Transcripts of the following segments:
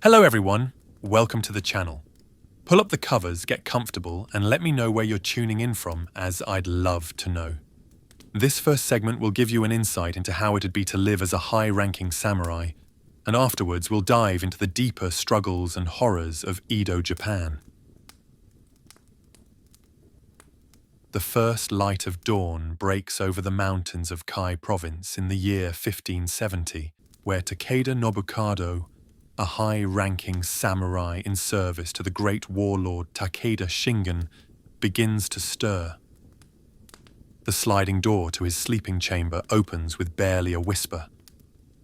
Hello everyone, welcome to the channel. Pull up the covers, get comfortable, and let me know where you're tuning in from, as I'd love to know. This first segment will give you an insight into how it'd be to live as a high-ranking samurai, and afterwards we'll dive into the deeper struggles and horrors of Edo, Japan. The first light of dawn breaks over the mountains of Kai province in the year 1570, where Takeda Nobukado, a high-ranking samurai in service to the great warlord Takeda Shingen, begins to stir. The sliding door to his sleeping chamber opens with barely a whisper.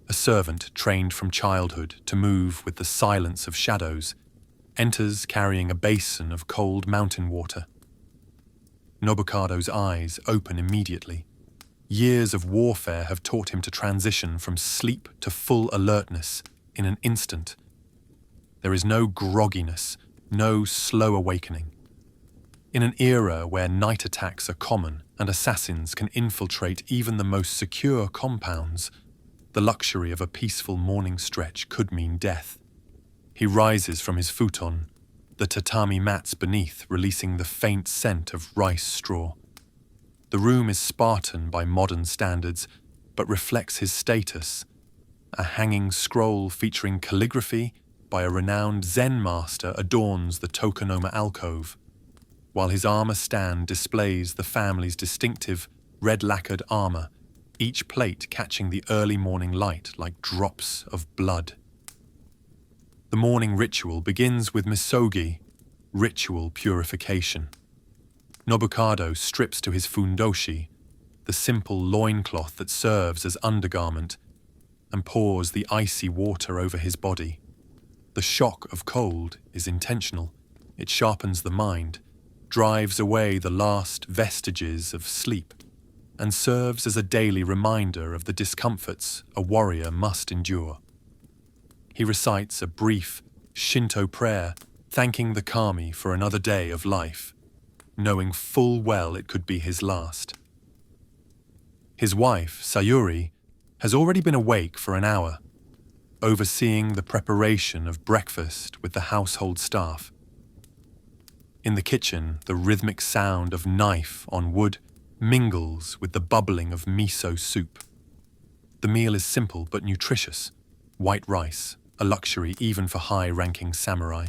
A servant trained from childhood to move with the silence of shadows enters carrying a basin of cold mountain water. Nobukado's eyes open immediately. Years of warfare have taught him to transition from sleep to full alertness in an instant. There is no grogginess, no slow awakening. In an era where night attacks are common and assassins can infiltrate even the most secure compounds, the luxury of a peaceful morning stretch could mean death. He rises from his futon, the tatami mats beneath releasing the faint scent of rice straw. The room is Spartan by modern standards, but reflects his status. A hanging scroll featuring calligraphy by a renowned Zen master adorns the tokonoma alcove, while his armor stand displays the family's distinctive red-lacquered armor, each plate catching the early morning light like drops of blood. The morning ritual begins with misogi, ritual purification. Nobukado strips to his fundoshi, the simple loincloth that serves as undergarment, and pours the icy water over his body. The shock of cold is intentional. It sharpens the mind, drives away the last vestiges of sleep, and serves as a daily reminder of the discomforts a warrior must endure. He recites a brief Shinto prayer, thanking the kami for another day of life, knowing full well it could be his last. His wife, Sayuri, has already been awake for an hour, overseeing the preparation of breakfast with the household staff. In the kitchen, the rhythmic sound of knife on wood mingles with the bubbling of miso soup. The meal is simple but nutritious. White rice, a luxury even for high-ranking samurai.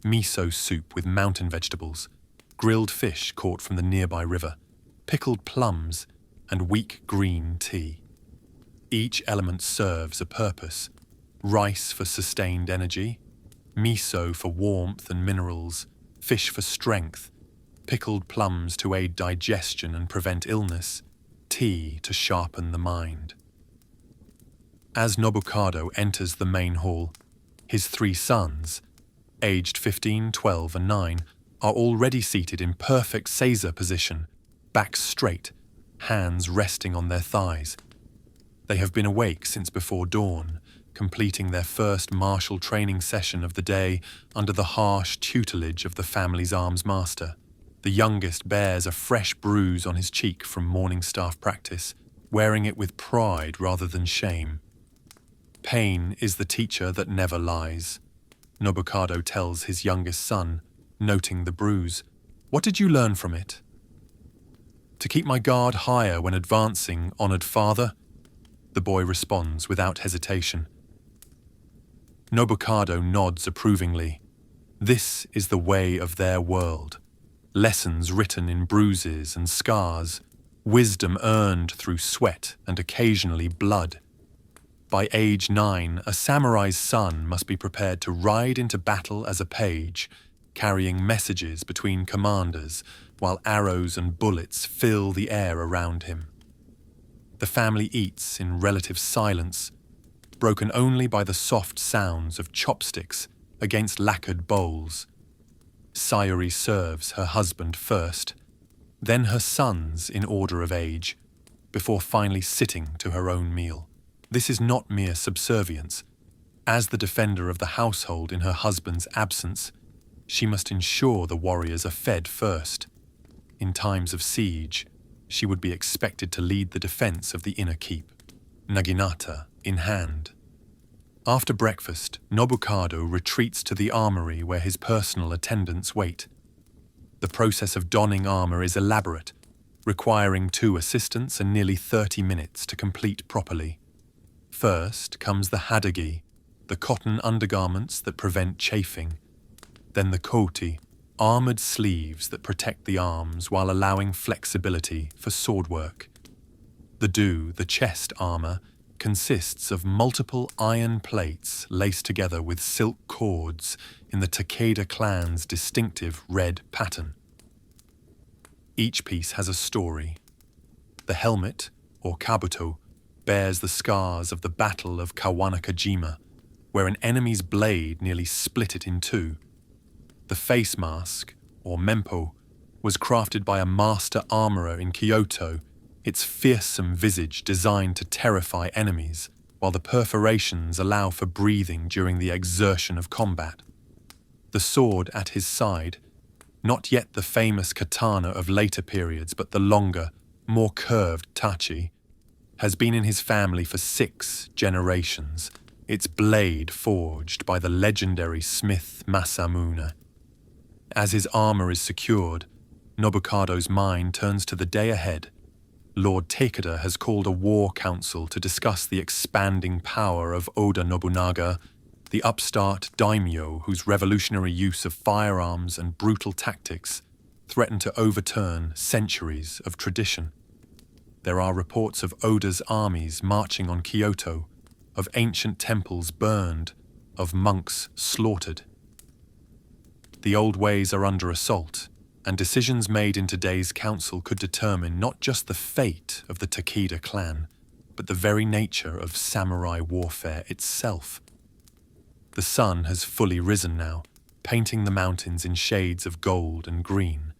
Miso soup with mountain vegetables, grilled fish caught from the nearby river, pickled plums, and weak green tea. Each element serves a purpose. Rice for sustained energy, miso for warmth and minerals, fish for strength, pickled plums to aid digestion and prevent illness, tea to sharpen the mind. As Nobukado enters the main hall, his three sons, aged 15, 12, and 9, are already seated in perfect seiza position, backs straight, hands resting on their thighs. They have been awake since before dawn, completing their first martial training session of the day under the harsh tutelage of the family's arms master. The youngest bears a fresh bruise on his cheek from morning staff practice, wearing it with pride rather than shame. Pain is the teacher that never lies, Nobukado tells his youngest son, noting the bruise. What did you learn from it? To keep my guard higher when advancing, honored father, the boy responds without hesitation. Nobukado nods approvingly. This is the way of their world. Lessons written in bruises and scars, wisdom earned through sweat and occasionally blood. By age 9, a samurai's son must be prepared to ride into battle as a page, carrying messages between commanders while arrows and bullets fill the air around him. The family eats in relative silence, broken only by the soft sounds of chopsticks against lacquered bowls. Sayuri serves her husband first, then her sons in order of age, before finally sitting to her own meal. This is not mere subservience. As the defender of the household in her husband's absence, she must ensure the warriors are fed first. In times of siege, she would be expected to lead the defense of the inner keep, naginata in hand. After breakfast, Nobukado retreats to the armory where his personal attendants wait. The process of donning armor is elaborate, requiring 2 assistants and nearly 30 minutes to complete properly. First comes the hadagi, the cotton undergarments that prevent chafing. Then the koti, armored sleeves that protect the arms while allowing flexibility for sword work. The do, the chest armor, consists of multiple iron plates laced together with silk cords in the Takeda clan's distinctive red pattern. Each piece has a story. The helmet, or kabuto, bears the scars of the Battle of Kawanakajima, where an enemy's blade nearly split it in two. The face mask, or mempo, was crafted by a master armorer in Kyoto, its fearsome visage designed to terrify enemies, while the perforations allow for breathing during the exertion of combat. The sword at his side, not yet the famous katana of later periods, but the longer, more curved tachi, has been in his family for 6 generations, its blade forged by the legendary smith Masamune. As his armor is secured, Nobukado's mind turns to the day ahead. Lord Takeda has called a war council to discuss the expanding power of Oda Nobunaga, the upstart daimyo whose revolutionary use of firearms and brutal tactics threaten to overturn centuries of tradition. There are reports of Oda's armies marching on Kyoto, of ancient temples burned, of monks slaughtered. The old ways are under assault, and decisions made in today's council could determine not just the fate of the Takeda clan, but the very nature of samurai warfare itself. The sun has fully risen now, painting the mountains in shades of gold and green.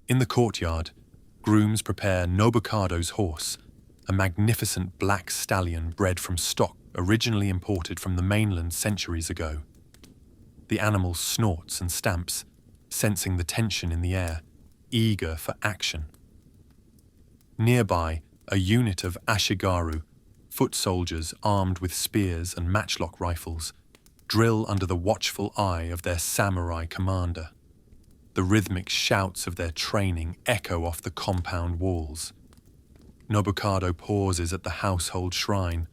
In the courtyard, grooms prepare Nobukado's horse, a magnificent black stallion bred from stock originally imported from the mainland centuries ago. The animal snorts and stamps, sensing the tension in the air, eager for action. Nearby, a unit of ashigaru, foot soldiers armed with spears and matchlock rifles, drill under the watchful eye of their samurai commander. The rhythmic shouts of their training echo off the compound walls. Nobukado pauses at the household shrine,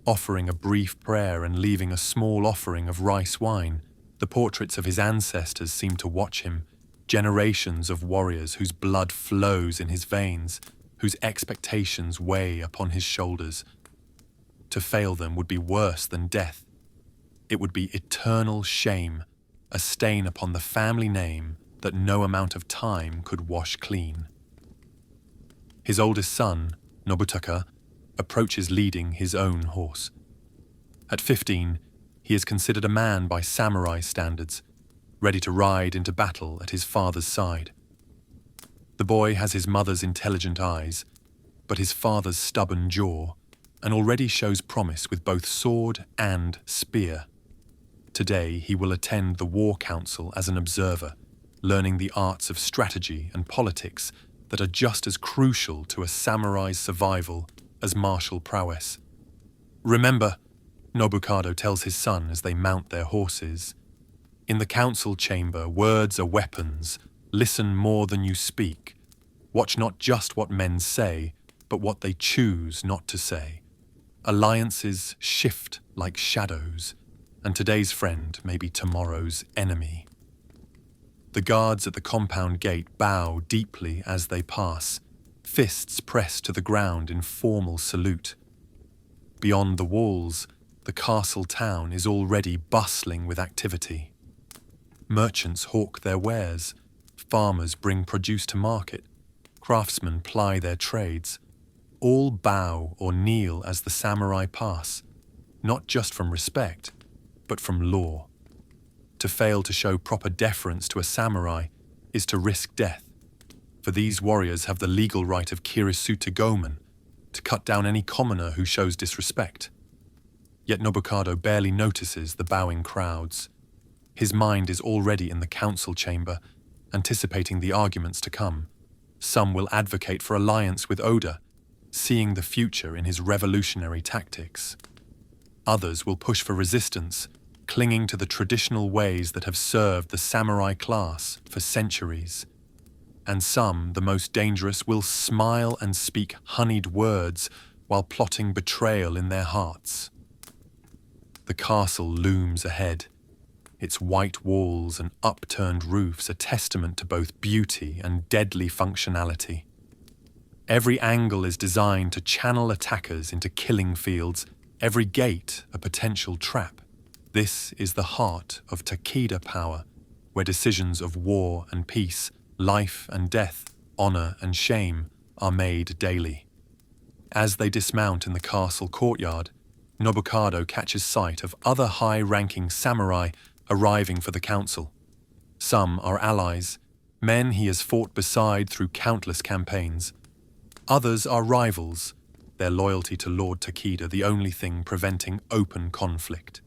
offering a brief prayer and leaving a small offering of rice wine. The portraits of his ancestors seem to watch him, generations of warriors whose blood flows in his veins, whose expectations weigh upon his shoulders. To fail them would be worse than death. It would be eternal shame, a stain upon the family name that no amount of time could wash clean. His oldest son, Nobutaka, approaches leading his own horse. At 15, he is considered a man by samurai standards, ready to ride into battle at his father's side. The boy has his mother's intelligent eyes, but his father's stubborn jaw, and already shows promise with both sword and spear. Today he will attend the war council as an observer, learning the arts of strategy and politics that are just as crucial to a samurai's survival as martial prowess. Remember, Nobukado tells his son as they mount their horses, in the council chamber, words are weapons. Listen more than you speak. Watch not just what men say, but what they choose not to say. Alliances shift like shadows, and today's friend may be tomorrow's enemy. The guards at the compound gate bow deeply as they pass, fists pressed to the ground in formal salute. Beyond the walls, the castle town is already bustling with activity. Merchants hawk their wares, farmers bring produce to market, craftsmen ply their trades. All bow or kneel as the samurai pass, not just from respect, but from law. To fail to show proper deference to a samurai is to risk death, for these warriors have the legal right of kiritsuta gomen, to cut down any commoner who shows disrespect. Yet Nobukado barely notices the bowing crowds. His mind is already in the council chamber, anticipating the arguments to come. Some will advocate for alliance with Oda, seeing the future in his revolutionary tactics. Others will push for resistance, clinging to the traditional ways that have served the samurai class for centuries. And some, the most dangerous, will smile and speak honeyed words while plotting betrayal in their hearts. The castle looms ahead. Its white walls and upturned roofs a testament to both beauty and deadly functionality. Every angle is designed to channel attackers into killing fields, every gate a potential trap. This is the heart of Takeda power, where decisions of war and peace, life and death, honor and shame are made daily. As they dismount in the castle courtyard, Nobukado catches sight of other high-ranking samurai arriving for the council. Some are allies, men he has fought beside through countless campaigns. Others are rivals, their loyalty to Lord Takeda the only thing preventing open conflict.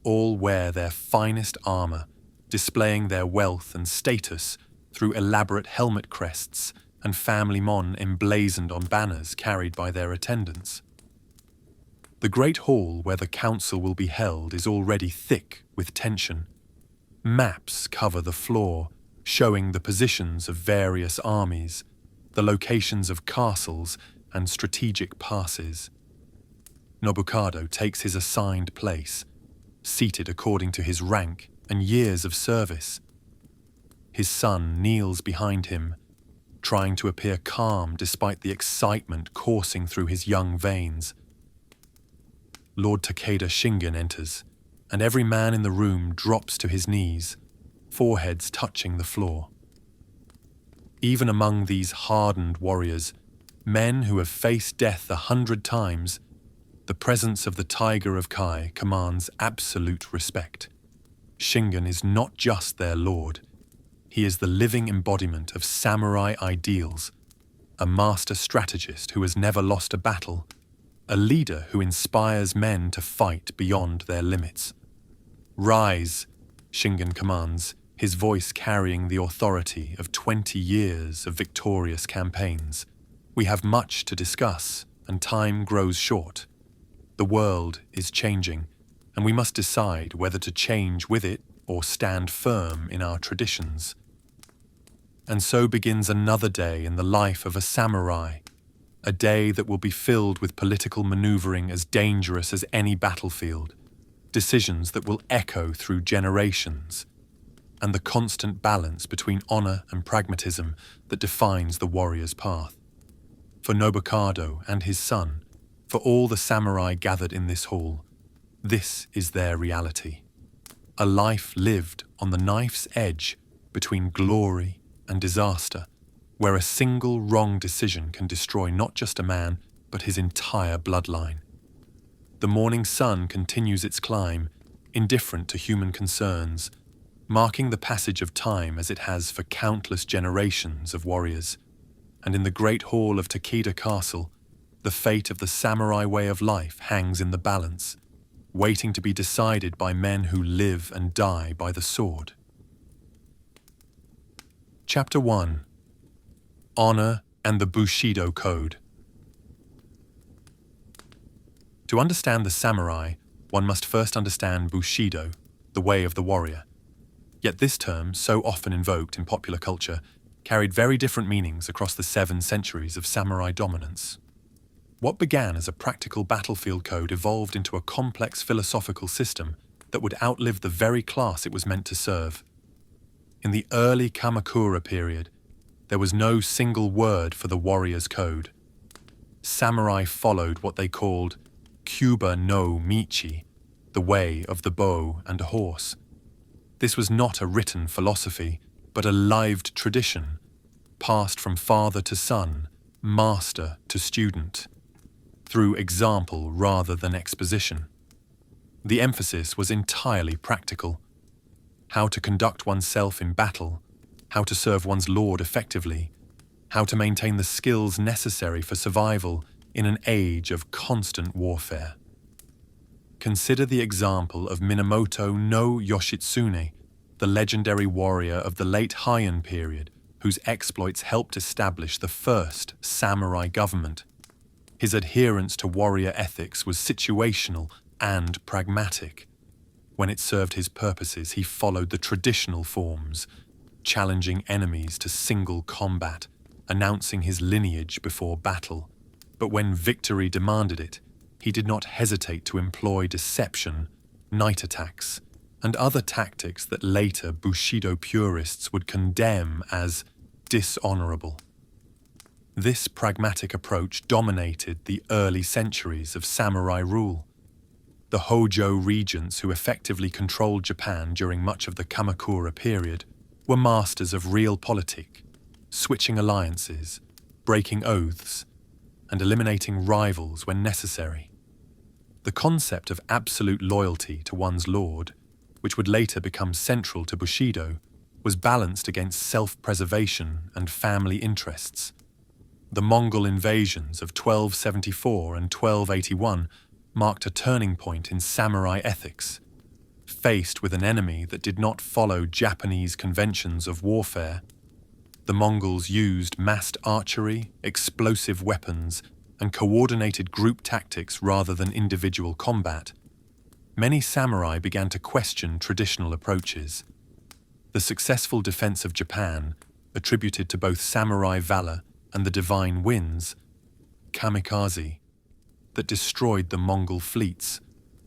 All wear their finest armor, displaying their wealth and status through elaborate helmet crests and family mon emblazoned on banners carried by their attendants. The great hall where the council will be held is already thick with tension. Maps cover the floor, showing the positions of various armies, the locations of castles and strategic passes. Nobukado takes his assigned place, seated according to his rank and years of service. His son kneels behind him, trying to appear calm despite the excitement coursing through his young veins. Lord Takeda Shingen enters, and every man in the room drops to his knees, foreheads touching the floor. Even among these hardened warriors, men who have faced death 100 times, the presence of the Tiger of Kai commands absolute respect. Shingen is not just their lord. He is the living embodiment of samurai ideals, a master strategist who has never lost a battle, a leader who inspires men to fight beyond their limits. "Rise," Shingen commands, his voice carrying the authority of 20 years of victorious campaigns. "We have much to discuss, and time grows short. The world is changing, and we must decide whether to change with it or stand firm in our traditions." And so begins another day in the life of a samurai, a day that will be filled with political maneuvering as dangerous as any battlefield, decisions that will echo through generations, and the constant balance between honor and pragmatism that defines the warrior's path. For Nobukado and his son, for all the samurai gathered in this hall, this is their reality. A life lived on the knife's edge between glory and disaster, where a single wrong decision can destroy not just a man, but his entire bloodline. The morning sun continues its climb, indifferent to human concerns, marking the passage of time as it has for countless generations of warriors. And in the great hall of Takeda Castle, the fate of the samurai way of life hangs in the balance, waiting to be decided by men who live and die by the sword. Chapter 1. Honor and the Bushido Code. To understand the samurai, one must first understand Bushido, the way of the warrior. Yet this term, so often invoked in popular culture, carried very different meanings across the 7 centuries of samurai dominance. What began as a practical battlefield code evolved into a complex philosophical system that would outlive the very class it was meant to serve. In the early Kamakura period, there was no single word for the warrior's code. Samurai followed what they called Kyuba no Michi, the way of the bow and a horse. This was not a written philosophy, but a lived tradition, passed from father to son, master to student, through example rather than exposition. The emphasis was entirely practical. How to conduct oneself in battle, how to serve one's lord effectively, how to maintain the skills necessary for survival in an age of constant warfare. Consider the example of Minamoto no Yoshitsune, the legendary warrior of the late Heian period, whose exploits helped establish the first samurai government. His adherence to warrior ethics was situational and pragmatic. When it served his purposes, he followed the traditional forms, challenging enemies to single combat, announcing his lineage before battle. But when victory demanded it, he did not hesitate to employ deception, night attacks, and other tactics that later Bushido purists would condemn as dishonorable. This pragmatic approach dominated the early centuries of samurai rule. The Hojo regents, who effectively controlled Japan during much of the Kamakura period, were masters of realpolitik, switching alliances, breaking oaths, and eliminating rivals when necessary. The concept of absolute loyalty to one's lord, which would later become central to Bushido, was balanced against self-preservation and family interests. The Mongol invasions of 1274 and 1281 marked a turning point in samurai ethics. Faced with an enemy that did not follow Japanese conventions of warfare, the Mongols used massed archery, explosive weapons, and coordinated group tactics rather than individual combat. Many samurai began to question traditional approaches. The successful defense of Japan, attributed to both samurai valor and the divine winds, kamikaze, that destroyed the Mongol fleets,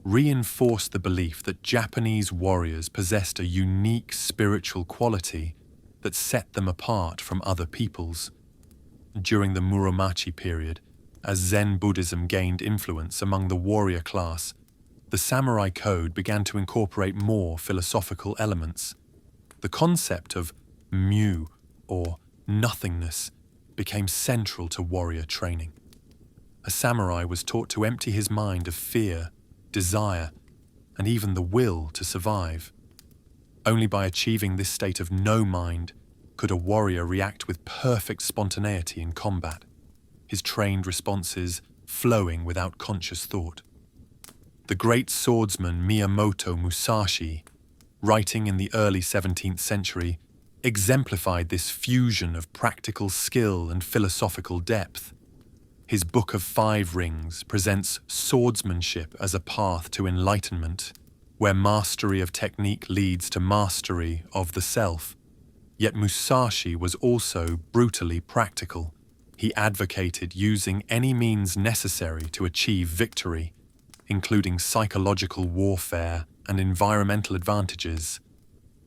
reinforced the belief that Japanese warriors possessed a unique spiritual quality that set them apart from other peoples. During the Muromachi period, as Zen Buddhism gained influence among the warrior class, the samurai code began to incorporate more philosophical elements. The concept of mu, or nothingness, became central to warrior training. A samurai was taught to empty his mind of fear, desire, and even the will to survive. Only by achieving this state of no mind could a warrior react with perfect spontaneity in combat, his trained responses flowing without conscious thought. The great swordsman Miyamoto Musashi, writing in the early 17th century, exemplified this fusion of practical skill and philosophical depth. His Book of Five Rings presents swordsmanship as a path to enlightenment, where mastery of technique leads to mastery of the self. Yet Musashi was also brutally practical. He advocated using any means necessary to achieve victory, including psychological warfare and environmental advantages.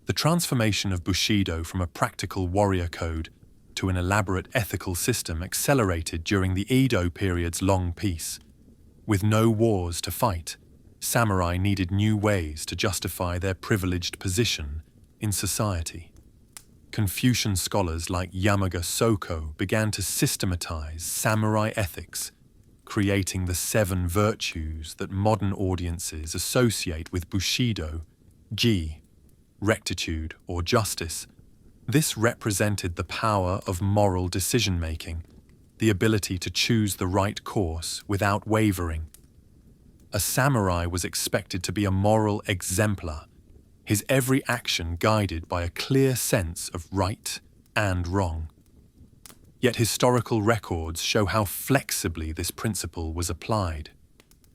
The transformation of Bushido from a practical warrior code to an elaborate ethical system accelerated during the Edo period's long peace. With no wars to fight, samurai needed new ways to justify their privileged position in society. Confucian scholars like Yamaga Soko began to systematize samurai ethics, creating the 7 virtues that modern audiences associate with Bushido: ji, rectitude or justice. This represented the power of moral decision-making, the ability to choose the right course without wavering. A samurai was expected to be a moral exemplar, his every action guided by a clear sense of right and wrong. Yet historical records show how flexibly this principle was applied.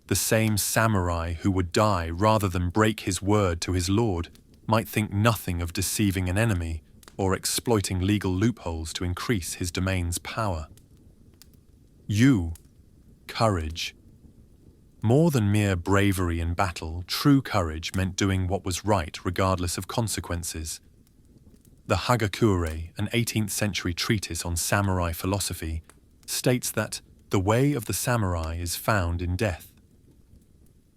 The same samurai who would die rather than break his word to his lord might think nothing of deceiving an enemy or exploiting legal loopholes to increase his domain's power. Courage. More than mere bravery in battle, true courage meant doing what was right regardless of consequences. The Hagakure, an 18th century treatise on samurai philosophy, states that the way of the samurai is found in death.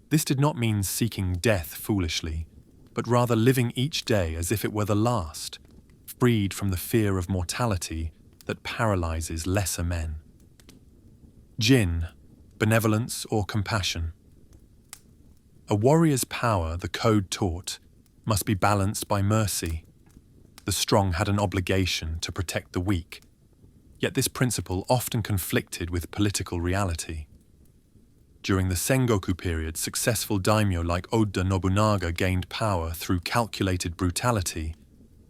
This did not mean seeking death foolishly, but rather living each day as if it were the last, freed from the fear of mortality that paralyzes lesser men. Jin, benevolence or compassion. A warrior's power, the code taught, must be balanced by mercy. The strong had an obligation to protect the weak, yet this principle often conflicted with political reality. During the Sengoku period, successful daimyo like Oda Nobunaga gained power through calculated brutality,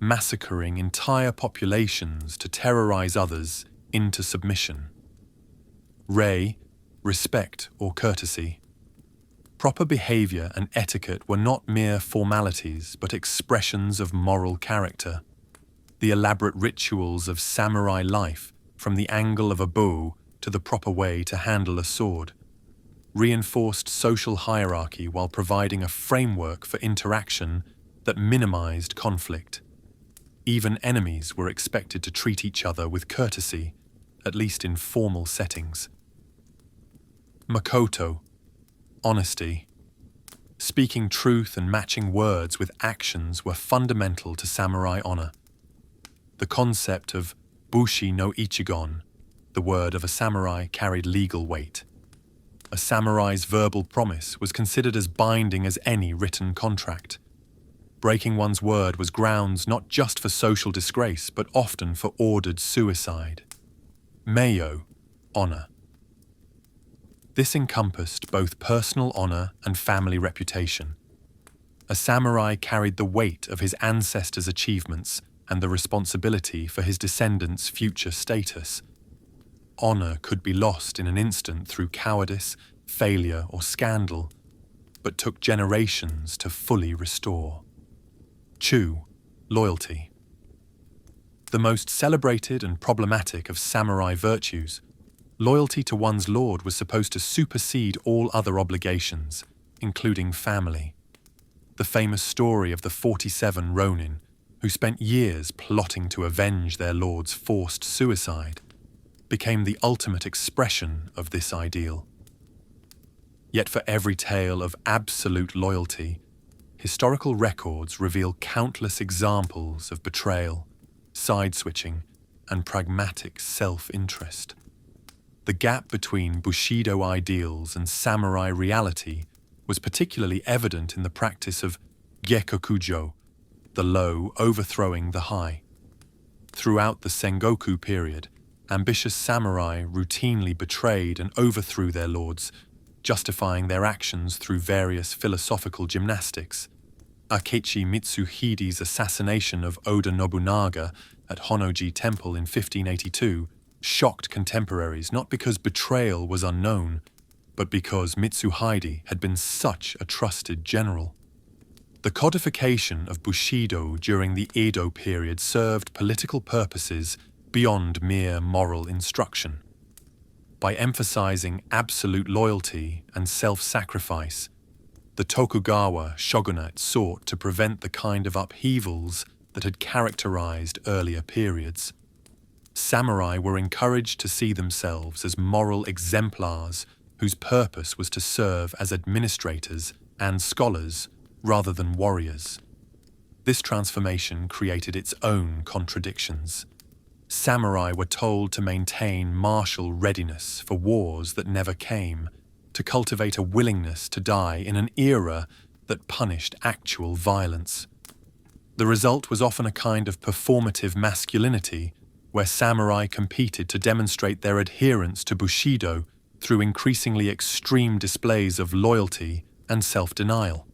massacring entire populations to terrorize others into submission. Rei, respect or courtesy. Proper behavior and etiquette were not mere formalities, but expressions of moral character. The elaborate rituals of samurai life, from the angle of a bow to the proper way to handle a sword, reinforced social hierarchy while providing a framework for interaction that minimized conflict. Even enemies were expected to treat each other with courtesy, at least in formal settings. Makoto, honesty. Speaking truth and matching words with actions were fundamental to samurai honor. The concept of bushi no ichigon, the word of a samurai, carried legal weight. A samurai's verbal promise was considered as binding as any written contract. Breaking one's word was grounds not just for social disgrace, but often for ordered suicide. Meiyo, honor. This encompassed both personal honor and family reputation. A samurai carried the weight of his ancestors' achievements and the responsibility for his descendants' future status. Honor could be lost in an instant through cowardice, failure, or scandal, but took generations to fully restore. Chu, loyalty. The most celebrated and problematic of samurai virtues, loyalty to one's lord was supposed to supersede all other obligations, including family. The famous story of the 47 Ronin, who spent years plotting to avenge their lord's forced suicide, became the ultimate expression of this ideal. Yet for every tale of absolute loyalty, historical records reveal countless examples of betrayal, side-switching, and pragmatic self-interest. The gap between Bushido ideals and samurai reality was particularly evident in the practice of Gekkokujo, the low overthrowing the high. Throughout the Sengoku period, ambitious samurai routinely betrayed and overthrew their lords, justifying their actions through various philosophical gymnastics. Akechi Mitsuhide's assassination of Oda Nobunaga at Honnoji Temple in 1582 shocked contemporaries not because betrayal was unknown, but because Mitsuhide had been such a trusted general. The codification of Bushido during the Edo period served political purposes beyond mere moral instruction. By emphasizing absolute loyalty and self-sacrifice, the Tokugawa shogunate sought to prevent the kind of upheavals that had characterized earlier periods. Samurai were encouraged to see themselves as moral exemplars whose purpose was to serve as administrators and scholars rather than warriors. This transformation created its own contradictions. Samurai were told to maintain martial readiness for wars that never came, to cultivate a willingness to die in an era that punished actual violence. The result was often a kind of performative masculinity, where samurai competed to demonstrate their adherence to Bushido through increasingly extreme displays of loyalty and self-denial.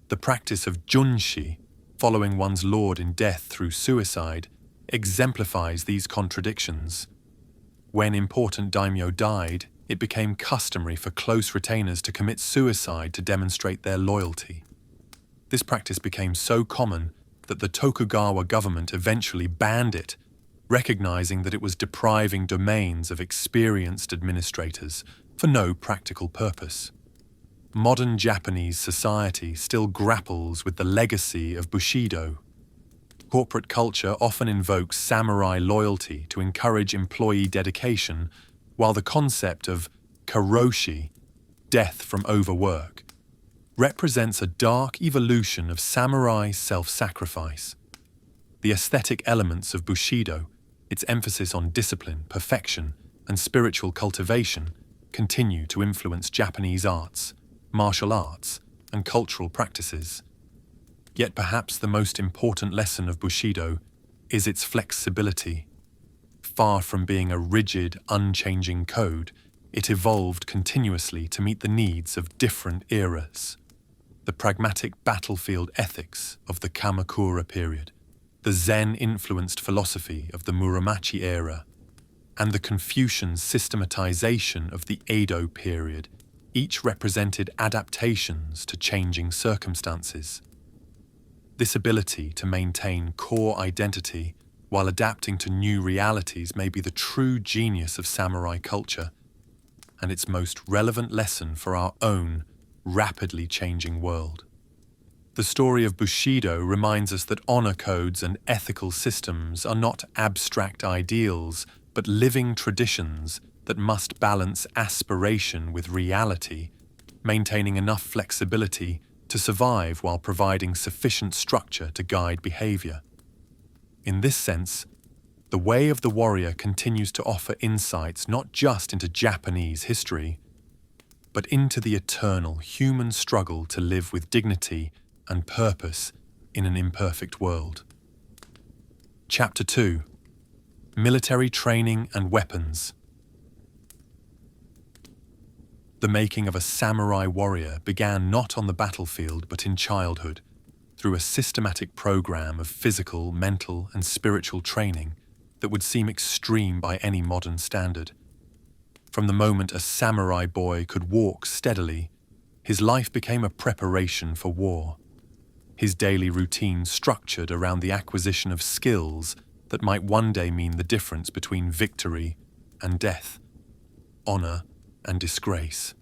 The practice of junshi, following one's lord in death through suicide, exemplifies these contradictions. When important daimyo died, it became customary for close retainers to commit suicide to demonstrate their loyalty. This practice became so common that the Tokugawa government eventually banned it, recognizing that it was depriving domains of experienced administrators for no practical purpose. Modern Japanese society still grapples with the legacy of Bushido. Corporate culture often invokes samurai loyalty to encourage employee dedication, while the concept of karoshi, death from overwork, represents a dark evolution of samurai self-sacrifice. The aesthetic elements of Bushido, its emphasis on discipline, perfection, and spiritual cultivation, continue to influence Japanese arts, martial arts, and cultural practices. Yet perhaps the most important lesson of Bushido is its flexibility. Far from being a rigid, unchanging code, it evolved continuously to meet the needs of different eras. The pragmatic battlefield ethics of the Kamakura period, the Zen-influenced philosophy of the Muromachi era, and the Confucian systematization of the Edo period Each represented adaptations to changing circumstances. This ability to maintain core identity while adapting to new realities may be the true genius of samurai culture, and its most relevant lesson for our own rapidly changing world. The story of Bushido reminds us that honor codes and ethical systems are not abstract ideals, but living traditions that must balance aspiration with reality, maintaining enough flexibility to survive while providing sufficient structure to guide behavior. In this sense, the Way of the Warrior continues to offer insights not just into Japanese history, but into the eternal human struggle to live with dignity and purpose in an imperfect world. Chapter 2: Military Training and Weapons. The making of a samurai warrior began not on the battlefield but in childhood, through a systematic program of physical, mental, and spiritual training that would seem extreme by any modern standard. From the moment a samurai boy could walk steadily, his life became a preparation for war. His daily routine structured around the acquisition of skills that might one day mean the difference between victory and death, honor and disgrace.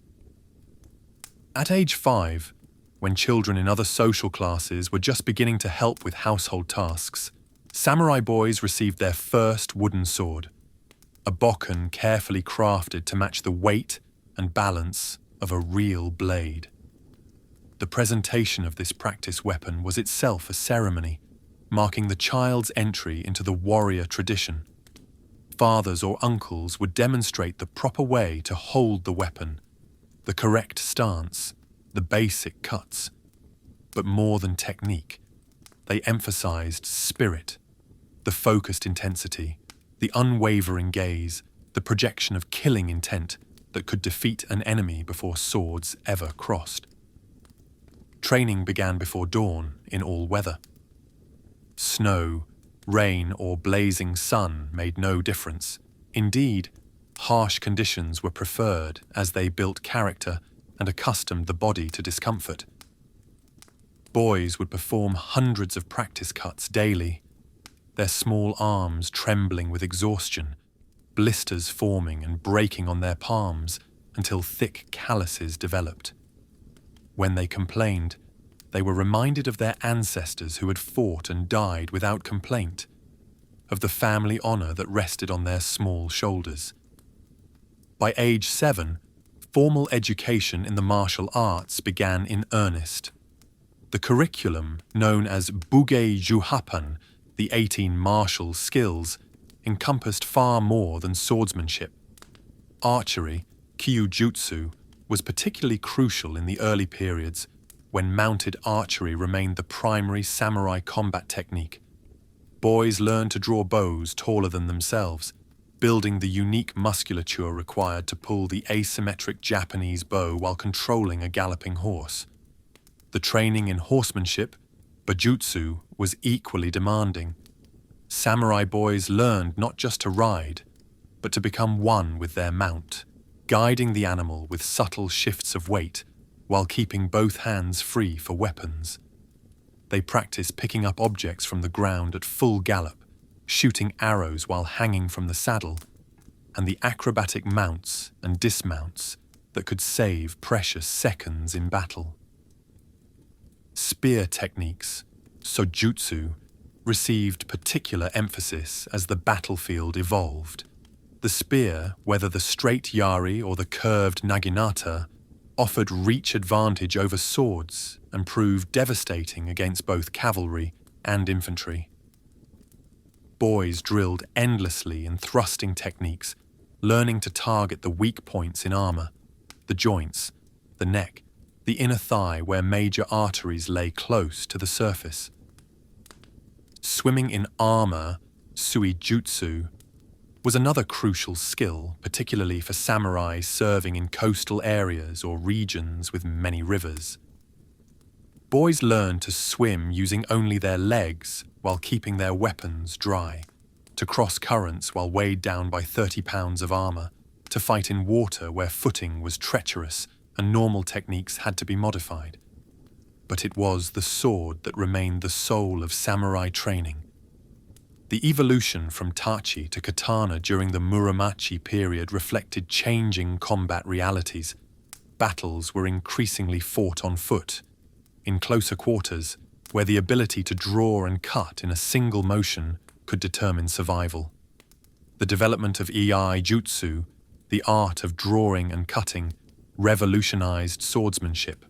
At age 5, when children in other social classes were just beginning to help with household tasks, samurai boys received their first wooden sword, a bokken carefully crafted to match the weight and balance of a real blade. The presentation of this practice weapon was itself a ceremony, marking the child's entry into the warrior tradition. Fathers or uncles would demonstrate the proper way to hold the weapon, the correct stance, the basic cuts. But more than technique, they emphasized spirit, the focused intensity, the unwavering gaze, the projection of killing intent that could defeat an enemy before swords ever crossed. Training began before dawn in all weather. Snow, rain, or blazing sun made no difference. Indeed, harsh conditions were preferred as they built character and accustomed the body to discomfort. Boys would perform hundreds of practice cuts daily, their small arms trembling with exhaustion, blisters forming and breaking on their palms until thick calluses developed. When they complained, they were reminded of their ancestors who had fought and died without complaint, of the family honor that rested on their small shoulders. By age 7, formal education in the martial arts began in earnest. The curriculum, known as Bugei Juhapan, the 18 martial skills, encompassed far more than swordsmanship. Archery, kyujutsu, was particularly crucial in the early periods when mounted archery remained the primary samurai combat technique. Boys learned to draw bows taller than themselves, building the unique musculature required to pull the asymmetric Japanese bow while controlling a galloping horse. The training in horsemanship, bujutsu, was equally demanding. Samurai boys learned not just to ride, but to become one with their mount, guiding the animal with subtle shifts of weight while keeping both hands free for weapons. They practiced picking up objects from the ground at full gallop, shooting arrows while hanging from the saddle, and the acrobatic mounts and dismounts that could save precious seconds in battle. Spear techniques, sojutsu, received particular emphasis as the battlefield evolved. The spear, whether the straight yari or the curved naginata, offered reach advantage over swords and proved devastating against both cavalry and infantry. Boys drilled endlessly in thrusting techniques, learning to target the weak points in armor, the joints, the neck, the inner thigh where major arteries lay close to the surface. Swimming in armor, suijutsu, was another crucial skill, particularly for samurai serving in coastal areas or regions with many rivers. Boys learned to swim using only their legs while keeping their weapons dry, to cross currents while weighed down by 30 pounds of armor, to fight in water where footing was treacherous and normal techniques had to be modified. But it was the sword that remained the soul of samurai training. The evolution from tachi to katana during the Muromachi period reflected changing combat realities. Battles were increasingly fought on foot, in closer quarters, where the ability to draw and cut in a single motion could determine survival. The development of Iai Jutsu, the art of drawing and cutting, revolutionized swordsmanship.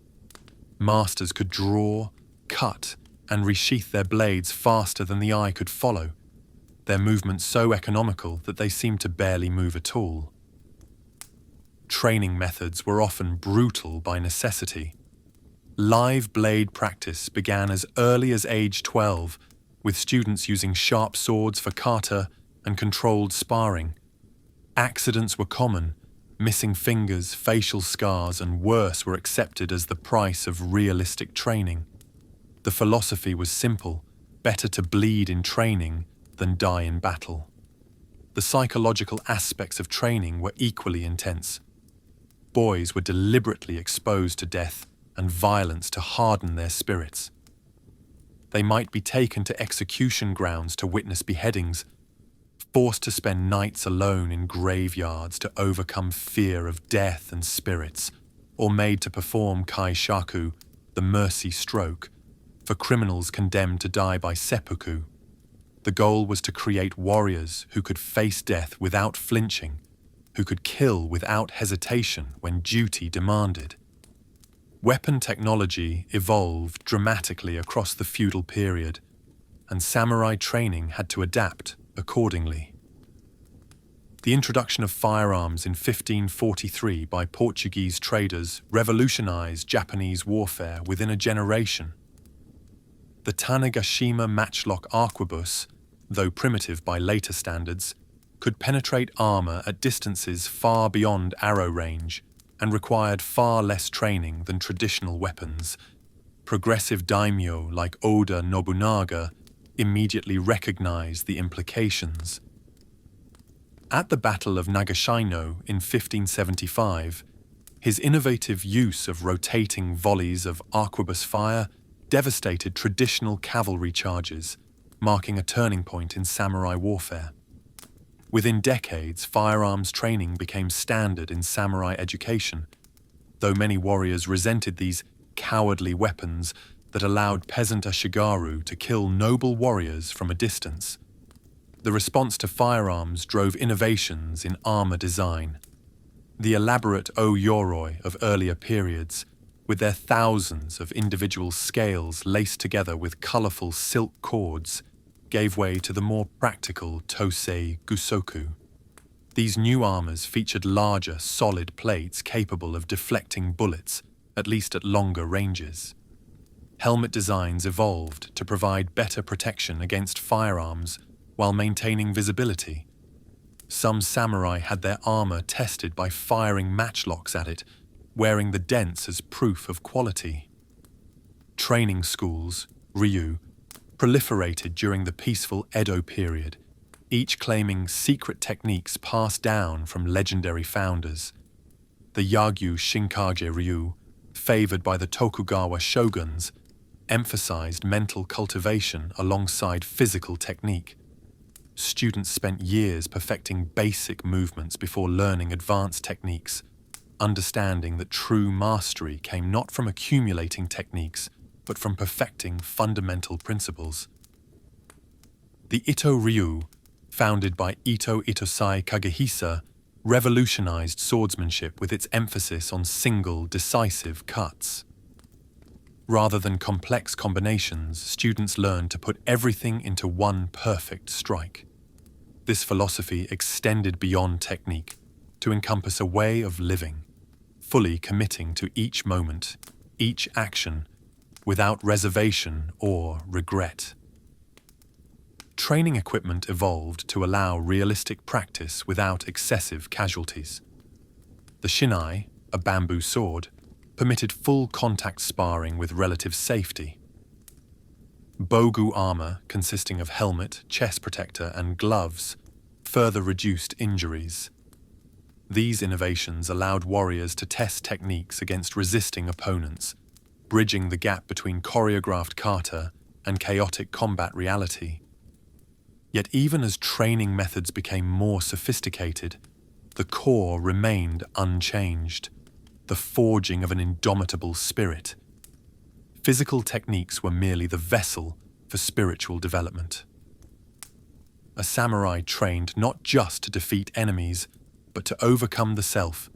Masters could draw, cut, and resheath their blades faster than the eye could follow, their movements so economical that they seemed to barely move at all. Training methods were often brutal by necessity. Live blade practice began as early as age 12, with students using sharp swords for kata and controlled sparring. Accidents were common. Missing fingers, facial scars, and worse were accepted as the price of realistic training. The philosophy was simple: better to bleed in training than die in battle. The psychological aspects of training were equally intense. Boys were deliberately exposed to death and violence to harden their spirits. They might be taken to execution grounds to witness beheadings, forced to spend nights alone in graveyards to overcome fear of death and spirits, or made to perform kaishaku, the mercy stroke, for criminals condemned to die by seppuku. The goal was to create warriors who could face death without flinching, who could kill without hesitation when duty demanded. Weapon technology evolved dramatically across the feudal period, and samurai training had to adapt accordingly. The introduction of firearms in 1543 by Portuguese traders revolutionized Japanese warfare within a generation. The Tanegashima matchlock arquebus, though primitive by later standards, could penetrate armor at distances far beyond arrow range and required far less training than traditional weapons. Progressive daimyo like Oda Nobunaga immediately recognized the implications. At the Battle of Nagashino in 1575, his innovative use of rotating volleys of arquebus fire devastated traditional cavalry charges, marking a turning point in samurai warfare. Within decades, firearms training became standard in samurai education, though many warriors resented these cowardly weapons that allowed peasant ashigaru to kill noble warriors from a distance. The response to firearms drove innovations in armor design. The elaborate o-yoroi of earlier periods, with their thousands of individual scales laced together with colorful silk cords, gave way to the more practical Tosei Gusoku. These new armors featured larger, solid plates capable of deflecting bullets, at least at longer ranges. Helmet designs evolved to provide better protection against firearms while maintaining visibility. Some samurai had their armor tested by firing matchlocks at it, wearing the dents as proof of quality. Training schools, ryu, proliferated during the peaceful Edo period, each claiming secret techniques passed down from legendary founders. The Yagyu Shinkage Ryu, favored by the Tokugawa shoguns, emphasized mental cultivation alongside physical technique. Students spent years perfecting basic movements before learning advanced techniques, understanding that true mastery came not from accumulating techniques, but from perfecting fundamental principles. The Ito Ryu, founded by Ito Itosai Kagehisa, revolutionized swordsmanship with its emphasis on single, decisive cuts. Rather than complex combinations, students learned to put everything into one perfect strike. This philosophy extended beyond technique to encompass a way of living, fully committing to each moment, each action, without reservation or regret. Training equipment evolved to allow realistic practice without excessive casualties. The shinai, a bamboo sword, permitted full contact sparring with relative safety. Bogu armor, consisting of helmet, chest protector, and gloves, further reduced injuries. These innovations allowed warriors to test techniques against resisting opponents, bridging the gap between choreographed kata and chaotic combat reality. Yet even as training methods became more sophisticated, the core remained unchanged, the forging of an indomitable spirit. Physical techniques were merely the vessel for spiritual development. A samurai trained not just to defeat enemies, but to overcome the self,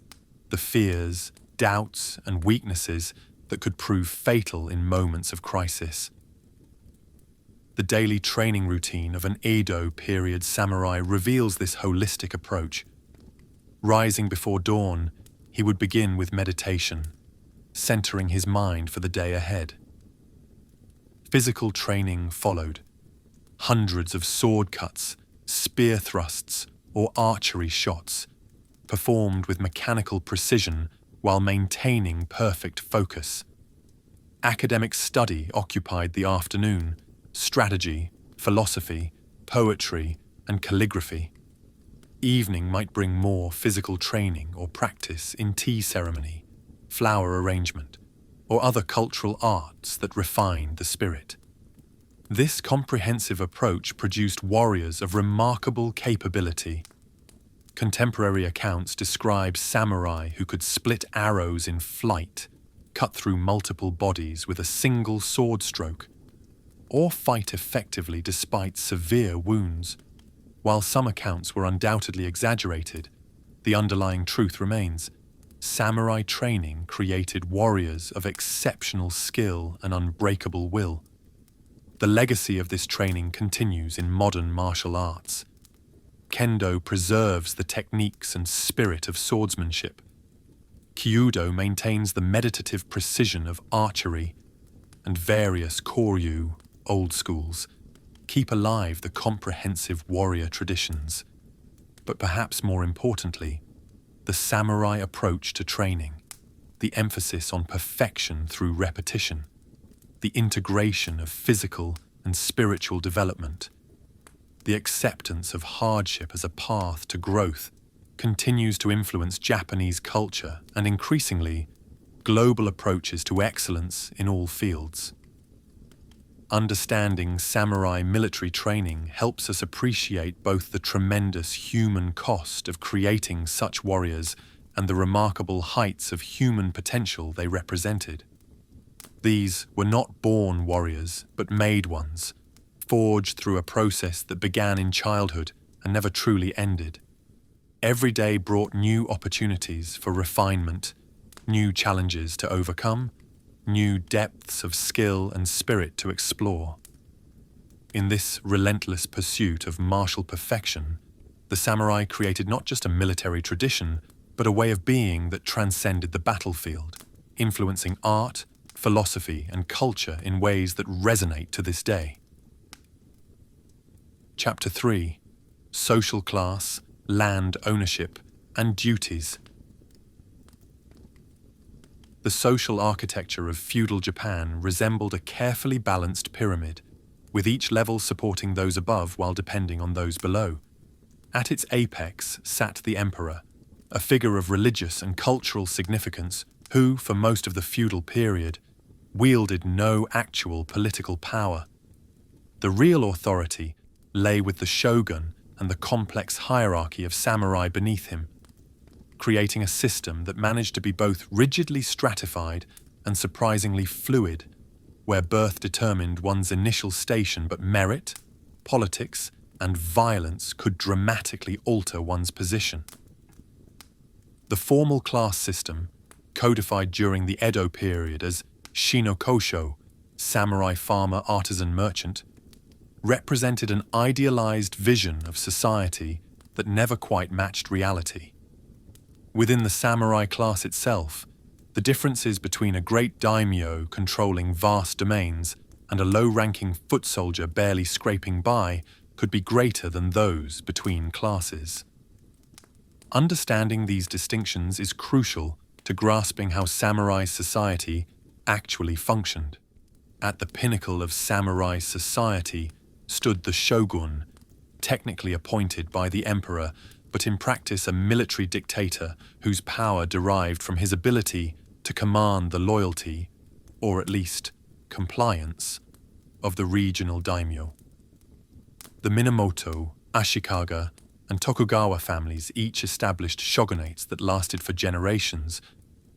the fears, doubts, and weaknesses that could prove fatal in moments of crisis. The daily training routine of an Edo-period samurai reveals this holistic approach. Rising before dawn, he would begin with meditation, centering his mind for the day ahead. Physical training followed. Hundreds of sword cuts, spear thrusts, or archery shots, performed with mechanical precision while maintaining perfect focus. Academic study occupied the afternoon, strategy, philosophy, poetry, and calligraphy. Evening might bring more physical training or practice in tea ceremony, flower arrangement, or other cultural arts that refined the spirit. This comprehensive approach produced warriors of remarkable capability. Contemporary accounts describe samurai who could split arrows in flight, cut through multiple bodies with a single sword stroke, or fight effectively despite severe wounds. While some accounts were undoubtedly exaggerated, the underlying truth remains. Samurai training created warriors of exceptional skill and unbreakable will. The legacy of this training continues in modern martial arts. Kendo preserves the techniques and spirit of swordsmanship. Kyudo maintains the meditative precision of archery, and various Koryu, old schools, keep alive the comprehensive warrior traditions. But perhaps more importantly, the samurai approach to training, the emphasis on perfection through repetition, the integration of physical and spiritual development, the acceptance of hardship as a path to growth continues to influence Japanese culture and increasingly global approaches to excellence in all fields. Understanding samurai military training helps us appreciate both the tremendous human cost of creating such warriors and the remarkable heights of human potential they represented. These were not born warriors, but made ones, forged through a process that began in childhood and never truly ended. Every day brought new opportunities for refinement, new challenges to overcome, new depths of skill and spirit to explore. In this relentless pursuit of martial perfection, the samurai created not just a military tradition, but a way of being that transcended the battlefield, influencing art, philosophy, and culture in ways that resonate to this day. Chapter 3: Social Class, Land Ownership, and Duties. The social architecture of feudal Japan resembled a carefully balanced pyramid, with each level supporting those above while depending on those below. At its apex sat the emperor, a figure of religious and cultural significance who, for most of the feudal period, wielded no actual political power. The real authority lay with the shogun and the complex hierarchy of samurai beneath him, creating a system that managed to be both rigidly stratified and surprisingly fluid, where birth determined one's initial station, but merit, politics, and violence could dramatically alter one's position. The formal class system, codified during the Edo period as Shinokosho, samurai farmer artisan merchant, represented an idealized vision of society that never quite matched reality. Within the samurai class itself, the differences between a great daimyo controlling vast domains and a low-ranking foot soldier barely scraping by could be greater than those between classes. Understanding these distinctions is crucial to grasping how samurai society actually functioned. At the pinnacle of samurai society stood the shogun, technically appointed by the emperor, but in practice a military dictator whose power derived from his ability to command the loyalty, or at least compliance, of the regional daimyo. The Minamoto, Ashikaga, and Tokugawa families each established shogunates that lasted for generations,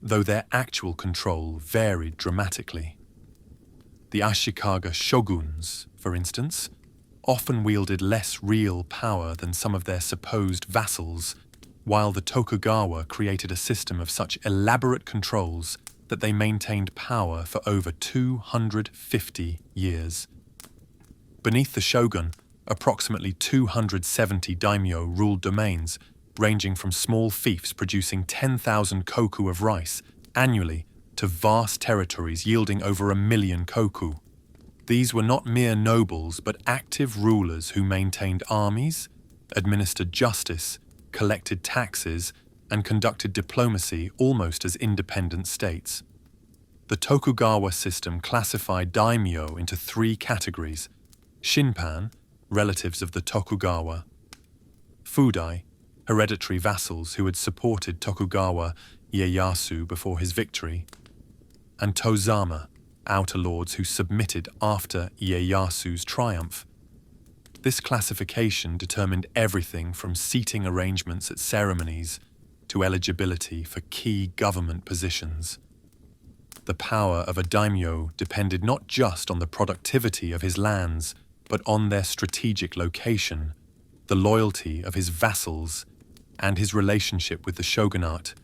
though their actual control varied dramatically. The Ashikaga shoguns, for instance, often wielded less real power than some of their supposed vassals, while the Tokugawa created a system of such elaborate controls that they maintained power for over 250 years. Beneath the shogun, approximately 270 daimyo ruled domains, ranging from small fiefs producing 10,000 koku of rice annually to vast territories yielding over 1 million koku. These were not mere nobles but active rulers who maintained armies, administered justice, collected taxes, and conducted diplomacy almost as independent states. The Tokugawa system classified daimyo into 3 categories: shinpan, relatives of the Tokugawa; fudai, hereditary vassals who had supported Tokugawa Ieyasu before his victory; and tozama, outer lords who submitted after Ieyasu's triumph. This classification determined everything from seating arrangements at ceremonies to eligibility for key government positions. The power of a daimyo depended not just on the productivity of his lands, but on their strategic location, the loyalty of his vassals, and his relationship with the shogunate.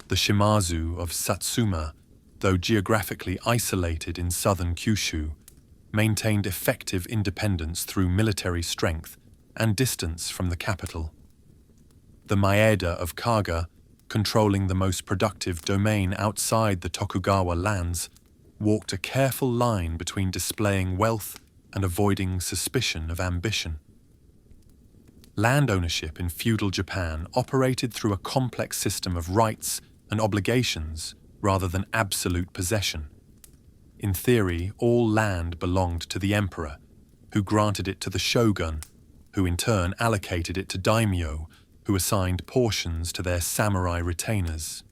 The Shimazu of Satsuma, though geographically isolated in southern Kyushu, maintained effective independence through military strength and distance from the capital. The Maeda of Kaga, controlling the most productive domain outside the Tokugawa lands, walked a careful line between displaying wealth and avoiding suspicion of ambition. Land ownership in feudal Japan operated through a complex system of rights and obligations rather than absolute possession. In theory, all land belonged to the emperor, who granted it to the shogun, who in turn allocated it to daimyo, who assigned portions to their samurai retainers.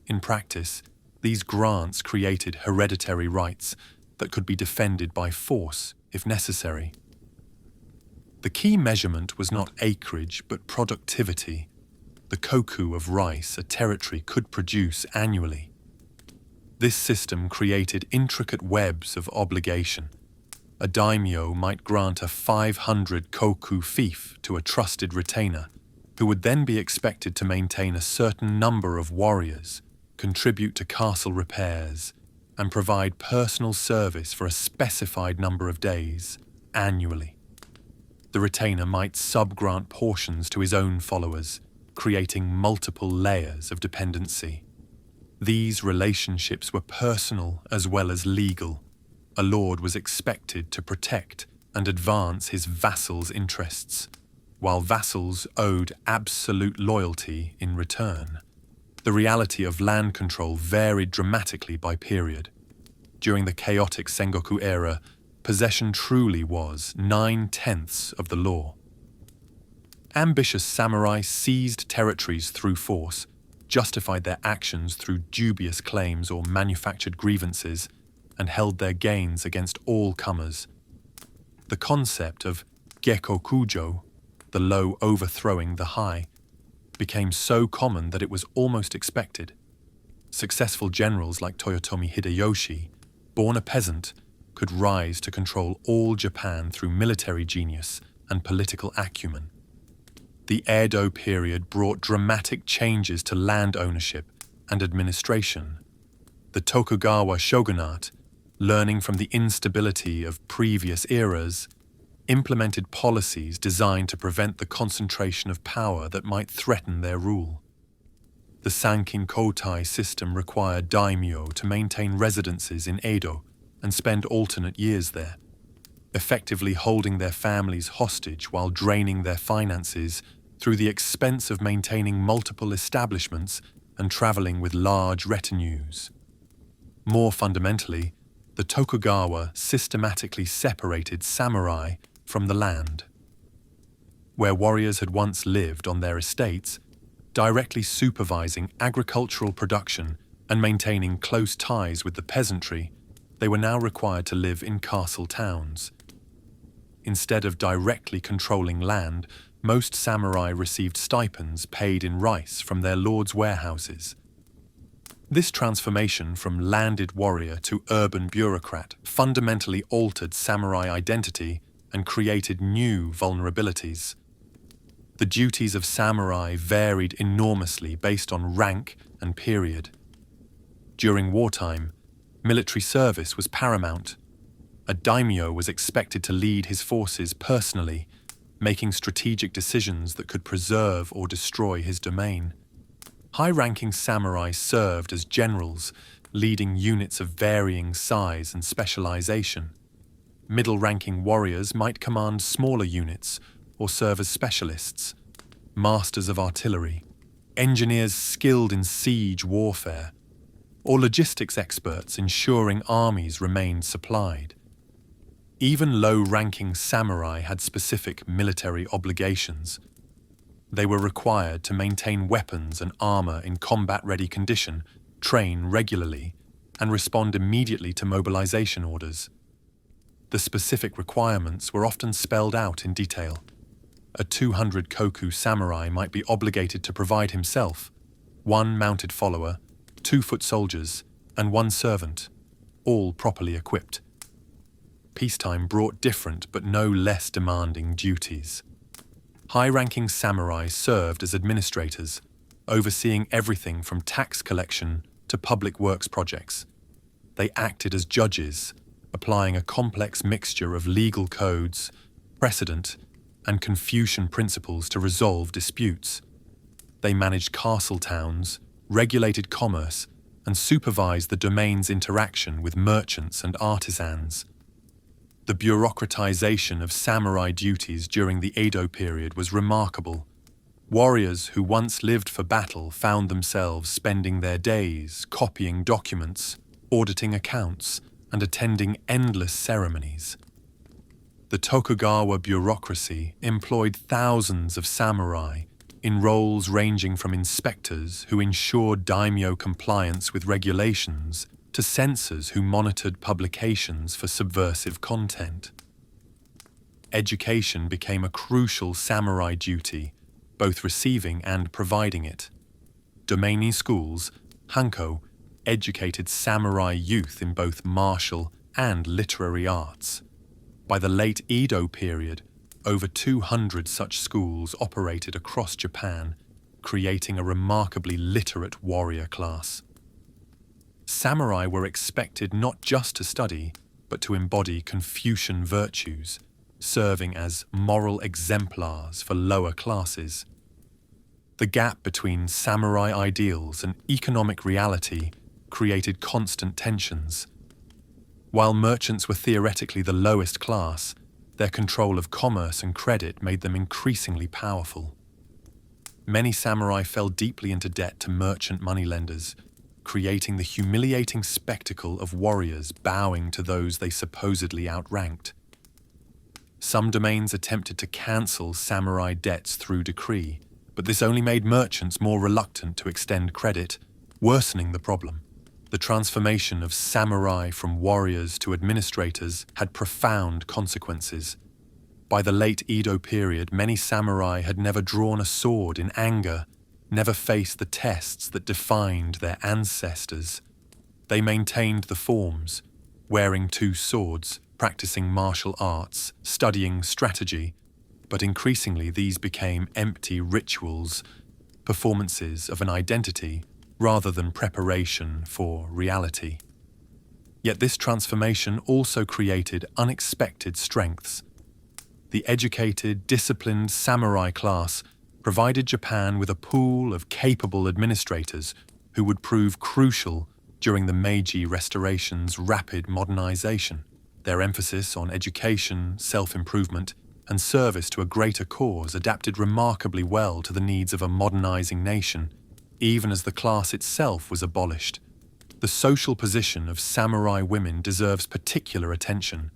In practice, these grants created hereditary rights that could be defended by force if necessary. The key measurement was not acreage but productivity, the koku of rice a territory could produce annually. This system created intricate webs of obligation. A daimyo might grant a 500 koku fief to a trusted retainer, who would then be expected to maintain a certain number of warriors, contribute to castle repairs, and provide personal service for a specified number of days, annually. The retainer might sub-grant portions to his own followers, creating multiple layers of dependency. These relationships were personal as well as legal. A lord was expected to protect and advance his vassals' interests, while vassals owed absolute loyalty in return. The reality of land control varied dramatically by period. During the chaotic Sengoku era, possession truly was 9/10 of the law. Ambitious samurai seized territories through force, justified their actions through dubious claims or manufactured grievances, and held their gains against all comers. The concept of gekkokujo, the low overthrowing the high, became so common that it was almost expected. Successful generals like Toyotomi Hideyoshi, born a peasant, could rise to control all Japan through military genius and political acumen. The Edo period brought dramatic changes to land ownership and administration. The Tokugawa shogunate, learning from the instability of previous eras, implemented policies designed to prevent the concentration of power that might threaten their rule. The Sankin Kotai system required daimyo to maintain residences in Edo and spend alternate years there, effectively holding their families hostage while draining their finances through the expense of maintaining multiple establishments and traveling with large retinues. More fundamentally, the Tokugawa systematically separated samurai from the land. where warriors had once lived on their estates, directly supervising agricultural production and maintaining close ties with the peasantry, they were now required to live in castle towns. Instead of directly controlling land, most samurai received stipends paid in rice from their lords' warehouses. This transformation from landed warrior to urban bureaucrat fundamentally altered samurai identity and created new vulnerabilities. The duties of samurai varied enormously based on rank and period. During wartime, military service was paramount. A daimyo was expected to lead his forces personally, making strategic decisions that could preserve or destroy his domain. High-ranking samurai served as generals, leading units of varying size and specialization. Middle-ranking warriors might command smaller units or serve as specialists, masters of artillery, engineers skilled in siege warfare, or logistics experts ensuring armies remained supplied. Even low-ranking samurai had specific military obligations. They were required to maintain weapons and armor in combat-ready condition, train regularly, and respond immediately to mobilization orders. The specific requirements were often spelled out in detail. A 200 koku samurai might be obligated to provide himself, 1 mounted follower, 2 foot soldiers, and 1 servant, all properly equipped. Peacetime brought different but no less demanding duties. High-ranking samurai served as administrators, overseeing everything from tax collection to public works projects. They acted as judges, applying a complex mixture of legal codes, precedent, and Confucian principles to resolve disputes. They managed castle towns, regulated commerce, and supervised the domain's interaction with merchants and artisans. The bureaucratization of samurai duties during the Edo period was remarkable. Warriors who once lived for battle found themselves spending their days copying documents, auditing accounts, and attending endless ceremonies. The Tokugawa bureaucracy employed thousands of samurai in roles ranging from inspectors who ensured daimyo compliance with regulations to censors who monitored publications for subversive content. Education became a crucial samurai duty, both receiving and providing it. Domaini schools, hanko, educated samurai youth in both martial and literary arts. By the late Edo period, over 200 such schools operated across Japan, creating a remarkably literate warrior class. Samurai were expected not just to study, but to embody Confucian virtues, serving as moral exemplars for lower classes. The gap between samurai ideals and economic reality created constant tensions. While merchants were theoretically the lowest class, their control of commerce and credit made them increasingly powerful. Many samurai fell deeply into debt to merchant moneylenders, creating the humiliating spectacle of warriors bowing to those they supposedly outranked. Some domains attempted to cancel samurai debts through decree, but this only made merchants more reluctant to extend credit, worsening the problem. The transformation of samurai from warriors to administrators had profound consequences. By the late Edo period, many samurai had never drawn a sword in anger, never faced the tests that defined their ancestors. They maintained the forms, wearing 2 swords, practicing martial arts, studying strategy, but increasingly these became empty rituals, performances of an identity rather than preparation for reality. Yet this transformation also created unexpected strengths. The educated, disciplined samurai class provided Japan with a pool of capable administrators who would prove crucial during the Meiji Restoration's rapid modernization. Their emphasis on education, self-improvement, and service to a greater cause adapted remarkably well to the needs of a modernizing nation, even as the class itself was abolished. The social position of samurai women deserves particular attention.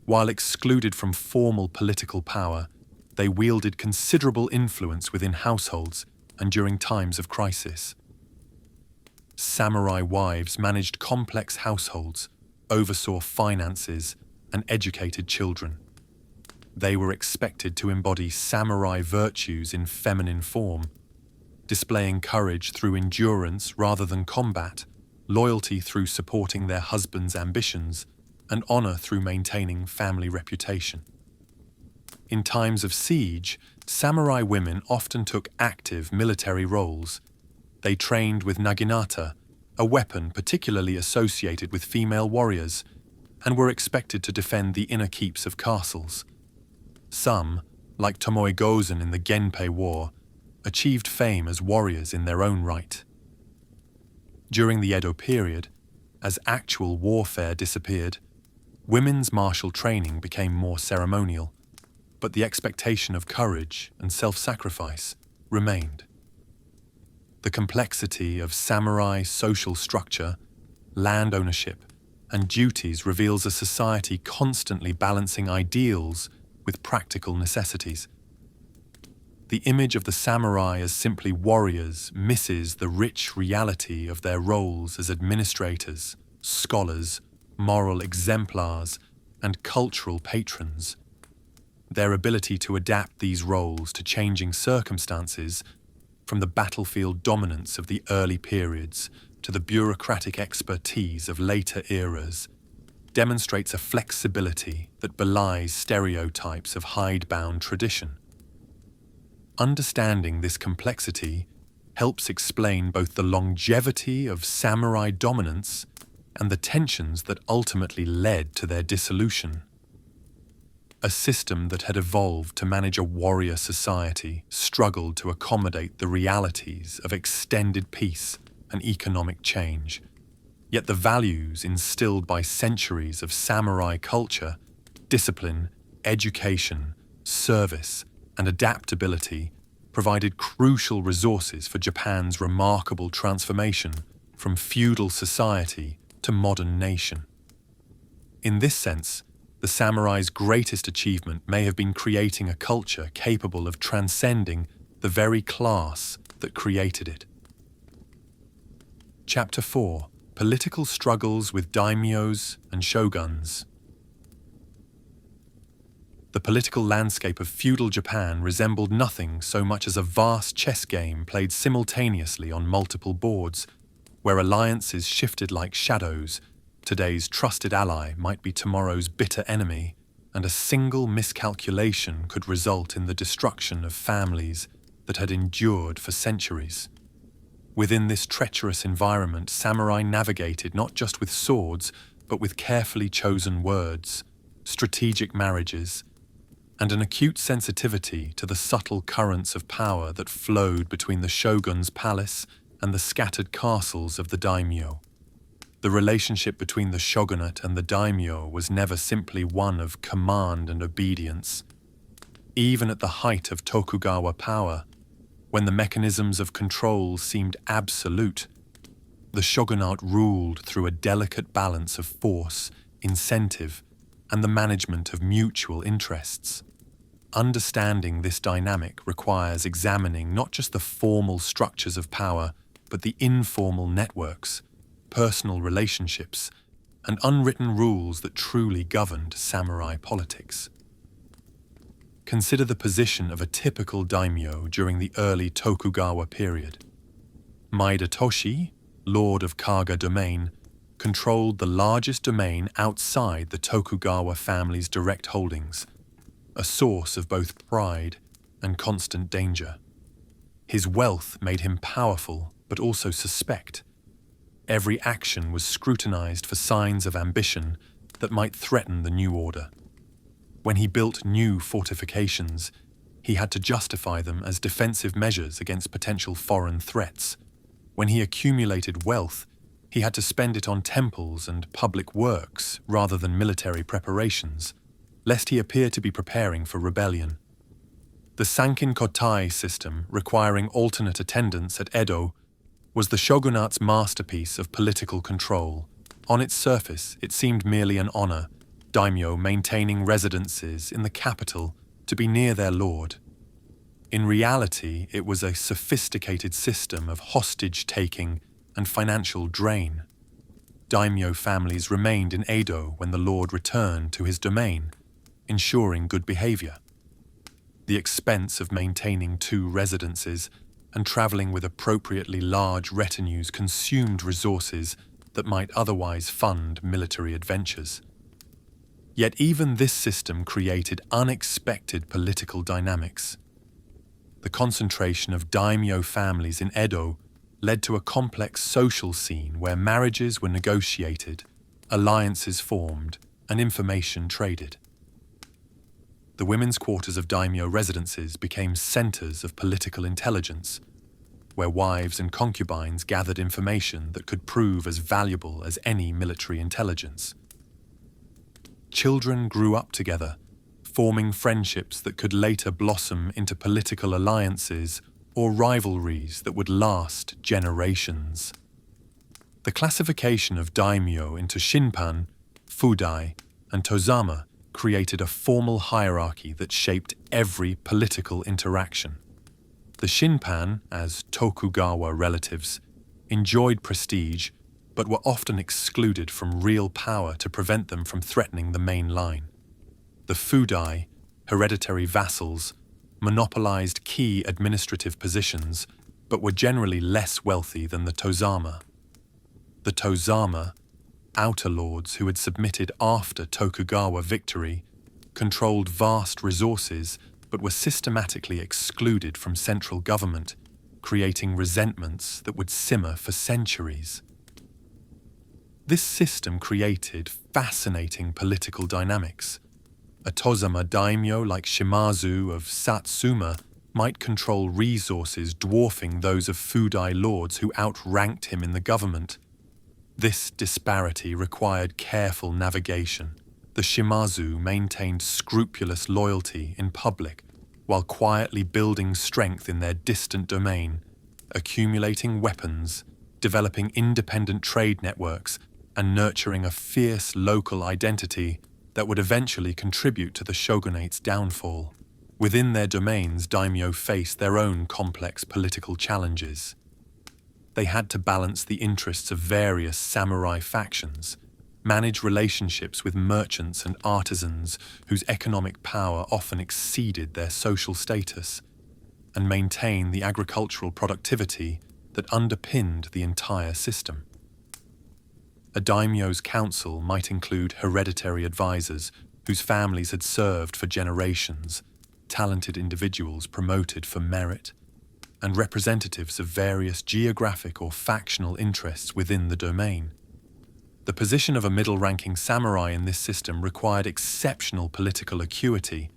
While excluded from formal political power, they wielded considerable influence within households and during times of crisis. Samurai wives managed complex households, oversaw finances, and educated children. They were expected to embody samurai virtues in feminine form, displaying courage through endurance rather than combat, loyalty through supporting their husband's ambitions, and honor through maintaining family reputation. In times of siege, samurai women often took active military roles. They trained with naginata, a weapon particularly associated with female warriors, and were expected to defend the inner keeps of castles. Some, like Tomoe Gozen in the Genpei War, achieved fame as warriors in their own right. During the Edo period, as actual warfare disappeared, women's martial training became more ceremonial, but the expectation of courage and self-sacrifice remained. The complexity of samurai social structure, land ownership, and duties reveals a society constantly balancing ideals with practical necessities. The image of the samurai as simply warriors misses the rich reality of their roles as administrators, scholars, moral exemplars, and cultural patrons. Their ability to adapt these roles to changing circumstances, from the battlefield dominance of the early periods to the bureaucratic expertise of later eras, demonstrates a flexibility that belies stereotypes of hidebound tradition. Understanding this complexity helps explain both the longevity of samurai dominance and the tensions that ultimately led to their dissolution. A system that had evolved to manage a warrior society struggled to accommodate the realities of extended peace and economic change. Yet the values instilled by centuries of samurai culture, discipline, education, service, and adaptability provided crucial resources for Japan's remarkable transformation from feudal society to modern nation. In this sense, the samurai's greatest achievement may have been creating a culture capable of transcending the very class that created it. Chapter 4: Political Struggles with Daimyos and Shoguns. The political landscape of feudal Japan resembled nothing so much as a vast chess game played simultaneously on multiple boards, where alliances shifted like shadows. Today's trusted ally might be tomorrow's bitter enemy, and a single miscalculation could result in the destruction of families that had endured for centuries. Within this treacherous environment, samurai navigated not just with swords, but with carefully chosen words, strategic marriages, and an acute sensitivity to the subtle currents of power that flowed between the shogun's palace and the scattered castles of the daimyo. The relationship between the shogunate and the daimyo was never simply one of command and obedience. Even at the height of Tokugawa power, when the mechanisms of control seemed absolute, the shogunate ruled through a delicate balance of force, incentive, and the management of mutual interests. Understanding this dynamic requires examining not just the formal structures of power, but the informal networks, personal relationships, and unwritten rules that truly governed samurai politics. Consider the position of a typical daimyo during the early Tokugawa period. Maeda Toshi, lord of Kaga domain, controlled the largest domain outside the Tokugawa family's direct holdings, a source of both pride and constant danger. His wealth made him powerful but also suspect. Every action was scrutinized for signs of ambition that might threaten the new order. When he built new fortifications, he had to justify them as defensive measures against potential foreign threats. When he accumulated wealth, he had to spend it on temples and public works rather than military preparations, lest he appear to be preparing for rebellion. The Sankin Kotai system, requiring alternate attendance at Edo, was the shogunate's masterpiece of political control. On its surface, it seemed merely an honor, daimyo maintaining residences in the capital to be near their lord. In reality, it was a sophisticated system of hostage-taking and financial drain. Daimyo families remained in Edo when the lord returned to his domain, ensuring good behavior. The expense of maintaining 2 residences and traveling with appropriately large retinues consumed resources that might otherwise fund military adventures. Yet even this system created unexpected political dynamics. The concentration of daimyo families in Edo led to a complex social scene where marriages were negotiated, alliances formed, and information traded. The women's quarters of daimyo residences became centers of political intelligence, where wives and concubines gathered information that could prove as valuable as any military intelligence. Children grew up together, forming friendships that could later blossom into political alliances or rivalries that would last generations. The classification of daimyo into shinpan, fudai, and tozama created a formal hierarchy that shaped every political interaction. The shinpan, as Tokugawa relatives, enjoyed prestige but were often excluded from real power to prevent them from threatening the main line. The fudai, hereditary vassals, monopolized key administrative positions but were generally less wealthy than the tozama. The tozama, outer lords who had submitted after Tokugawa victory, controlled vast resources but were systematically excluded from central government, creating resentments that would simmer for centuries. This system created fascinating political dynamics. A tozama daimyo like Shimazu of Satsuma might control resources dwarfing those of fudai lords who outranked him in the government. This disparity required careful navigation. The Shimazu maintained scrupulous loyalty in public while quietly building strength in their distant domain, accumulating weapons, developing independent trade networks, and nurturing a fierce local identity that would eventually contribute to the shogunate's downfall. Within their domains, daimyo faced their own complex political challenges. They had to balance the interests of various samurai factions, manage relationships with merchants and artisans whose economic power often exceeded their social status, and maintain the agricultural productivity that underpinned the entire system. A daimyo's council might include hereditary advisors whose families had served for generations, talented individuals promoted for merit, and representatives of various geographic or factional interests within the domain. The position of a middle-ranking samurai in this system required exceptional political acuity.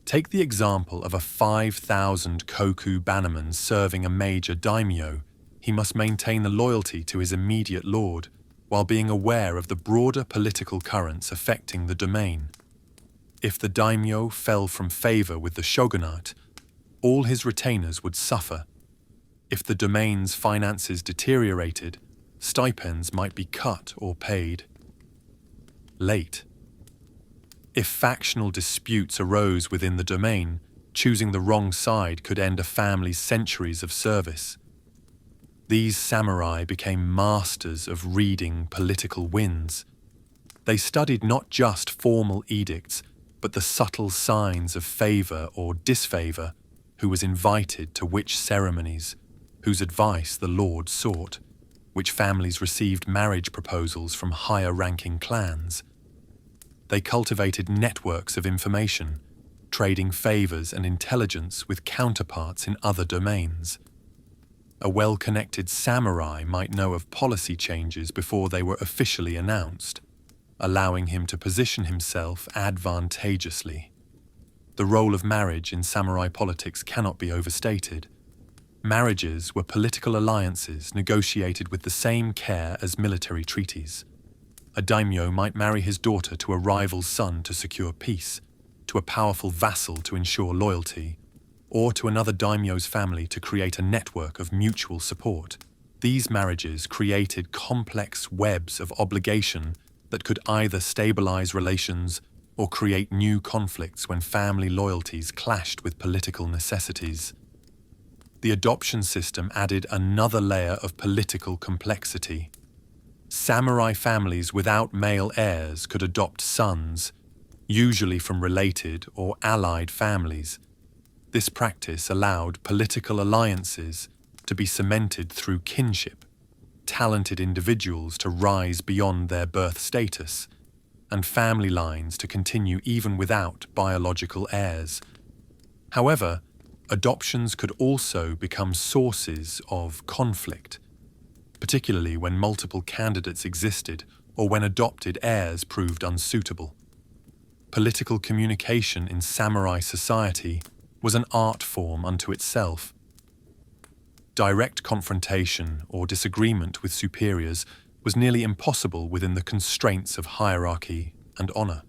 Take the example of a 5,000 koku bannerman serving a major daimyo. He must maintain the loyalty to his immediate lord, while being aware of the broader political currents affecting the domain. If the daimyo fell from favor with the shogunate, all his retainers would suffer. If the domain's finances deteriorated, stipends might be cut or paid late. If factional disputes arose within the domain, choosing the wrong side could end a family's centuries of service. These samurai became masters of reading political winds. They studied not just formal edicts, but the subtle signs of favor or disfavor, who was invited to which ceremonies, whose advice the lord sought, which families received marriage proposals from higher-ranking clans. They cultivated networks of information, trading favors and intelligence with counterparts in other domains. A well-connected samurai might know of policy changes before they were officially announced, allowing him to position himself advantageously. The role of marriage in samurai politics cannot be overstated. Marriages were political alliances negotiated with the same care as military treaties. A daimyo might marry his daughter to a rival's son to secure peace, to a powerful vassal to ensure loyalty, or to another daimyo's family to create a network of mutual support. These marriages created complex webs of obligation that could either stabilize relations or create new conflicts when family loyalties clashed with political necessities. The adoption system added another layer of political complexity. Samurai families without male heirs could adopt sons, usually from related or allied families. This practice allowed political alliances to be cemented through kinship, talented individuals to rise beyond their birth status, and family lines to continue even without biological heirs. However, adoptions could also become sources of conflict, particularly when multiple candidates existed or when adopted heirs proved unsuitable. Political communication in samurai society was an art form unto itself. Direct confrontation or disagreement with superiors was nearly impossible within the constraints of hierarchy and honor.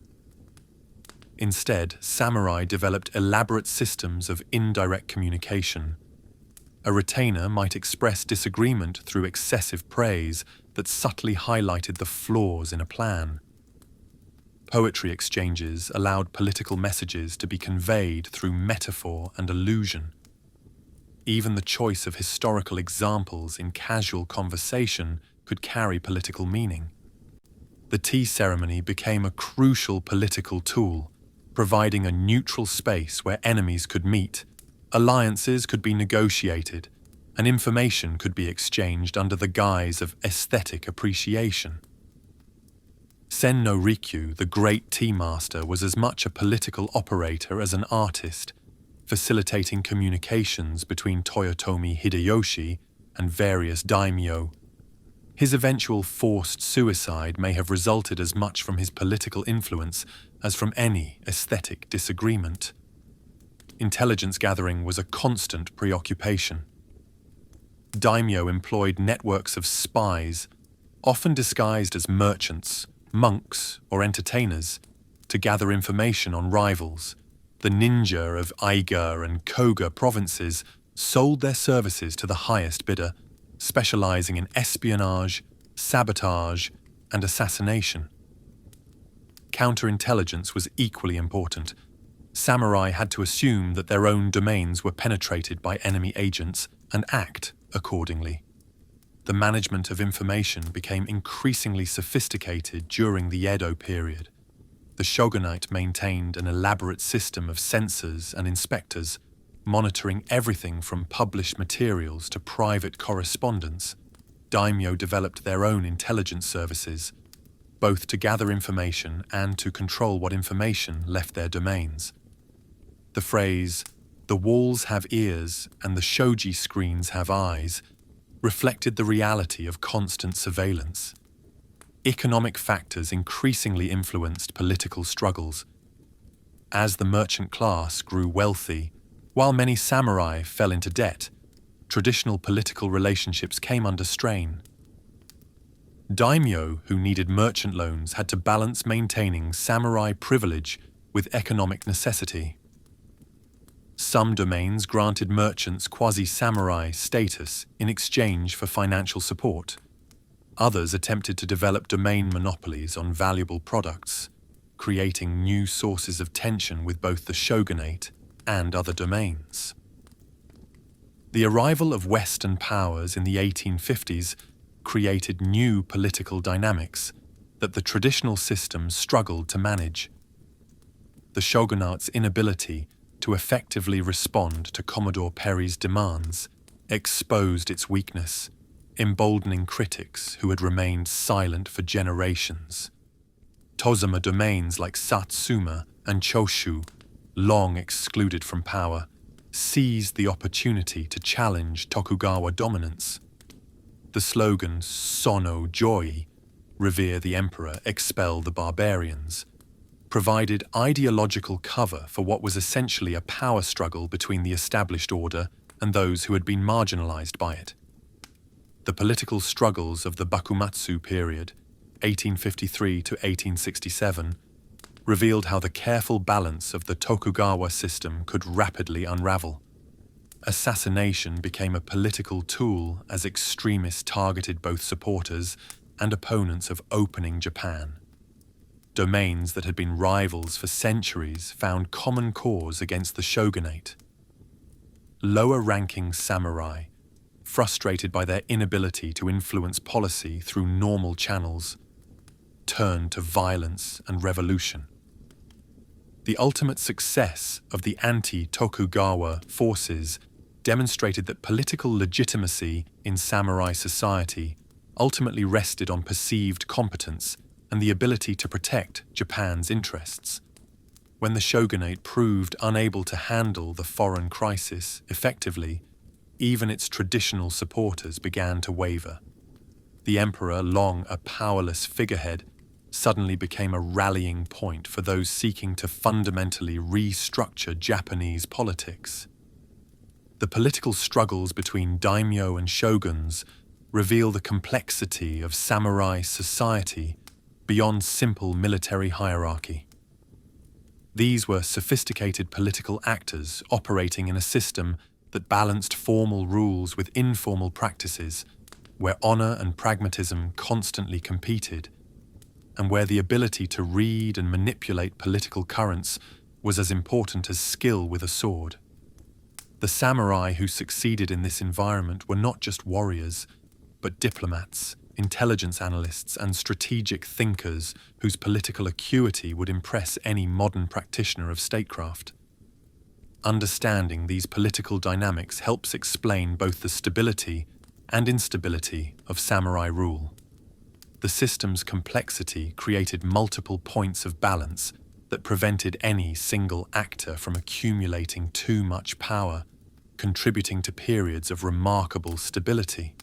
Instead, samurai developed elaborate systems of indirect communication. A retainer might express disagreement through excessive praise that subtly highlighted the flaws in a plan. Poetry exchanges allowed political messages to be conveyed through metaphor and allusion. Even the choice of historical examples in casual conversation could carry political meaning. The tea ceremony became a crucial political tool, providing a neutral space where enemies could meet, alliances could be negotiated, and information could be exchanged under the guise of aesthetic appreciation. Sen no Rikyu, the great tea master, was as much a political operator as an artist, facilitating communications between Toyotomi Hideyoshi and various daimyo. His eventual forced suicide may have resulted as much from his political influence as from any aesthetic disagreement. Intelligence gathering was a constant preoccupation. Daimyo employed networks of spies, often disguised as merchants, monks, or entertainers, to gather information on rivals. The ninja of Aiga and Koga provinces sold their services to the highest bidder, specializing in espionage, sabotage, and assassination. Counterintelligence was equally important. Samurai had to assume that their own domains were penetrated by enemy agents and act accordingly. The management of information became increasingly sophisticated during the Edo period. The shogunate maintained an elaborate system of censors and inspectors, monitoring everything from published materials to private correspondence. Daimyo developed their own intelligence services, both to gather information and to control what information left their domains. The phrase, "the walls have ears and the shoji screens have eyes," reflected the reality of constant surveillance. Economic factors increasingly influenced political struggles. As the merchant class grew wealthy, while many samurai fell into debt, traditional political relationships came under strain. Daimyo, who needed merchant loans, had to balance maintaining samurai privilege with economic necessity. Some domains granted merchants quasi-samurai status in exchange for financial support. Others attempted to develop domain monopolies on valuable products, creating new sources of tension with both the shogunate and other domains. The arrival of Western powers in the 1850s created new political dynamics that the traditional system struggled to manage. The shogunate's inability to effectively respond to Commodore Perry's demands exposed its weakness, emboldening critics who had remained silent for generations. Tozama domains like Satsuma and Choshu, long excluded from power, seized the opportunity to challenge Tokugawa dominance. The slogan "Sono Joi," revere the emperor, expel the barbarians, provided ideological cover for what was essentially a power struggle between the established order and those who had been marginalized by it. The political struggles of the Bakumatsu period, 1853 to 1867, revealed how the careful balance of the Tokugawa system could rapidly unravel. Assassination became a political tool as extremists targeted both supporters and opponents of opening Japan. Domains that had been rivals for centuries found common cause against the shogunate. Lower-ranking samurai, frustrated by their inability to influence policy through normal channels, turned to violence and revolution. The ultimate success of the anti-Tokugawa forces demonstrated that political legitimacy in samurai society ultimately rested on perceived competence and the ability to protect Japan's interests. When the shogunate proved unable to handle the foreign crisis effectively, even its traditional supporters began to waver. The emperor, long a powerless figurehead, suddenly became a rallying point for those seeking to fundamentally restructure Japanese politics. The political struggles between daimyo and shoguns reveal the complexity of samurai society beyond simple military hierarchy. These were sophisticated political actors operating in a system that balanced formal rules with informal practices, where honor and pragmatism constantly competed, and where the ability to read and manipulate political currents was as important as skill with a sword. The samurai who succeeded in this environment were not just warriors, but diplomats, intelligence analysts, and strategic thinkers whose political acuity would impress any modern practitioner of statecraft. Understanding these political dynamics helps explain both the stability and instability of samurai rule. The system's complexity created multiple points of balance that prevented any single actor from accumulating too much power, contributing to periods of remarkable stability.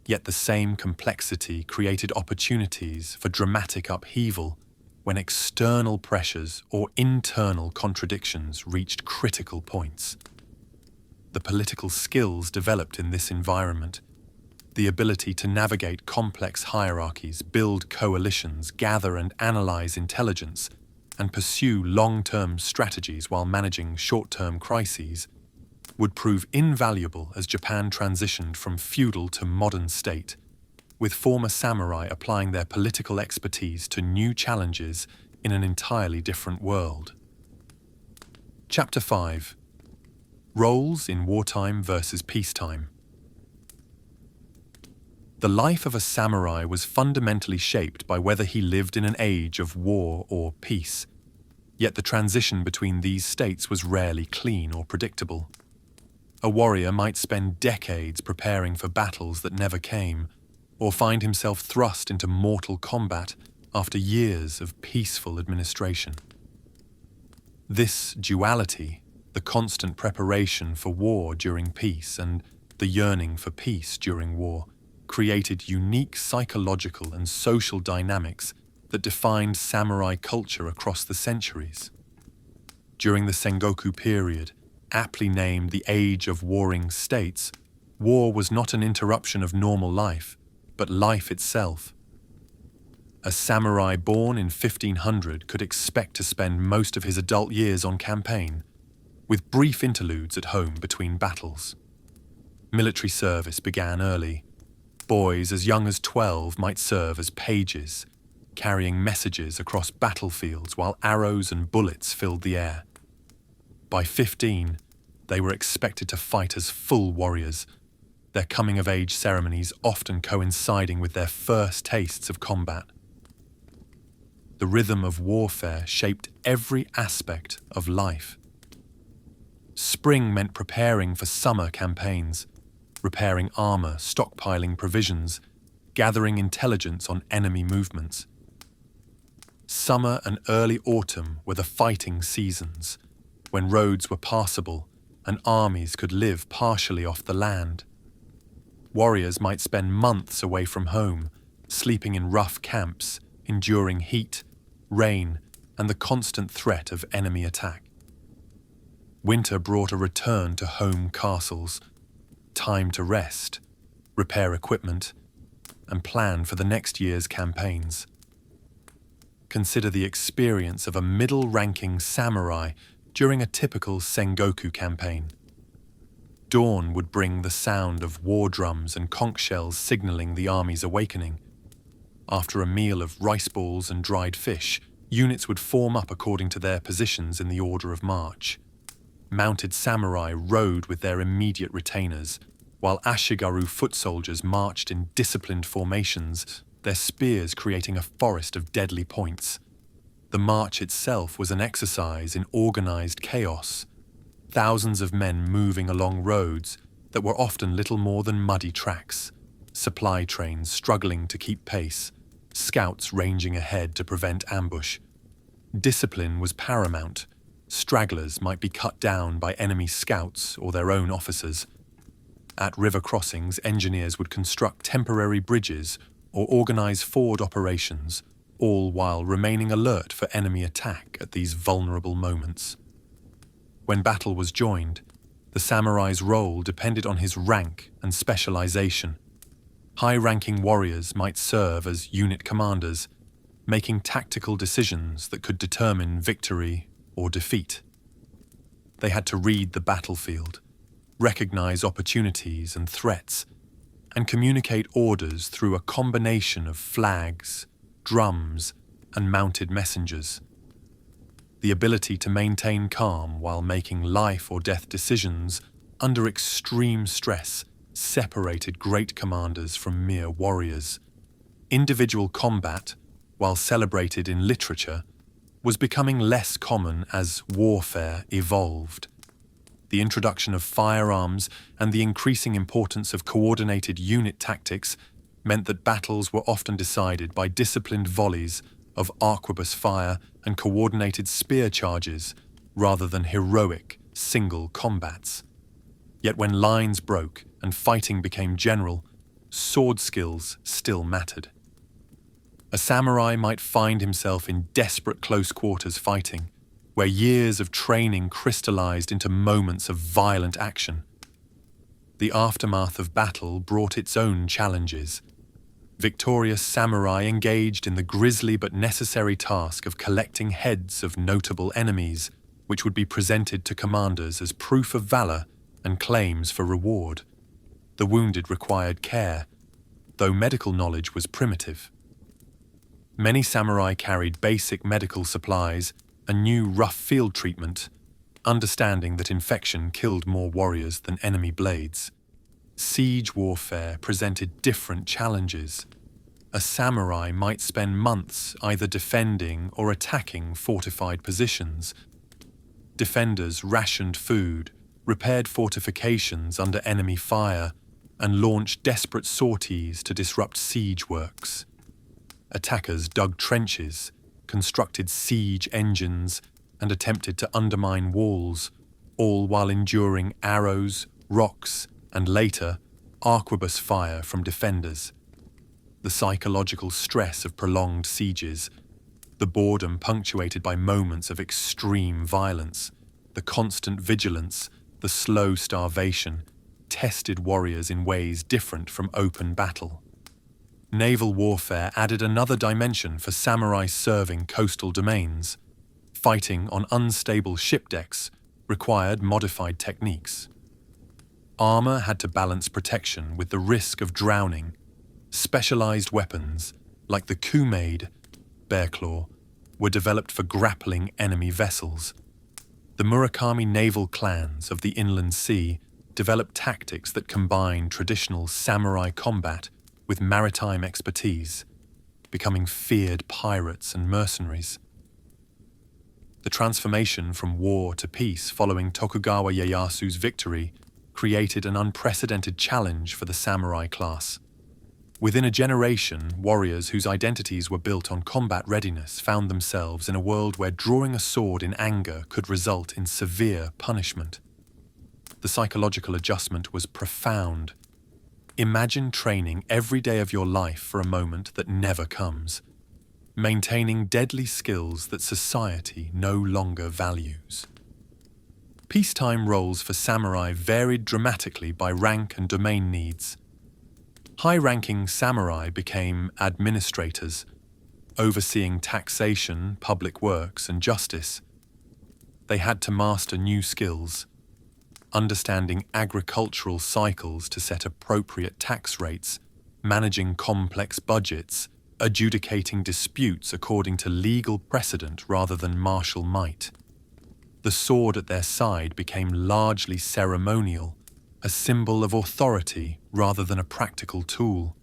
Yet the same complexity created opportunities for dramatic upheaval when external pressures or internal contradictions reached critical points. The political skills developed in this environment, the ability to navigate complex hierarchies, build coalitions, gather and analyze intelligence, and pursue long-term strategies while managing short-term crises, would prove invaluable as Japan transitioned from feudal to modern state, with former samurai applying their political expertise to new challenges in an entirely different world. Chapter 5. Roles in Wartime versus Peacetime. The life of a samurai was fundamentally shaped by whether he lived in an age of war or peace, yet the transition between these states was rarely clean or predictable. A warrior might spend decades preparing for battles that never came, or find himself thrust into mortal combat after years of peaceful administration. This duality, the constant preparation for war during peace and the yearning for peace during war, created unique psychological and social dynamics that defined samurai culture across the centuries. During the Sengoku period, aptly named the Age of Warring States, war was not an interruption of normal life, but life itself. A samurai born in 1500 could expect to spend most of his adult years on campaign, with brief interludes at home between battles. Military service began early. Boys as young as 12 might serve as pages, carrying messages across battlefields while arrows and bullets filled the air. By 15, they were expected to fight as full warriors, their coming-of-age ceremonies often coinciding with their first tastes of combat. The rhythm of warfare shaped every aspect of life. Spring meant preparing for summer campaigns, repairing armor, stockpiling provisions, gathering intelligence on enemy movements. Summer and early autumn were the fighting seasons, when roads were passable and armies could live partially off the land. Warriors might spend months away from home, sleeping in rough camps, enduring heat, rain, and the constant threat of enemy attack. Winter brought a return to home castles, time to rest, repair equipment, and plan for the next year's campaigns. Consider the experience of a middle-ranking samurai during a typical Sengoku campaign. Dawn would bring the sound of war drums and conch shells signaling the army's awakening. After a meal of rice balls and dried fish, units would form up according to their positions in the order of march. Mounted samurai rode with their immediate retainers, while ashigaru foot soldiers marched in disciplined formations, their spears creating a forest of deadly points. The march itself was an exercise in organized chaos, thousands of men moving along roads that were often little more than muddy tracks, supply trains struggling to keep pace, scouts ranging ahead to prevent ambush. Discipline was paramount. Stragglers might be cut down by enemy scouts or their own officers. At river crossings, engineers would construct temporary bridges or organize ford operations, all while remaining alert for enemy attack at these vulnerable moments. When battle was joined, the samurai's role depended on his rank and specialization. High-ranking warriors might serve as unit commanders, making tactical decisions that could determine victory or defeat. They had to read the battlefield, recognize opportunities and threats, and communicate orders through a combination of flags, drums, and mounted messengers. The ability to maintain calm while making life or death decisions under extreme stress separated great commanders from mere warriors. Individual combat, while celebrated in literature, was becoming less common as warfare evolved. The introduction of firearms and the increasing importance of coordinated unit tactics meant that battles were often decided by disciplined volleys of arquebus fire and coordinated spear charges rather than heroic single combats. Yet when lines broke and fighting became general, sword skills still mattered. A samurai might find himself in desperate close quarters fighting, where years of training crystallized into moments of violent action. The aftermath of battle brought its own challenges. Victorious samurai engaged in the grisly but necessary task of collecting heads of notable enemies, which would be presented to commanders as proof of valor and claims for reward. The wounded required care, though medical knowledge was primitive. Many samurai carried basic medical supplies and knew rough field treatment, understanding that infection killed more warriors than enemy blades. Siege warfare presented different challenges. A samurai might spend months either defending or attacking fortified positions. Defenders rationed food, repaired fortifications under enemy fire, and launched desperate sorties to disrupt siege works. Attackers dug trenches, constructed siege engines, and attempted to undermine walls, all while enduring arrows, rocks, and later, arquebus fire from defenders. The psychological stress of prolonged sieges, the boredom punctuated by moments of extreme violence, the constant vigilance, the slow starvation, tested warriors in ways different from open battle. Naval warfare added another dimension for samurai serving coastal domains. Fighting on unstable ship decks required modified techniques. Armor had to balance protection with the risk of drowning. Specialized weapons, like the kumade, bear claw, were developed for grappling enemy vessels. The Murakami naval clans of the inland sea developed tactics that combined traditional samurai combat with maritime expertise, becoming feared pirates and mercenaries. The transformation from war to peace following Tokugawa Ieyasu's victory created an unprecedented challenge for the samurai class. Within a generation, warriors whose identities were built on combat readiness found themselves in a world where drawing a sword in anger could result in severe punishment. The psychological adjustment was profound. Imagine training every day of your life for a moment that never comes, maintaining deadly skills that society no longer values. Peacetime roles for samurai varied dramatically by rank and domain needs. High-ranking samurai became administrators, overseeing taxation, public works, and justice. They had to master new skills, understanding agricultural cycles to set appropriate tax rates, managing complex budgets, adjudicating disputes according to legal precedent rather than martial might. The sword at their side became largely ceremonial, a symbol of authority rather than a practical tool.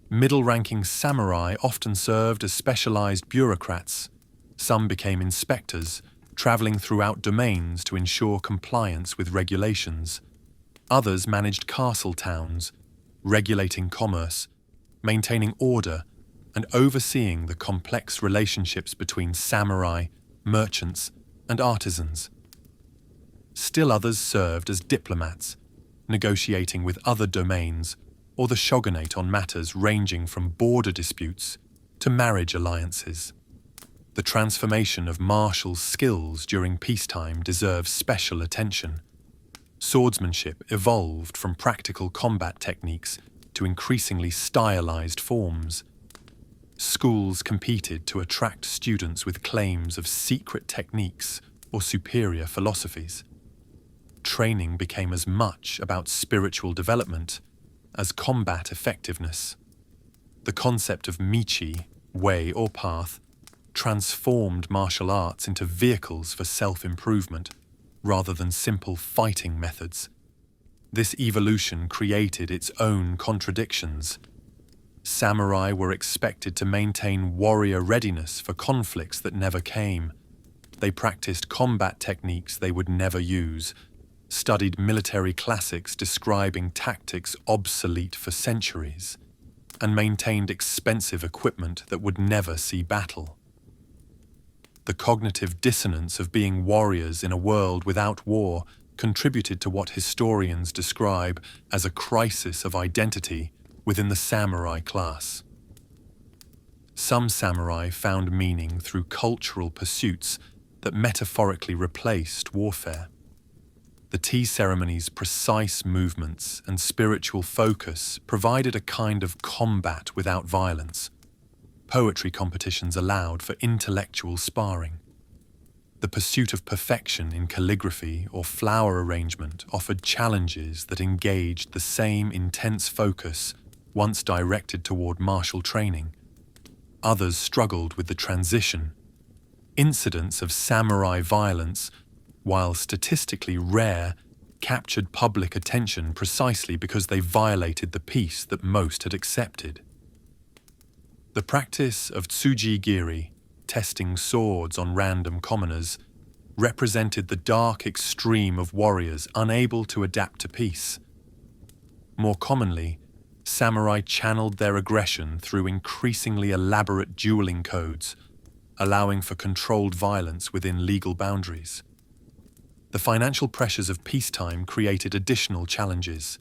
Middle-ranking samurai often served as specialized bureaucrats. Some became inspectors, traveling throughout domains to ensure compliance with regulations. Others managed castle towns, regulating commerce, maintaining order, and overseeing the complex relationships between samurai, merchants, and artisans. Still others served as diplomats, negotiating with other domains or the shogunate on matters ranging from border disputes to marriage alliances. The transformation of martial skills during peacetime deserves special attention. Swordsmanship evolved from practical combat techniques to increasingly stylized forms. Schools competed to attract students with claims of secret techniques or superior philosophies. Training became as much about spiritual development as combat effectiveness. The concept of michi, way or path, transformed martial arts into vehicles for self-improvement rather than simple fighting methods. This evolution created its own contradictions. Samurai were expected to maintain warrior readiness for conflicts that never came. They practiced combat techniques they would never use, studied military classics describing tactics obsolete for centuries, and maintained expensive equipment that would never see battle. The cognitive dissonance of being warriors in a world without war contributed to what historians describe as a crisis of identity within the samurai class. Some samurai found meaning through cultural pursuits that metaphorically replaced warfare. The tea ceremony's precise movements and spiritual focus provided a kind of combat without violence. Poetry competitions allowed for intellectual sparring. The pursuit of perfection in calligraphy or flower arrangement offered challenges that engaged the same intense focus once directed toward martial training. Others struggled with the transition. Incidents of samurai violence, while statistically rare, captured public attention precisely because they violated the peace that most had accepted. The practice of tsuji-giri, testing swords on random commoners, represented the dark extreme of warriors unable to adapt to peace. More commonly, samurai channeled their aggression through increasingly elaborate dueling codes, allowing for controlled violence within legal boundaries. The financial pressures of peacetime created additional challenges.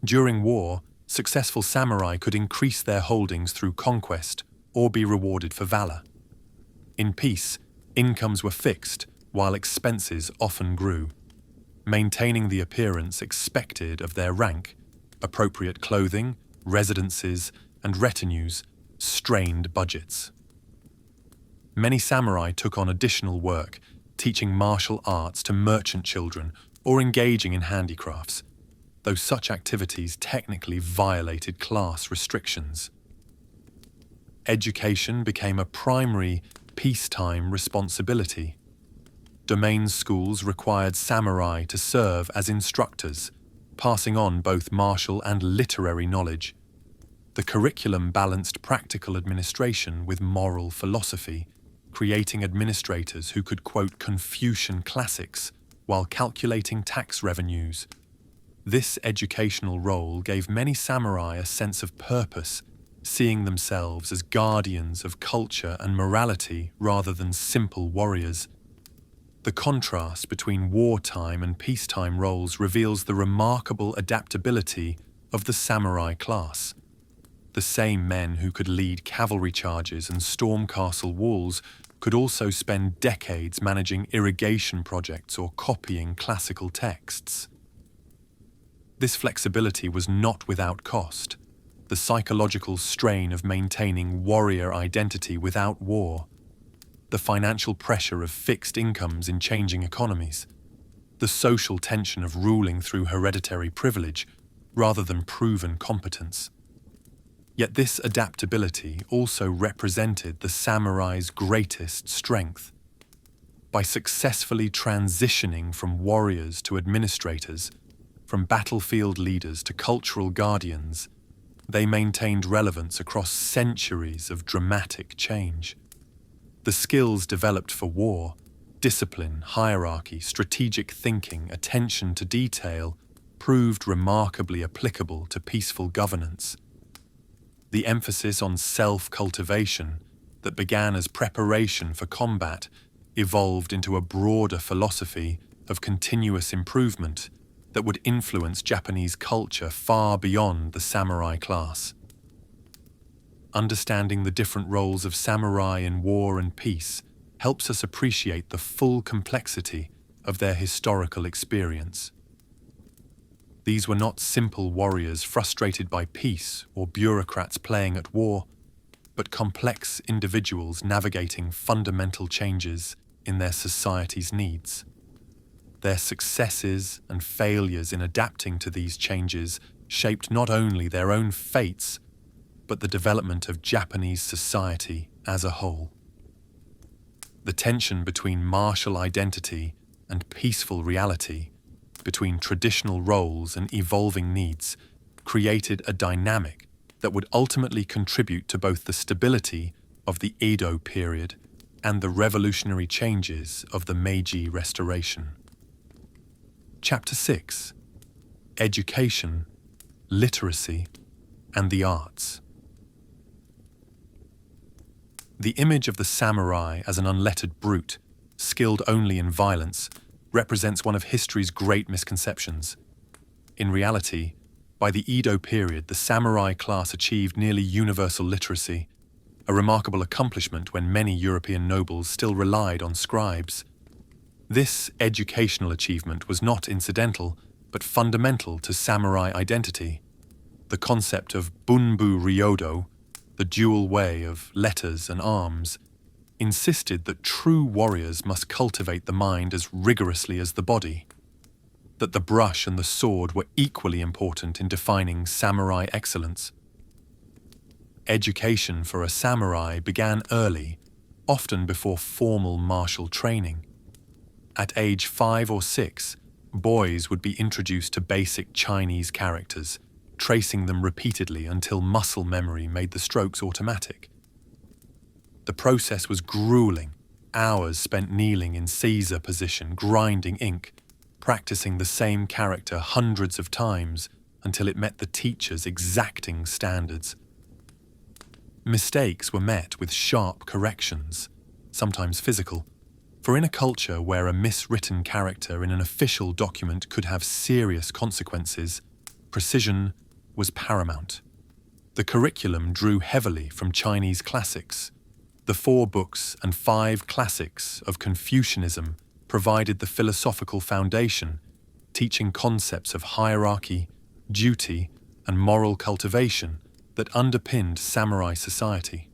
During war, successful samurai could increase their holdings through conquest or be rewarded for valor. In peace, incomes were fixed, while expenses often grew. Maintaining the appearance expected of their rank, appropriate clothing, residences, and retinues strained budgets. Many samurai took on additional work, teaching martial arts to merchant children or engaging in handicrafts, though such activities technically violated class restrictions. Education became a primary peacetime responsibility. Domain schools required samurai to serve as instructors, passing on both martial and literary knowledge. The curriculum balanced practical administration with moral philosophy, creating administrators who could quote Confucian classics while calculating tax revenues. This educational role gave many samurai a sense of purpose, seeing themselves as guardians of culture and morality rather than simple warriors. The contrast between wartime and peacetime roles reveals the remarkable adaptability of the samurai class. The same men who could lead cavalry charges and storm castle walls could also spend decades managing irrigation projects or copying classical texts. This flexibility was not without cost. The psychological strain of maintaining warrior identity without war, the financial pressure of fixed incomes in changing economies, the social tension of ruling through hereditary privilege rather than proven competence. Yet this adaptability also represented the samurai's greatest strength. By successfully transitioning from warriors to administrators, from battlefield leaders to cultural guardians, they maintained relevance across centuries of dramatic change. The skills developed for war, discipline, hierarchy, strategic thinking, attention to detail, proved remarkably applicable to peaceful governance. The emphasis on self-cultivation that began as preparation for combat evolved into a broader philosophy of continuous improvement that would influence Japanese culture far beyond the samurai class. Understanding the different roles of samurai in war and peace helps us appreciate the full complexity of their historical experience. These were not simple warriors frustrated by peace or bureaucrats playing at war, but complex individuals navigating fundamental changes in their society's needs. Their successes and failures in adapting to these changes shaped not only their own fates, but the development of Japanese society as a whole. The tension between martial identity and peaceful reality, between traditional roles and evolving needs, created a dynamic that would ultimately contribute to both the stability of the Edo period and the revolutionary changes of the Meiji Restoration. Chapter 6: Education, Literacy, and the Arts. The image of the samurai as an unlettered brute, skilled only in violence, represents one of history's great misconceptions. In reality, by the Edo period, the samurai class achieved nearly universal literacy, a remarkable accomplishment when many European nobles still relied on scribes. This educational achievement was not incidental, but fundamental to samurai identity. The concept of bunbu ryodo, the dual way of letters and arms, insisted that true warriors must cultivate the mind as rigorously as the body, that the brush and the sword were equally important in defining samurai excellence. Education for a samurai began early, often before formal martial training. At age 5 or 6, boys would be introduced to basic Chinese characters, tracing them repeatedly until muscle memory made the strokes automatic. The process was grueling, hours spent kneeling in Caesar position, grinding ink, practicing the same character hundreds of times until it met the teacher's exacting standards. Mistakes were met with sharp corrections, sometimes physical, for in a culture where a miswritten character in an official document could have serious consequences, precision was paramount. The curriculum drew heavily from Chinese classics. The 4 books and 5 classics of Confucianism provided the philosophical foundation, teaching concepts of hierarchy, duty, and moral cultivation that underpinned samurai society.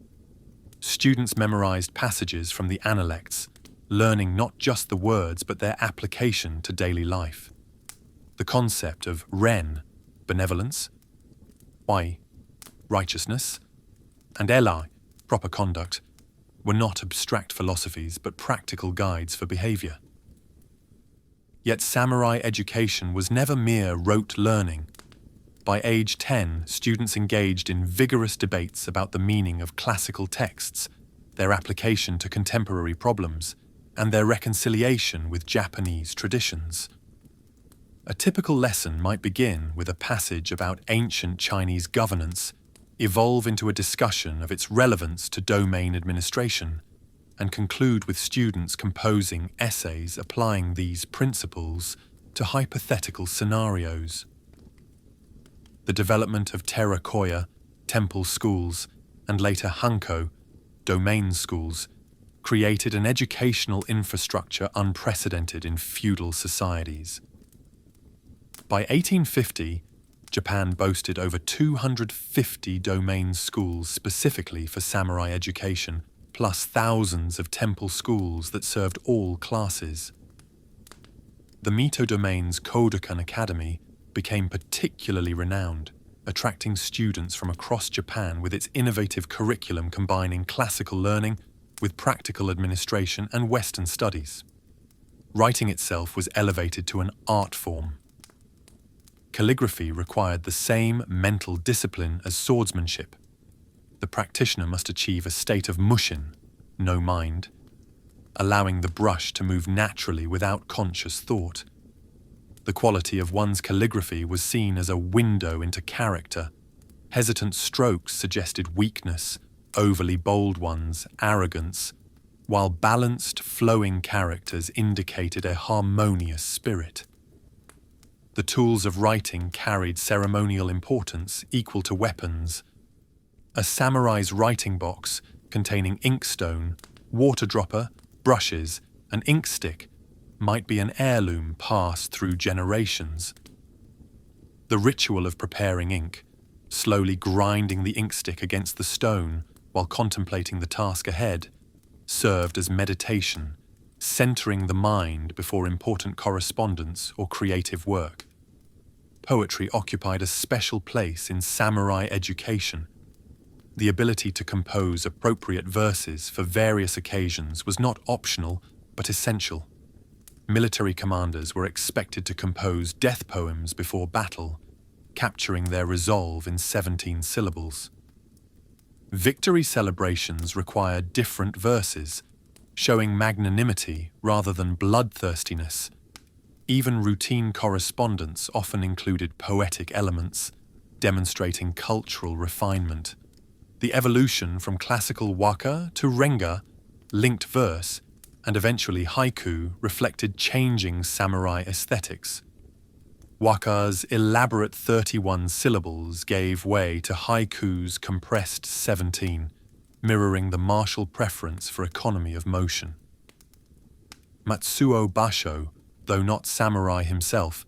Students memorized passages from the Analects, learning not just the words but their application to daily life. The concept of ren, benevolence, wai, righteousness, and elai, proper conduct, were not abstract philosophies but practical guides for behavior. Yet samurai education was never mere rote learning. By age 10, students engaged in vigorous debates about the meaning of classical texts, their application to contemporary problems, and their reconciliation with Japanese traditions. A typical lesson might begin with a passage about ancient Chinese governance, evolve into a discussion of its relevance to domain administration, and conclude with students composing essays applying these principles to hypothetical scenarios. The development of terracotta, temple schools, and later hanko, domain schools, created an educational infrastructure unprecedented in feudal societies. By 1850, Japan boasted over 250 domain schools specifically for samurai education, plus thousands of temple schools that served all classes. The Mito domain's Kodokan Academy became particularly renowned, attracting students from across Japan with its innovative curriculum combining classical learning with practical administration and Western studies. Writing itself was elevated to an art form. Calligraphy required the same mental discipline as swordsmanship. The practitioner must achieve a state of mushin, no mind, allowing the brush to move naturally without conscious thought. The quality of one's calligraphy was seen as a window into character. Hesitant strokes suggested weakness, overly bold ones, arrogance, while balanced, flowing characters indicated a harmonious spirit. The tools of writing carried ceremonial importance equal to weapons. A samurai's writing box containing inkstone, water dropper, brushes, and ink stick might be an heirloom passed through generations. The ritual of preparing ink, slowly grinding the ink stick against the stone while contemplating the task ahead, served as meditation, centering the mind before important correspondence or creative work. Poetry occupied a special place in samurai education. The ability to compose appropriate verses for various occasions was not optional, but essential. Military commanders were expected to compose death poems before battle, capturing their resolve in 17 syllables. Victory celebrations required different verses, showing magnanimity rather than bloodthirstiness. Even routine correspondence often included poetic elements, demonstrating cultural refinement. The evolution from classical waka to renga, linked verse, and eventually haiku reflected changing samurai aesthetics. Waka's elaborate 31 syllables gave way to haiku's compressed 17, mirroring the martial preference for economy of motion. Matsuo Basho, though not samurai himself,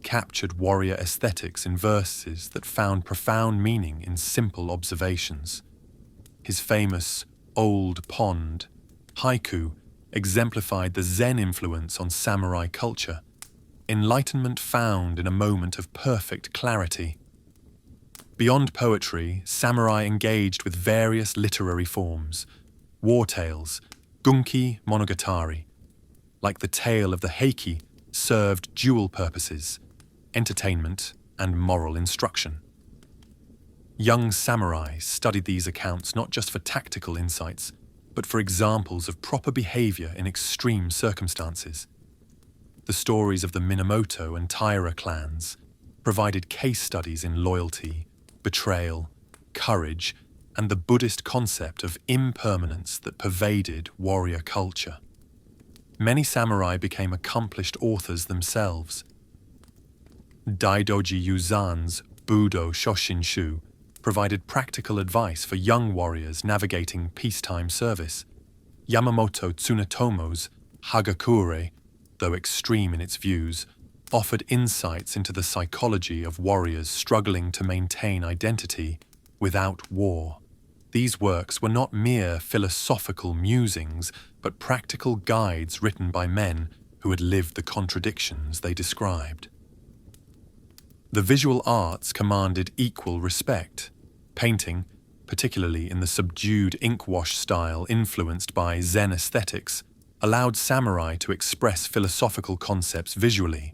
captured warrior aesthetics in verses that found profound meaning in simple observations. His famous Old Pond haiku exemplified the Zen influence on samurai culture, enlightenment found in a moment of perfect clarity. Beyond poetry, samurai engaged with various literary forms, war tales, gunki monogatari. Like the tale of the heiki, served dual purposes, entertainment and moral instruction. Young samurai studied these accounts not just for tactical insights, but for examples of proper behavior in extreme circumstances. The stories of the Minamoto and Taira clans provided case studies in loyalty, betrayal, courage, and the Buddhist concept of impermanence that pervaded warrior culture. Many samurai became accomplished authors themselves. Daidoji Yuzan's Budo Shoshinshu provided practical advice for young warriors navigating peacetime service. Yamamoto Tsunetomo's Hagakure, though extreme in its views, offered insights into the psychology of warriors struggling to maintain identity without war. These works were not mere philosophical musings, but practical guides written by men who had lived the contradictions they described. The visual arts commanded equal respect. Painting, particularly in the subdued ink-wash style influenced by Zen aesthetics, allowed samurai to express philosophical concepts visually.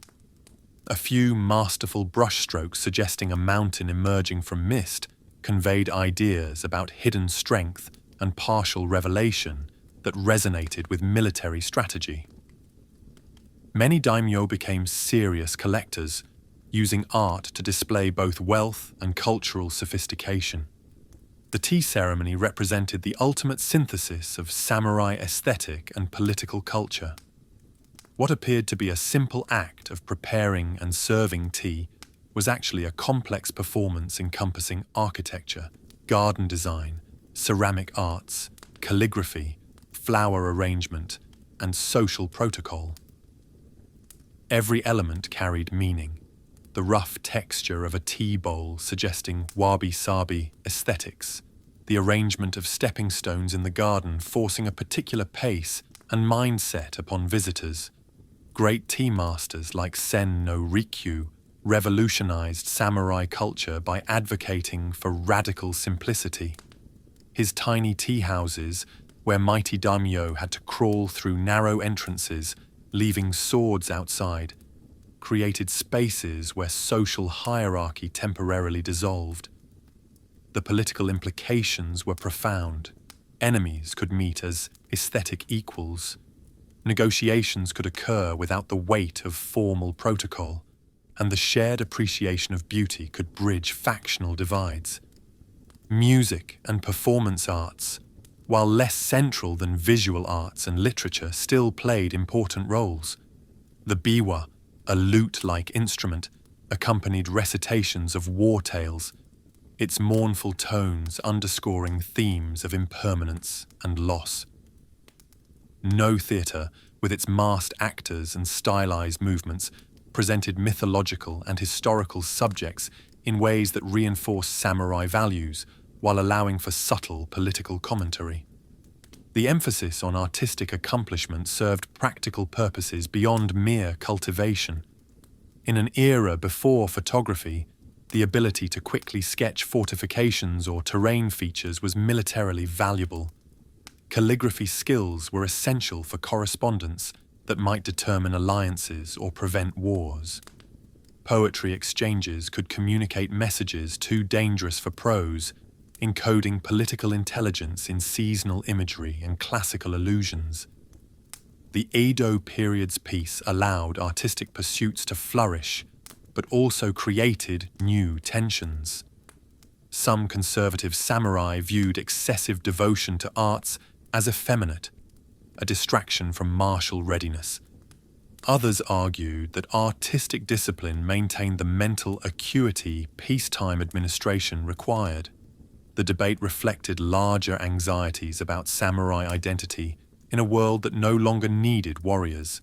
A few masterful brushstrokes suggesting a mountain emerging from mist conveyed ideas about hidden strength and partial revelation that resonated with military strategy. Many daimyo became serious collectors, using art to display both wealth and cultural sophistication. The tea ceremony represented the ultimate synthesis of samurai aesthetic and political culture. What appeared to be a simple act of preparing and serving tea was actually a complex performance encompassing architecture, garden design, ceramic arts, calligraphy, flower arrangement, and social protocol. Every element carried meaning, the rough texture of a tea bowl suggesting wabi-sabi aesthetics, the arrangement of stepping stones in the garden forcing a particular pace and mindset upon visitors. Great tea masters like Sen no Rikyu revolutionized samurai culture by advocating for radical simplicity. His tiny tea houses, where mighty daimyo had to crawl through narrow entrances, leaving swords outside, created spaces where social hierarchy temporarily dissolved. The political implications were profound. Enemies could meet as aesthetic equals. Negotiations could occur without the weight of formal protocol, and the shared appreciation of beauty could bridge factional divides. Music and performance arts, while less central than visual arts and literature, still played important roles. The biwa, a lute-like instrument, accompanied recitations of war tales, its mournful tones underscoring themes of impermanence and loss. No theatre, with its masked actors and stylized movements, presented mythological and historical subjects in ways that reinforced samurai values while allowing for subtle political commentary. The emphasis on artistic accomplishment served practical purposes beyond mere cultivation. In an era before photography, the ability to quickly sketch fortifications or terrain features was militarily valuable. Calligraphy skills were essential for correspondence that might determine alliances or prevent wars. Poetry exchanges could communicate messages too dangerous for prose, encoding political intelligence in seasonal imagery and classical allusions. The Edo period's peace allowed artistic pursuits to flourish, but also created new tensions. Some conservative samurai viewed excessive devotion to arts as effeminate, a distraction from martial readiness. Others argued that artistic discipline maintained the mental acuity peacetime administration required. The debate reflected larger anxieties about samurai identity in a world that no longer needed warriors.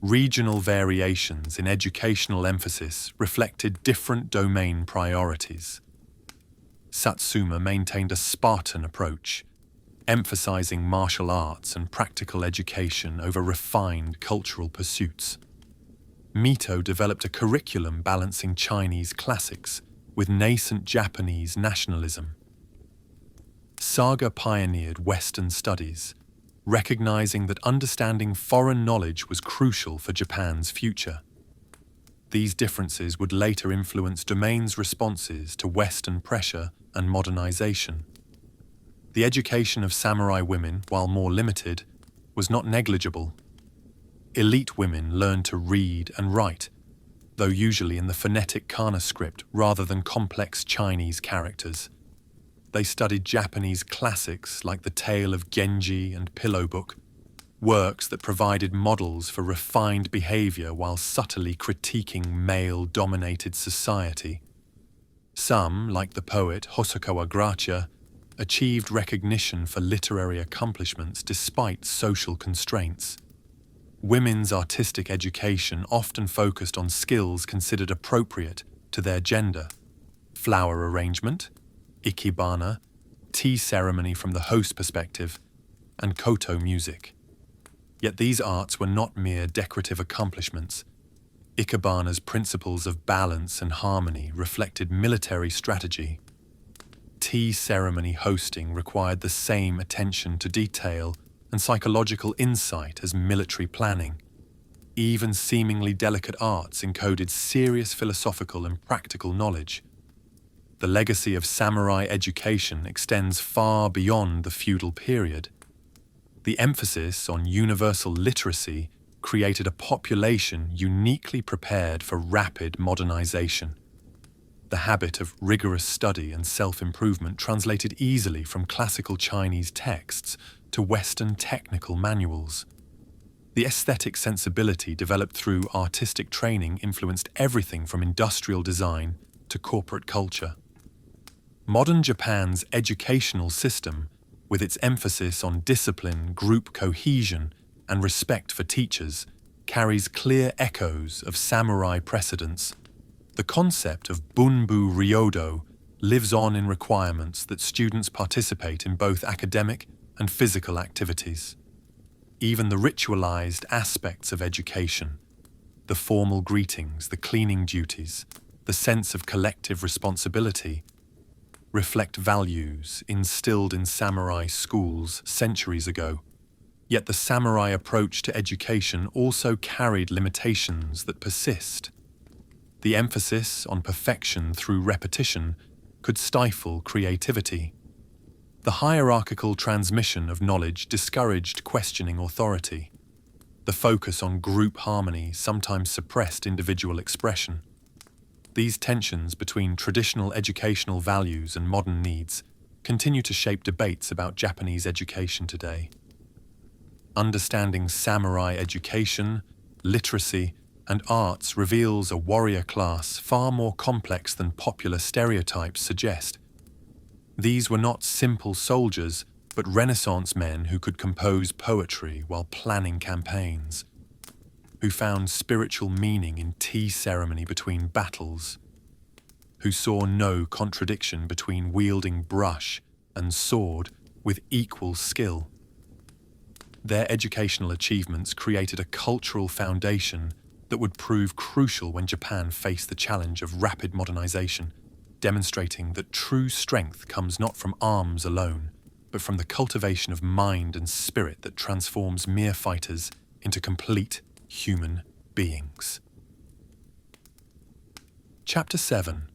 Regional variations in educational emphasis reflected different domain priorities. Satsuma maintained a Spartan approach, emphasizing martial arts and practical education over refined cultural pursuits. Mito developed a curriculum balancing Chinese classics with nascent Japanese nationalism. Saga pioneered Western studies, recognizing that understanding foreign knowledge was crucial for Japan's future. These differences would later influence Domain's responses to Western pressure and modernization. The education of samurai women, while more limited, was not negligible. Elite women learned to read and write, though usually in the phonetic kana script rather than complex Chinese characters. They studied Japanese classics like the Tale of Genji and Pillow Book, works that provided models for refined behavior while subtly critiquing male-dominated society. Some, like the poet Hosokawa Gracia, achieved recognition for literary accomplishments despite social constraints. Women's artistic education often focused on skills considered appropriate to their gender: flower arrangement, ikebana, tea ceremony from the host perspective, and koto music. Yet these arts were not mere decorative accomplishments. Ikebana's principles of balance and harmony reflected military strategy. Tea ceremony hosting required the same attention to detail and psychological insight as military planning. Even seemingly delicate arts encoded serious philosophical and practical knowledge. The legacy of samurai education extends far beyond the feudal period. The emphasis on universal literacy created a population uniquely prepared for rapid modernization. The habit of rigorous study and self-improvement translated easily from classical Chinese texts to Western technical manuals. The aesthetic sensibility developed through artistic training influenced everything from industrial design to corporate culture. Modern Japan's educational system, with its emphasis on discipline, group cohesion, and respect for teachers, carries clear echoes of samurai precedents. The concept of bunbu ryodo lives on in requirements that students participate in both academic and physical activities. Even the ritualized aspects of education, The formal greetings, the cleaning duties, the sense of collective responsibility reflect values instilled in samurai schools centuries ago. Yet the samurai approach to education also carried limitations that persist. The emphasis on perfection through repetition could stifle creativity. The hierarchical transmission of knowledge discouraged questioning authority. The focus on group harmony sometimes suppressed individual expression. These tensions between traditional educational values and modern needs continue to shape debates about Japanese education today. Understanding samurai education, literacy, and arts reveals a warrior class far more complex than popular stereotypes suggest. These were not simple soldiers, but Renaissance men who could compose poetry while planning campaigns, who found spiritual meaning in tea ceremony between battles, who saw no contradiction between wielding brush and sword with equal skill. Their educational achievements created a cultural foundation that would prove crucial when Japan faced the challenge of rapid modernization, demonstrating that true strength comes not from arms alone, but from the cultivation of mind and spirit that transforms mere fighters into complete human beings. Chapter 7.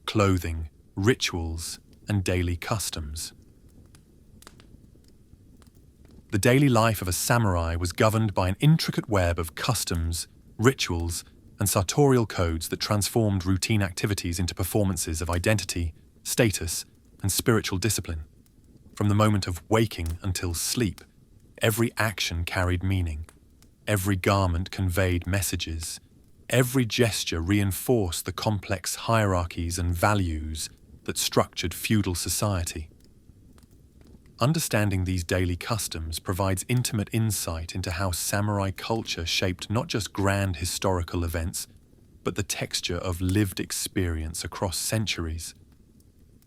Clothing, Rituals, and Daily Customs. The daily life of a samurai was governed by an intricate web of customs, rituals, and sartorial codes that transformed routine activities into performances of identity, status, and spiritual discipline. From the moment of waking until sleep, every action carried meaning. Every garment conveyed messages. Every gesture reinforced the complex hierarchies and values that structured feudal society. Understanding these daily customs provides intimate insight into how samurai culture shaped not just grand historical events, but the texture of lived experience across centuries.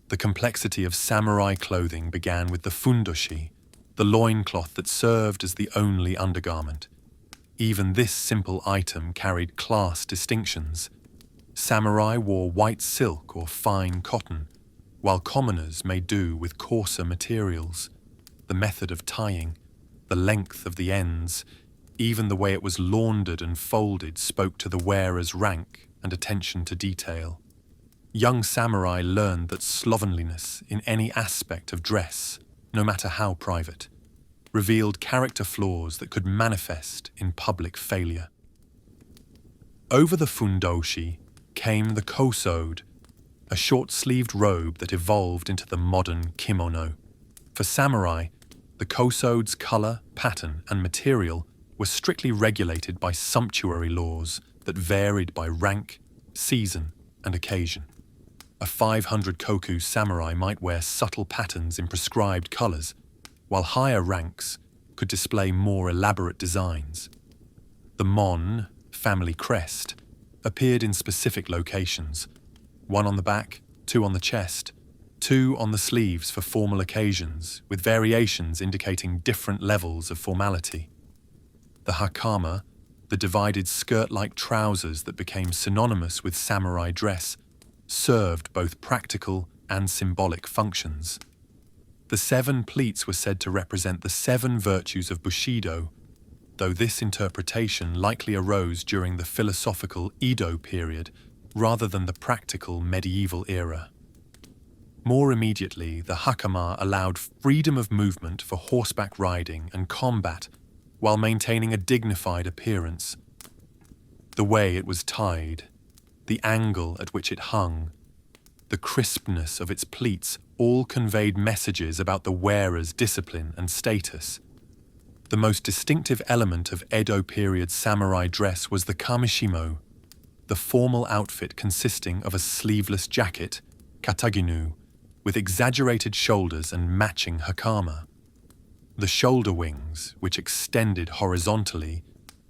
The complexity of samurai clothing began with the fundoshi, the loincloth that served as the only undergarment. Even this simple item carried class distinctions. Samurai wore white silk or fine cotton, while commoners made do with coarser materials. The method of tying, the length of the ends, even the way it was laundered and folded spoke to the wearer's rank and attention to detail. Young samurai learned that slovenliness in any aspect of dress, no matter how private, revealed character flaws that could manifest in public failure. Over the fundoshi came the kosode, a short-sleeved robe that evolved into the modern kimono. For samurai, the kosode's color, pattern, and material were strictly regulated by sumptuary laws that varied by rank, season, and occasion. A 500 koku samurai might wear subtle patterns in prescribed colors, while higher ranks could display more elaborate designs. The mon, family crest, appeared in specific locations, one on the back, two on the chest, two on the sleeves for formal occasions, with variations indicating different levels of formality. The hakama, the divided skirt-like trousers that became synonymous with samurai dress, served both practical and symbolic functions. The 7 pleats were said to represent the 7 virtues of Bushido, though this interpretation likely arose during the philosophical Edo period rather than the practical medieval era. More immediately, the hakama allowed freedom of movement for horseback riding and combat while maintaining a dignified appearance. The way it was tied, the angle at which it hung, the crispness of its pleats all conveyed messages about the wearer's discipline and status. The most distinctive element of Edo-period samurai dress was the kamishimo, the formal outfit consisting of a sleeveless jacket, kataginu, with exaggerated shoulders and matching hakama. The shoulder wings, which extended horizontally,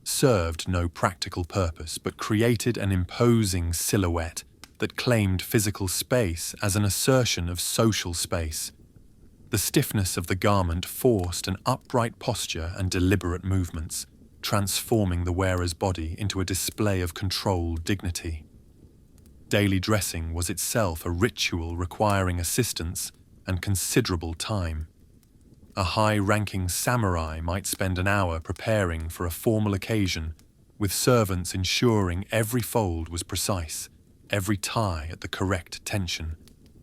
served no practical purpose but created an imposing silhouette that claimed physical space as an assertion of social space. The stiffness of the garment forced an upright posture and deliberate movements, transforming the wearer's body into a display of controlled dignity. Daily dressing was itself a ritual requiring assistance and considerable time. A high-ranking samurai might spend an hour preparing for a formal occasion, with servants ensuring every fold was precise, every tie at the correct tension.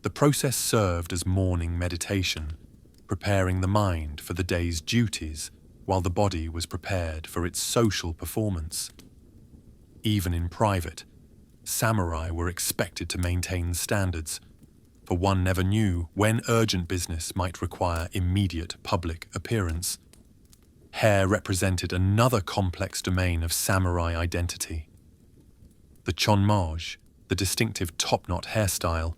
The process served as morning meditation, preparing the mind for the day's duties while the body was prepared for its social performance. Even in private, samurai were expected to maintain standards, for one never knew when urgent business might require immediate public appearance. Hair represented another complex domain of samurai identity. The chonmage, the distinctive top-knot hairstyle,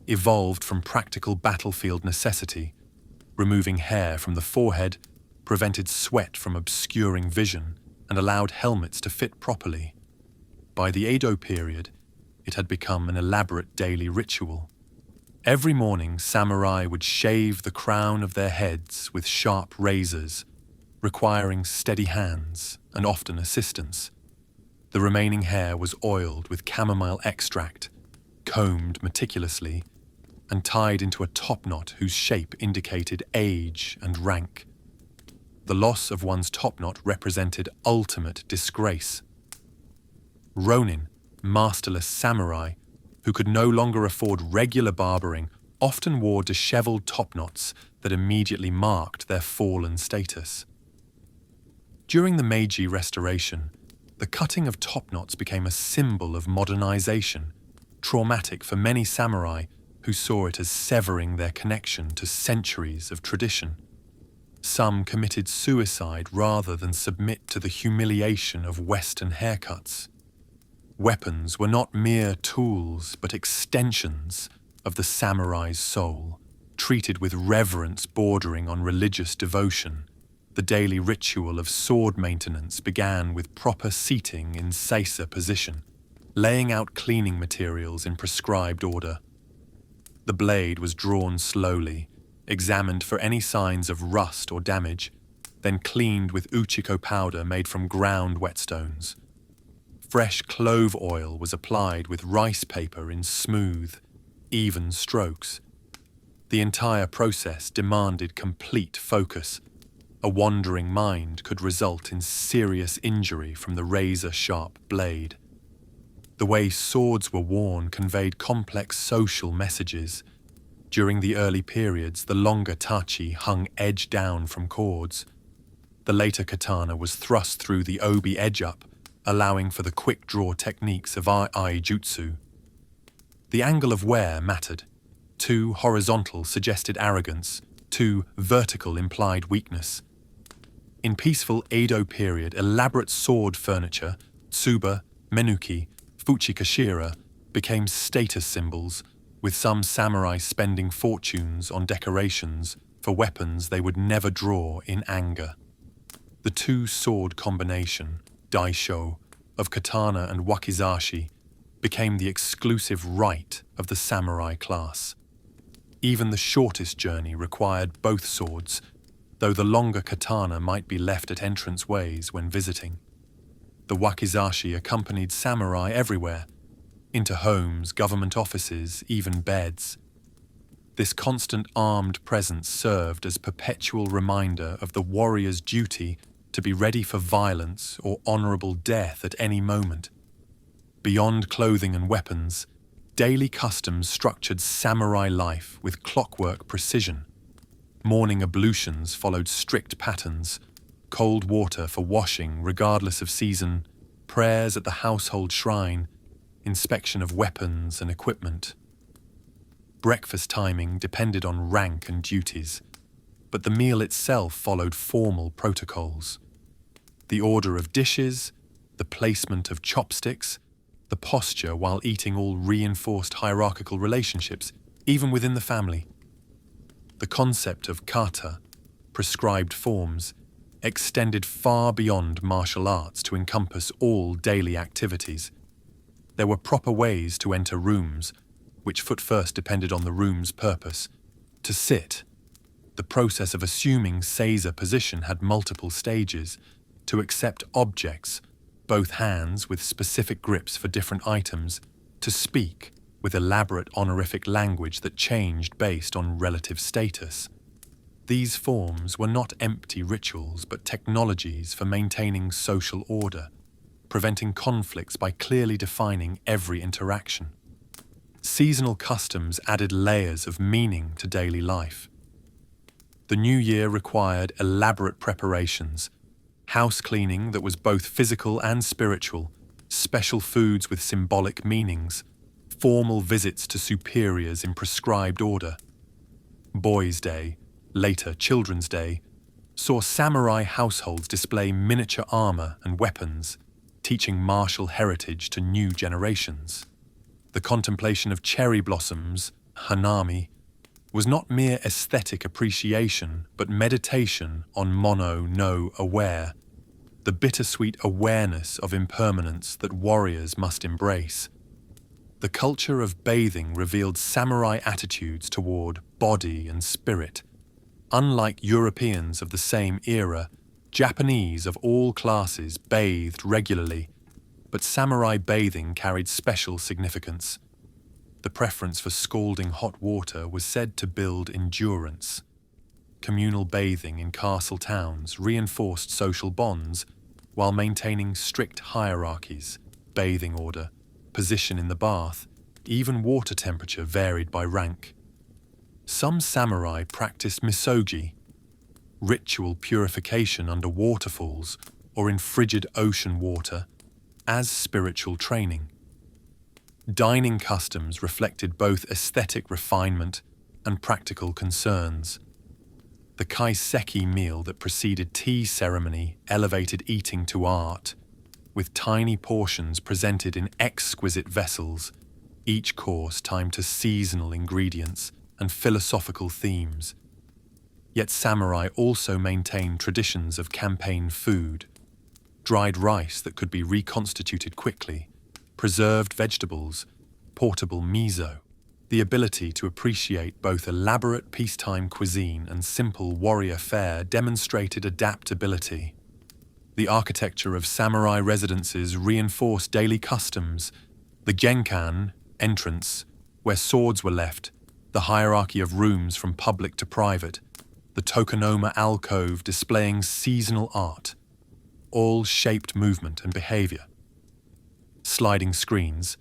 evolved from practical battlefield necessity. Removing hair from the forehead prevented sweat from obscuring vision and allowed helmets to fit properly. By the Edo period, it had become an elaborate daily ritual. Every morning, samurai would shave the crown of their heads with sharp razors, requiring steady hands and often assistance. The remaining hair was oiled with chamomile extract, combed meticulously, and tied into a topknot whose shape indicated age and rank. The loss of one's topknot represented ultimate disgrace. Ronin, masterless samurai, who could no longer afford regular barbering, often wore disheveled topknots that immediately marked their fallen status. During the Meiji Restoration, the cutting of topknots became a symbol of modernization, traumatic for many samurai who saw it as severing their connection to centuries of tradition. Some committed suicide rather than submit to the humiliation of Western haircuts. Weapons were not mere tools, but extensions of the samurai's soul, treated with reverence bordering on religious devotion. The daily ritual of sword maintenance began with proper seating in seisa position, laying out cleaning materials in prescribed order. The blade was drawn slowly, examined for any signs of rust or damage, then cleaned with uchiko powder made from ground whetstones. Fresh clove oil was applied with rice paper in smooth, even strokes. The entire process demanded complete focus. A wandering mind could result in serious injury from the razor-sharp blade. The way swords were worn conveyed complex social messages. During the early periods, the longer tachi hung edge down from cords. The later katana was thrust through the obi edge-up, allowing for the quick-draw techniques of ai-jutsu. The angle of wear mattered. Too horizontal suggested arrogance, too vertical implied weakness. In peaceful Edo period, elaborate sword furniture, tsuba, menuki, fuchikashira, became status symbols, with some samurai spending fortunes on decorations for weapons they would never draw in anger. The two-sword combination, daisho, of katana and wakizashi, became the exclusive right of the samurai class. Even the shortest journey required both swords, though the longer katana might be left at entranceways when visiting. The wakizashi accompanied samurai everywhere, into homes, government offices, even beds. This constant armed presence served as perpetual reminder of the warrior's duty to be ready for violence or honorable death at any moment. Beyond clothing and weapons, daily customs structured samurai life with clockwork precision. Morning ablutions followed strict patterns, cold water for washing regardless of season, prayers at the household shrine, inspection of weapons and equipment. Breakfast timing depended on rank and duties, but the meal itself followed formal protocols. The order of dishes, the placement of chopsticks, the posture while eating all reinforced hierarchical relationships, even within the family. The concept of kata, prescribed forms, extended far beyond martial arts to encompass all daily activities. There were proper ways to enter rooms, which foot first depended on the room's purpose. To sit, the process of assuming seiza position had multiple stages. to accept objects, both hands with specific grips for different items, to speak with elaborate honorific language that changed based on relative status. These forms were not empty rituals but technologies for maintaining social order, preventing conflicts by clearly defining every interaction. Seasonal customs added layers of meaning to daily life. The new year required elaborate preparations, house cleaning that was both physical and spiritual, special foods with symbolic meanings, formal visits to superiors in prescribed order. Boys' Day, later Children's Day, saw samurai households display miniature armor and weapons, teaching martial heritage to new generations. The contemplation of cherry blossoms, hanami, was not mere aesthetic appreciation but meditation on mono-no aware, the bittersweet awareness of impermanence that warriors must embrace. The culture of bathing revealed samurai attitudes toward body and spirit. Unlike Europeans of the same era, Japanese of all classes bathed regularly, but samurai bathing carried special significance. The preference for scalding hot water was said to build endurance. Communal bathing in castle towns reinforced social bonds while maintaining strict hierarchies, bathing order, position in the bath, even water temperature varied by rank. Some samurai practiced misogi, ritual purification under waterfalls or in frigid ocean water, as spiritual training. Dining customs reflected both aesthetic refinement and practical concerns. The kaiseki meal that preceded tea ceremony elevated eating to art, with tiny portions presented in exquisite vessels, each course timed to seasonal ingredients and philosophical themes. Yet samurai also maintained traditions of campaign food, dried rice that could be reconstituted quickly, preserved vegetables, portable miso. The ability to appreciate both elaborate peacetime cuisine and simple warrior fare demonstrated adaptability. The architecture of samurai residences reinforced daily customs, the genkan, entrance, where swords were left, the hierarchy of rooms from public to private, the tokonoma alcove displaying seasonal art, all shaped movement and behavior. Sliding screens,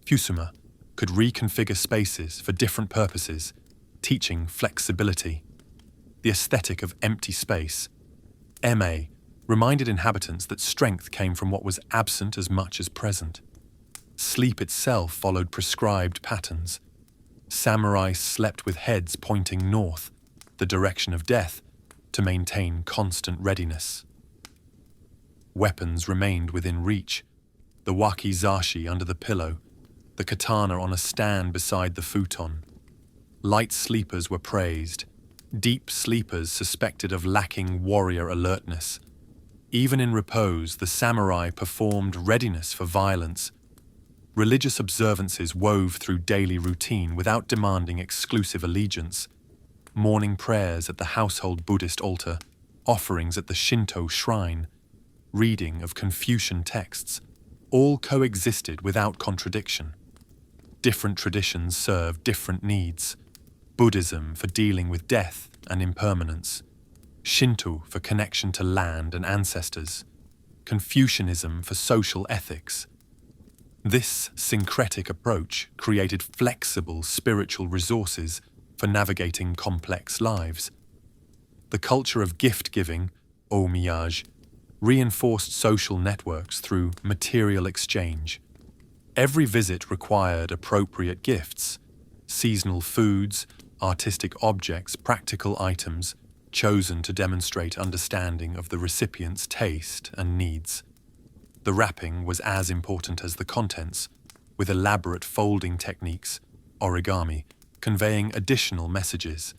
fusuma, could reconfigure spaces for different purposes, teaching flexibility. The aesthetic of empty space, ma, reminded inhabitants that strength came from what was absent as much as present. Sleep itself followed prescribed patterns. Samurai slept with heads pointing north, the direction of death, to maintain constant readiness. Weapons remained within reach, the wakizashi under the pillow, the katana on a stand beside the futon. Light sleepers were praised, deep sleepers suspected of lacking warrior alertness. Even in repose, the samurai performed readiness for violence. Religious observances wove through daily routine without demanding exclusive allegiance. Morning prayers at the household Buddhist altar, offerings at the Shinto shrine, reading of Confucian texts, all coexisted without contradiction. Different traditions served different needs. Buddhism for dealing with death and impermanence, Shinto for connection to land and ancestors, Confucianism for social ethics. This syncretic approach created flexible spiritual resources for navigating complex lives. The culture of gift-giving, omiyage, reinforced social networks through material exchange. Every visit required appropriate gifts, seasonal foods, artistic objects, practical items, chosen to demonstrate understanding of the recipient's taste and needs. The wrapping was as important as the contents, with elaborate folding techniques, origami, conveying additional messages.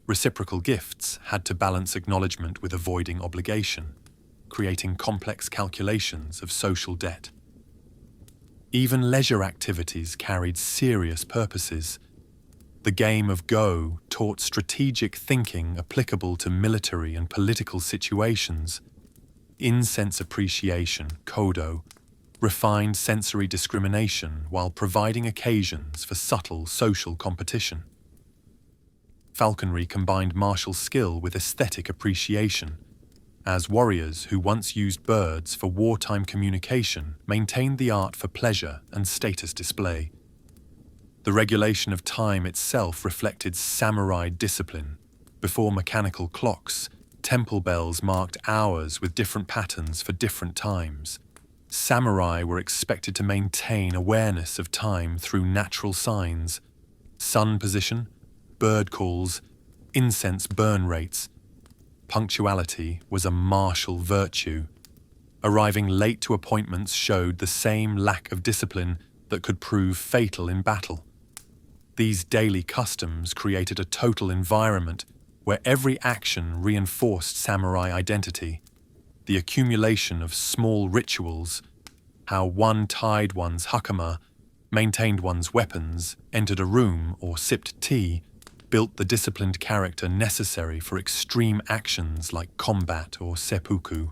Reciprocal gifts had to balance acknowledgement with avoiding obligation, creating complex calculations of social debt. Even leisure activities carried serious purposes. The game of Go taught strategic thinking applicable to military and political situations. incense appreciation, kodo, refined sensory discrimination while providing occasions for subtle social competition. Falconry combined martial skill with aesthetic appreciation, as warriors who once used birds for wartime communication maintained the art for pleasure and status display. The regulation of time itself reflected samurai discipline. Before mechanical clocks, temple bells marked hours with different patterns for different times. Samurai were expected to maintain awareness of time through natural signs, sun position, bird calls, incense burn rates. Punctuality was a martial virtue. Arriving late to appointments showed the same lack of discipline that could prove fatal in battle. These daily customs created a total environment where every action reinforced samurai identity. The accumulation of small rituals, how one tied one's hakama, maintained one's weapons, entered a room, or sipped tea, built the disciplined character necessary for extreme actions like combat or seppuku.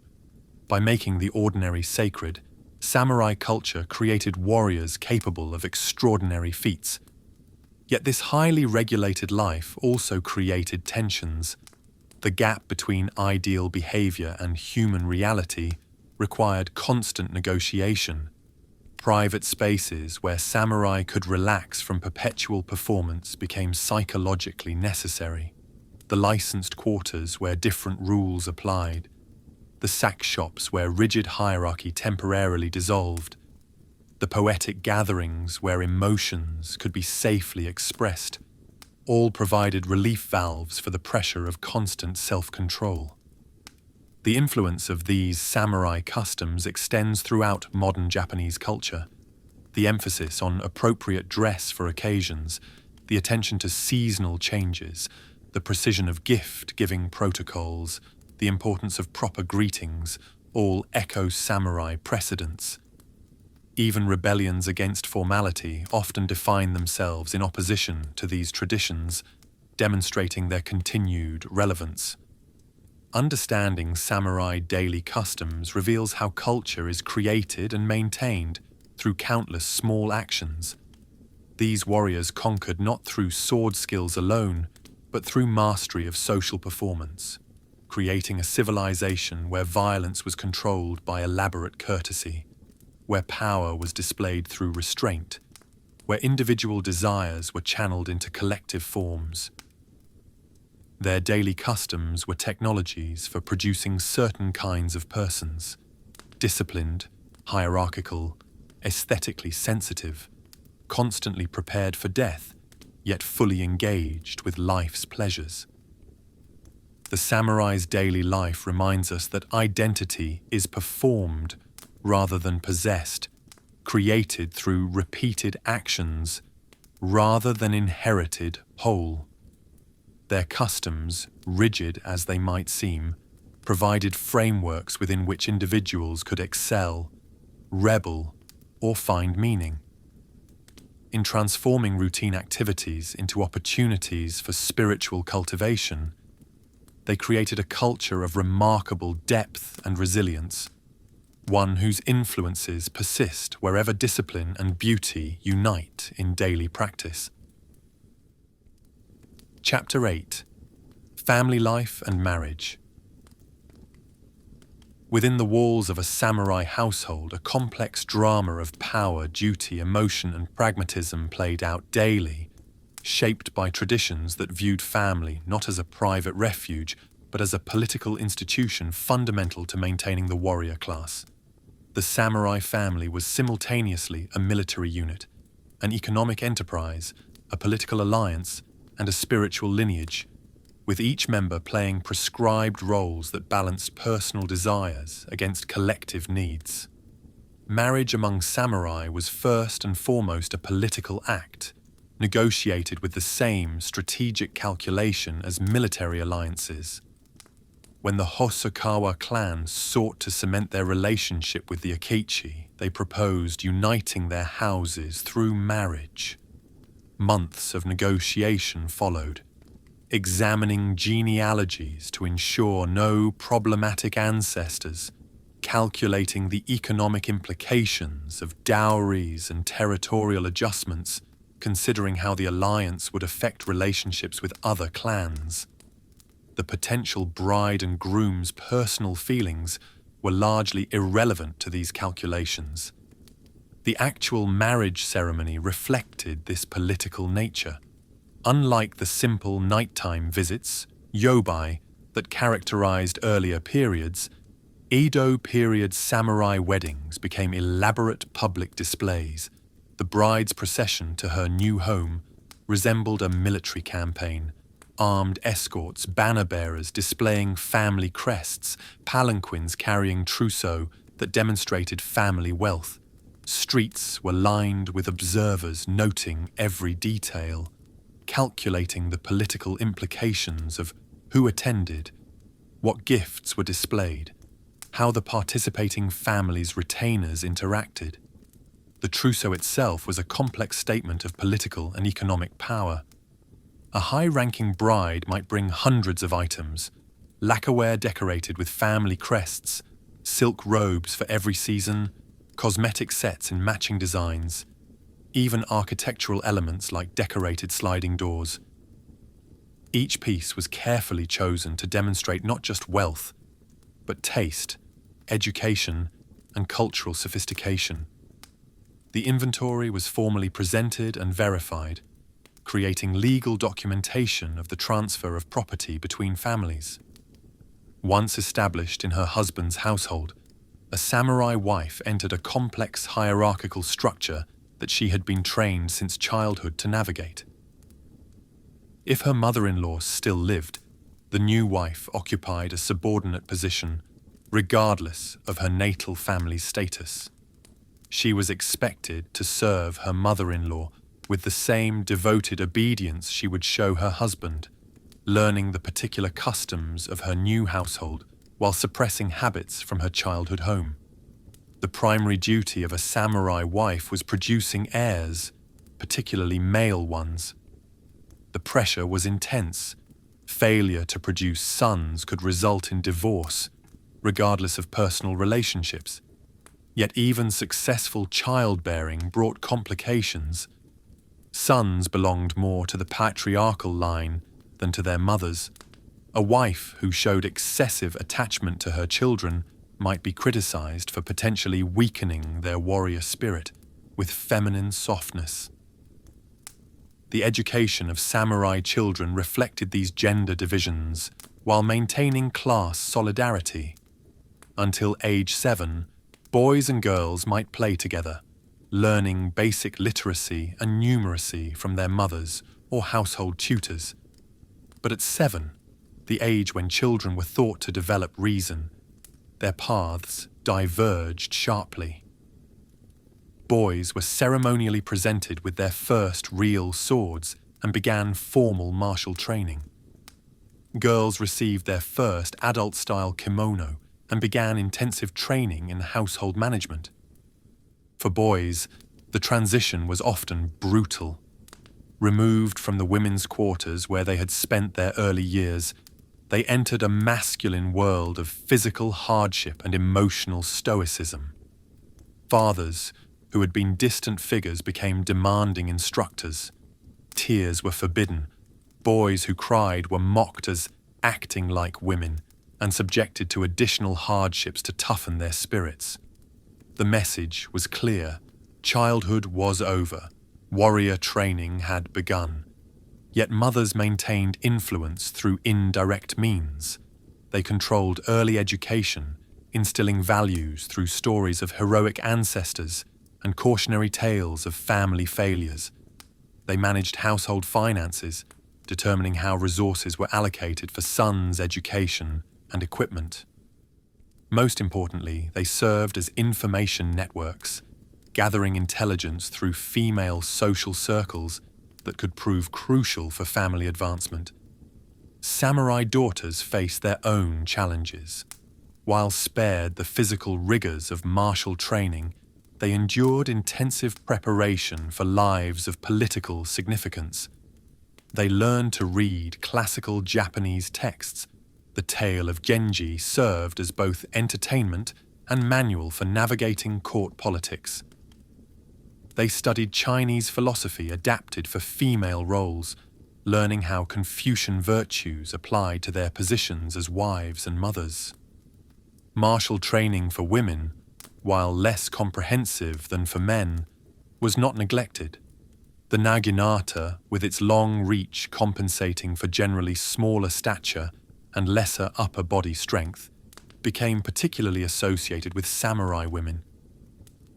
By making the ordinary sacred, samurai culture created warriors capable of extraordinary feats. Yet this highly regulated life also created tensions. The gap between ideal behavior and human reality required constant negotiation. Private spaces where samurai could relax from perpetual performance became psychologically necessary. The licensed quarters where different rules applied. The sack shops where rigid hierarchy temporarily dissolved. The poetic gatherings where emotions could be safely expressed. All provided relief valves for the pressure of constant self-control. The influence of these samurai customs extends throughout modern Japanese culture. The emphasis on appropriate dress for occasions, the attention to seasonal changes, the precision of gift-giving protocols, the importance of proper greetings, all echo samurai precedents. Even rebellions against formality often define themselves in opposition to these traditions, demonstrating their continued relevance. Understanding samurai daily customs reveals how culture is created and maintained through countless small actions. These warriors conquered not through sword skills alone, but through mastery of social performance, creating a civilization where violence was controlled by elaborate courtesy, where power was displayed through restraint, where individual desires were channeled into collective forms. Their daily customs were technologies for producing certain kinds of persons, disciplined, hierarchical, aesthetically sensitive, constantly prepared for death, yet fully engaged with life's pleasures. The samurai's daily life reminds us that identity is performed rather than possessed, created through repeated actions rather than inherited whole. Their customs, rigid as they might seem, provided frameworks within which individuals could excel, rebel, or find meaning. In transforming routine activities into opportunities for spiritual cultivation, they created a culture of remarkable depth and resilience, one whose influences persist wherever discipline and beauty unite in daily practice. Chapter 8: Family Life and Marriage. Within the walls of a samurai household, a complex drama of power, duty, emotion, and pragmatism played out daily, shaped by traditions that viewed family not as a private refuge, but as a political institution fundamental to maintaining the warrior class. The samurai family was simultaneously a military unit, an economic enterprise, a political alliance, and a spiritual lineage, with each member playing prescribed roles that balanced personal desires against collective needs. Marriage among samurai was first and foremost a political act, negotiated with the same strategic calculation as military alliances. When the Hosokawa clan sought to cement their relationship with the Akechi, they proposed uniting their houses through marriage. Months of negotiation followed, examining genealogies to ensure no problematic ancestors, calculating the economic implications of dowries and territorial adjustments, considering how the alliance would affect relationships with other clans. The potential bride and groom's personal feelings were largely irrelevant to these calculations. The actual marriage ceremony reflected this political nature. Unlike the simple nighttime visits, yobai, that characterized earlier periods, Edo-period samurai weddings became elaborate public displays. The bride's procession to her new home resembled a military campaign. Armed escorts, banner-bearers displaying family crests, palanquins carrying trousseau that demonstrated family wealth. Streets were lined with observers noting every detail, calculating the political implications of who attended, what gifts were displayed, how the participating families' retainers interacted. The trousseau itself was a complex statement of political and economic power. A high-ranking bride might bring hundreds of items, lacquerware decorated with family crests, silk robes for every season, cosmetic sets in matching designs, even architectural elements like decorated sliding doors. Each piece was carefully chosen to demonstrate not just wealth, but taste, education, and cultural sophistication. The inventory was formally presented and verified, creating legal documentation of the transfer of property between families. Once established in her husband's household, a samurai wife entered a complex hierarchical structure that she had been trained since childhood to navigate. If her mother-in-law still lived, the new wife occupied a subordinate position, regardless of her natal family's status. She was expected to serve her mother-in-law with the same devoted obedience she would show her husband, learning the particular customs of her new household while suppressing habits from her childhood home. The primary duty of a samurai wife was producing heirs, particularly male ones. The pressure was intense. Failure to produce sons could result in divorce, regardless of personal relationships. Yet even successful childbearing brought complications. Sons belonged more to the patriarchal line than to their mothers. A wife who showed excessive attachment to her children might be criticized for potentially weakening their warrior spirit with feminine softness. The education of samurai children reflected these gender divisions while maintaining class solidarity. Until age 7, boys and girls might play together, learning basic literacy and numeracy from their mothers or household tutors. But at 7, the age when children were thought to develop reason, their paths diverged sharply. Boys were ceremonially presented with their first real swords and began formal martial training. Girls received their first adult-style kimono and began intensive training in household management. For boys, the transition was often brutal. Removed from the women's quarters where they had spent their early years, they entered a masculine world of physical hardship and emotional stoicism. Fathers, who had been distant figures, became demanding instructors. Tears were forbidden. Boys who cried were mocked as acting like women and subjected to additional hardships to toughen their spirits. The message was clear. Childhood was over. Warrior training had begun. Yet mothers maintained influence through indirect means. They controlled early education, instilling values through stories of heroic ancestors and cautionary tales of family failures. They managed household finances, determining how resources were allocated for sons' education and equipment. Most importantly, they served as information networks, gathering intelligence through female social circles that could prove crucial for family advancement. Samurai daughters faced their own challenges. While spared the physical rigors of martial training, they endured intensive preparation for lives of political significance. They learned to read classical Japanese texts. The tale of Genji served as both entertainment and manual for navigating court politics. They studied Chinese philosophy adapted for female roles, learning how Confucian virtues applied to their positions as wives and mothers. Martial training for women, while less comprehensive than for men, was not neglected. The naginata, with its long reach compensating for generally smaller stature and lesser upper body strength, became particularly associated with samurai women.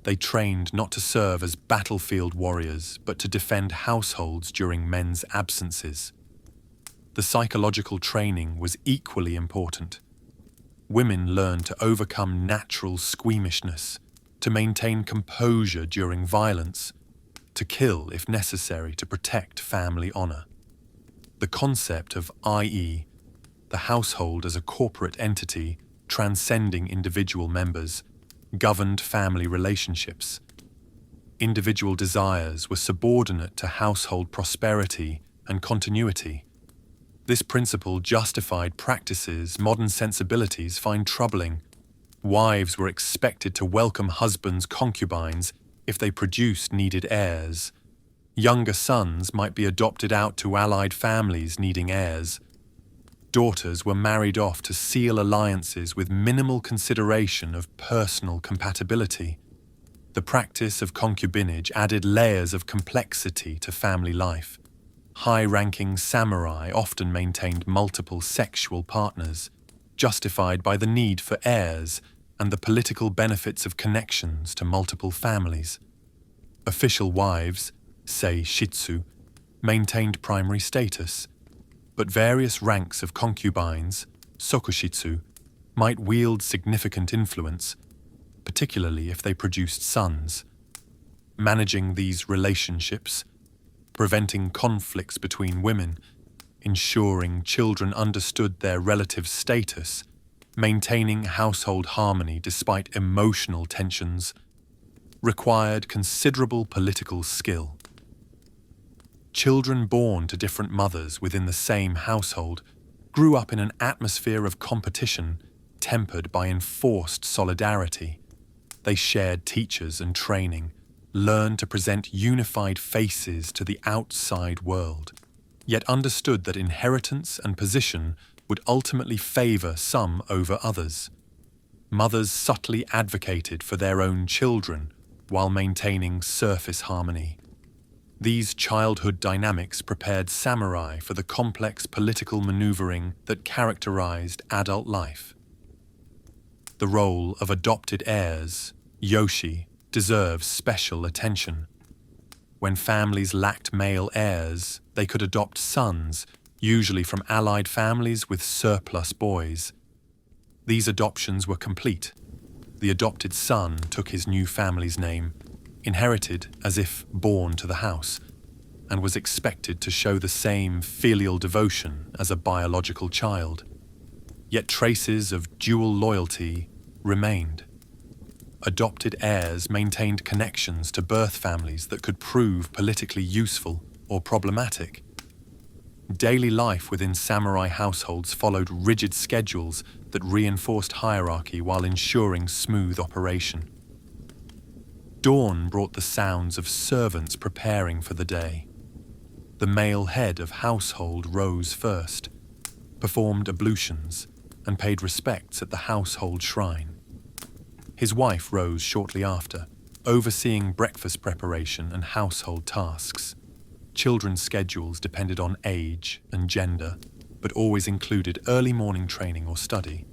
They trained not to serve as battlefield warriors, but to defend households during men's absences. The psychological training was equally important. Women learned to overcome natural squeamishness, to maintain composure during violence, to kill if necessary to protect family honor. The concept of i.e., the household as a corporate entity transcending individual members, governed family relationships. Individual desires were subordinate to household prosperity and continuity. This principle justified practices modern sensibilities find troubling. Wives were expected to welcome husbands' concubines if they produced needed heirs. Younger sons might be adopted out to allied families needing heirs. Daughters were married off to seal alliances with minimal consideration of personal compatibility. The practice of concubinage added layers of complexity to family life. High-ranking samurai often maintained multiple sexual partners, justified by the need for heirs and the political benefits of connections to multiple families. Official wives, say shitsu, maintained primary status, but various ranks of concubines, sokushitsu, might wield significant influence, particularly if they produced sons. Managing these relationships, preventing conflicts between women, ensuring children understood their relative status, maintaining household harmony despite emotional tensions, required considerable political skill. Children born to different mothers within the same household grew up in an atmosphere of competition tempered by enforced solidarity. They shared teachers and training, learned to present unified faces to the outside world, yet understood that inheritance and position would ultimately favor some over others. Mothers subtly advocated for their own children while maintaining surface harmony. These childhood dynamics prepared samurai for the complex political maneuvering that characterized adult life. The role of adopted heirs, yoshi, deserves special attention. When families lacked male heirs, they could adopt sons, usually from allied families with surplus boys. These adoptions were complete. The adopted son took his new family's name, inherited as if born to the house, and was expected to show the same filial devotion as a biological child. Yet traces of dual loyalty remained. Adopted heirs maintained connections to birth families that could prove politically useful or problematic. Daily life within samurai households followed rigid schedules that reinforced hierarchy while ensuring smooth operation. Dawn brought the sounds of servants preparing for the day. The male head of household rose first, performed ablutions, and paid respects at the household shrine. His wife rose shortly after, overseeing breakfast preparation and household tasks. Children's schedules depended on age and gender, but always included early morning training or study.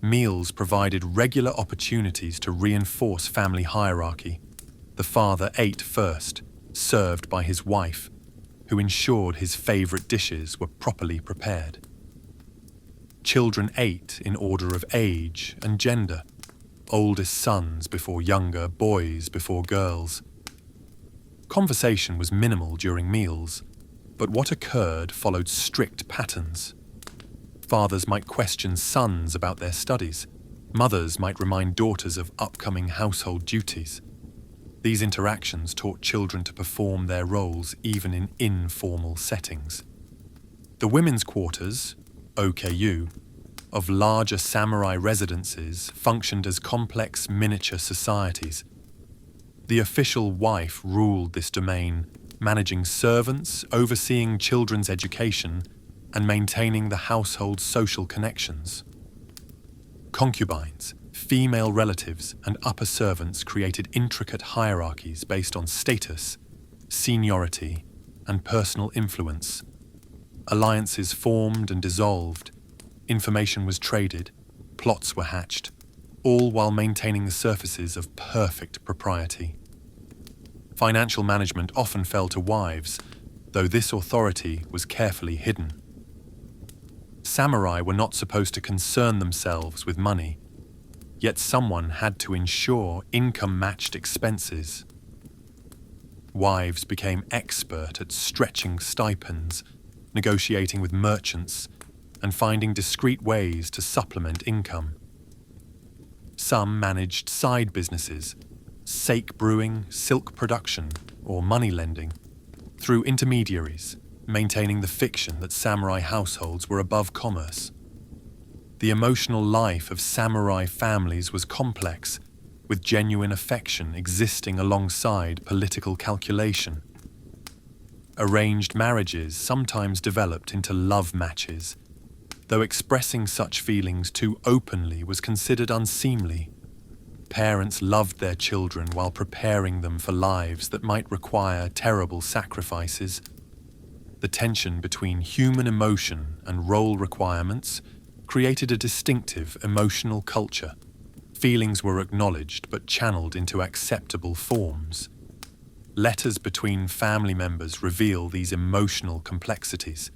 Meals provided regular opportunities to reinforce family hierarchy. The father ate first, served by his wife, who ensured his favorite dishes were properly prepared. Children ate in order of age and gender, oldest sons before younger, boys before girls. Conversation was minimal during meals, but what occurred followed strict patterns. Fathers might question sons about their studies. Mothers might remind daughters of upcoming household duties. These interactions taught children to perform their roles even in informal settings. The women's quarters, OKU, of larger samurai residences functioned as complex miniature societies. The official wife ruled this domain, managing servants, overseeing children's education, and maintaining the household's social connections. Concubines, female relatives, and upper servants created intricate hierarchies based on status, seniority, and personal influence. Alliances formed and dissolved, information was traded, plots were hatched, all while maintaining the surfaces of perfect propriety. Financial management often fell to wives, though this authority was carefully hidden. Samurai were not supposed to concern themselves with money, yet someone had to ensure income-matched expenses. Wives became expert at stretching stipends, negotiating with merchants, and finding discreet ways to supplement income. Some managed side businesses, sake brewing, silk production, or money lending, through intermediaries, maintaining the fiction that samurai households were above commerce. The emotional life of samurai families was complex, with genuine affection existing alongside political calculation. Arranged marriages sometimes developed into love matches, though expressing such feelings too openly was considered unseemly. Parents loved their children while preparing them for lives that might require terrible sacrifices. The tension between human emotion and role requirements created a distinctive emotional culture. Feelings were acknowledged but channeled into acceptable forms. Letters between family members reveal these emotional complexities.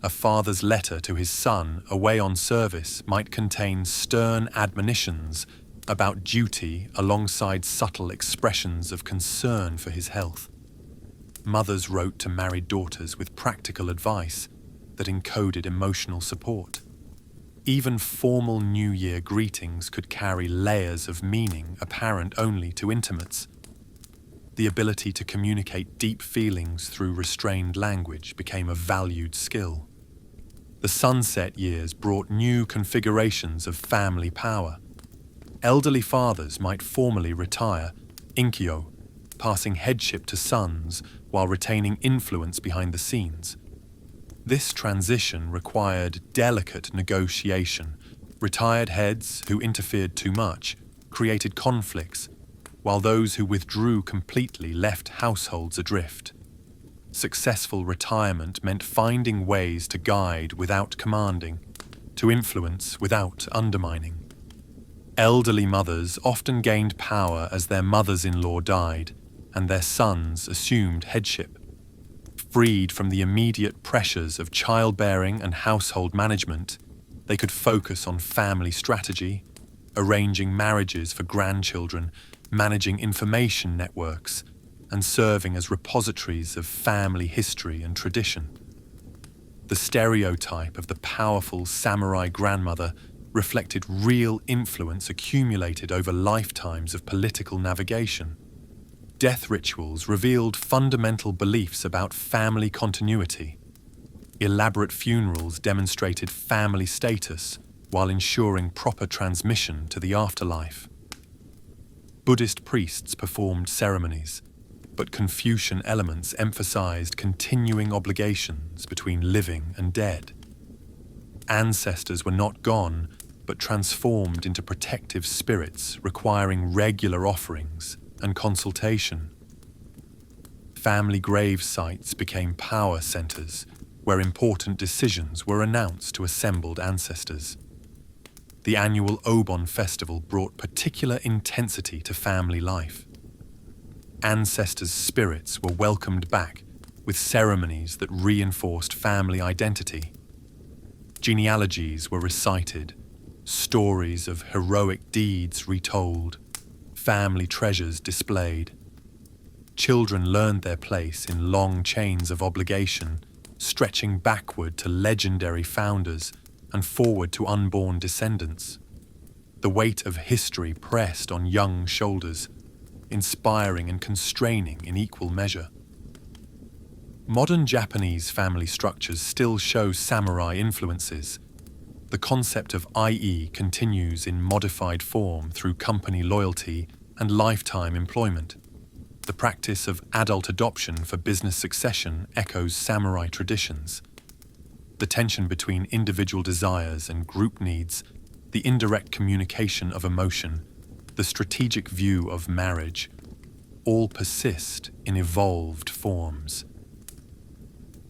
A father's letter to his son away on service might contain stern admonitions about duty alongside subtle expressions of concern for his health. Mothers wrote to married daughters with practical advice that encoded emotional support. Even formal New Year greetings could carry layers of meaning apparent only to intimates. The ability to communicate deep feelings through restrained language became a valued skill. The sunset years brought new configurations of family power. Elderly fathers might formally retire, inkyo, passing headship to sons while retaining influence behind the scenes. This transition required delicate negotiation. Retired heads who interfered too much created conflicts, while those who withdrew completely left households adrift. Successful retirement meant finding ways to guide without commanding, to influence without undermining. Elderly mothers often gained power as their mothers-in-law died, and their sons assumed headship. Freed from the immediate pressures of childbearing and household management, they could focus on family strategy, arranging marriages for grandchildren, managing information networks, and serving as repositories of family history and tradition. The stereotype of the powerful samurai grandmother reflected real influence accumulated over lifetimes of political navigation. Death rituals revealed fundamental beliefs about family continuity. Elaborate funerals demonstrated family status while ensuring proper transmission to the afterlife. Buddhist priests performed ceremonies, but Confucian elements emphasized continuing obligations between living and dead. Ancestors were not gone, but transformed into protective spirits requiring regular offerings and consultation. Family grave sites became power centers where important decisions were announced to assembled ancestors. The annual Obon festival brought particular intensity to family life. Ancestors' spirits were welcomed back with ceremonies that reinforced family identity. Genealogies were recited, stories of heroic deeds retold, family treasures displayed. Children learned their place in long chains of obligation, stretching backward to legendary founders and forward to unborn descendants. The weight of history pressed on young shoulders, inspiring and constraining in equal measure. Modern Japanese family structures still show samurai influences. the concept of IE continues in modified form through company loyalty and lifetime employment. The practice of adult adoption for business succession echoes samurai traditions. The tension between individual desires and group needs, the indirect communication of emotion, the strategic view of marriage, all persist in evolved forms.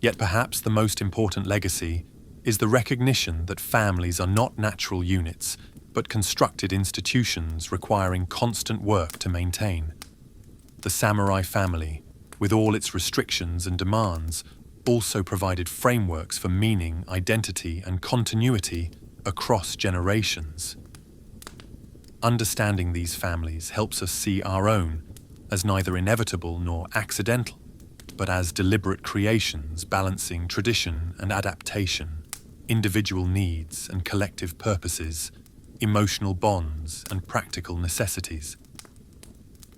Yet perhaps the most important legacy is the recognition that families are not natural units, but constructed institutions requiring constant work to maintain. The samurai family, with all its restrictions and demands, also provided frameworks for meaning, identity, and continuity across generations. Understanding these families helps us see our own as neither inevitable nor accidental, but as deliberate creations balancing tradition and adaptation, individual needs and collective purposes, emotional bonds and practical necessities.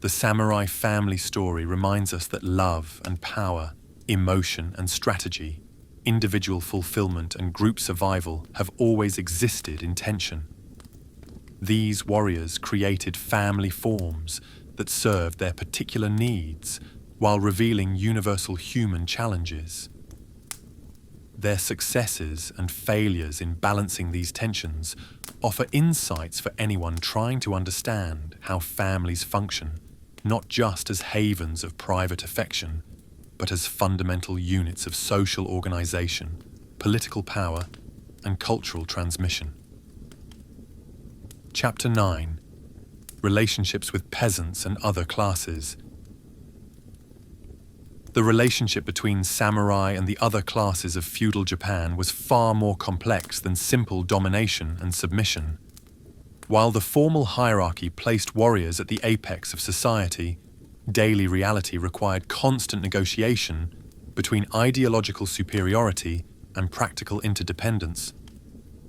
The samurai family story reminds us that love and power, emotion and strategy, individual fulfillment and group survival have always existed in tension. These warriors created family forms that served their particular needs while revealing universal human challenges. Their successes and failures in balancing these tensions offer insights for anyone trying to understand how families function, not just as havens of private affection, but as fundamental units of social organization, political power, and cultural transmission. Chapter 9. Relationships with peasants and other classes. The relationship between samurai and the other classes of feudal Japan was far more complex than simple domination and submission. While the formal hierarchy placed warriors at the apex of society, daily reality required constant negotiation between ideological superiority and practical interdependence.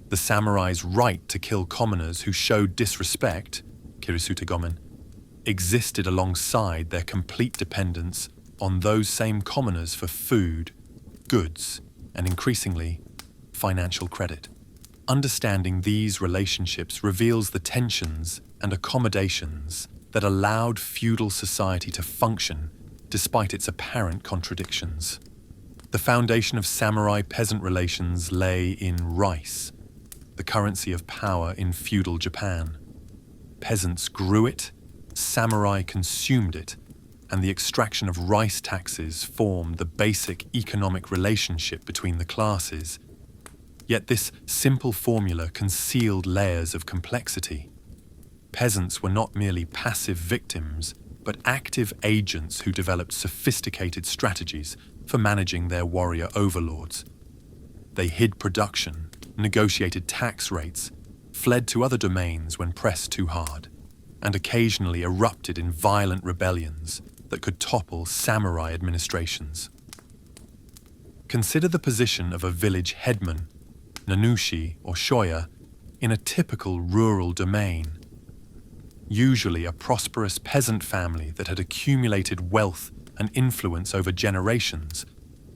The samurai's right to kill commoners who showed disrespect, kirisutegomen, existed alongside their complete dependence on those same commoners for food, goods, and increasingly, financial credit. Understanding these relationships reveals the tensions and accommodations that allowed feudal society to function despite its apparent contradictions. The foundation of samurai-peasant relations lay in rice, the currency of power in feudal Japan. Peasants grew it, samurai consumed it, and the extraction of rice taxes formed the basic economic relationship between the classes. Yet this simple formula concealed layers of complexity. Peasants were not merely passive victims, but active agents who developed sophisticated strategies for managing their warrior overlords. They hid production, negotiated tax rates, fled to other domains when pressed too hard, and occasionally erupted in violent rebellions that could topple samurai administrations. Consider the position of a village headman, nanushi or shoya, in a typical rural domain. Usually a prosperous peasant family that had accumulated wealth and influence over generations,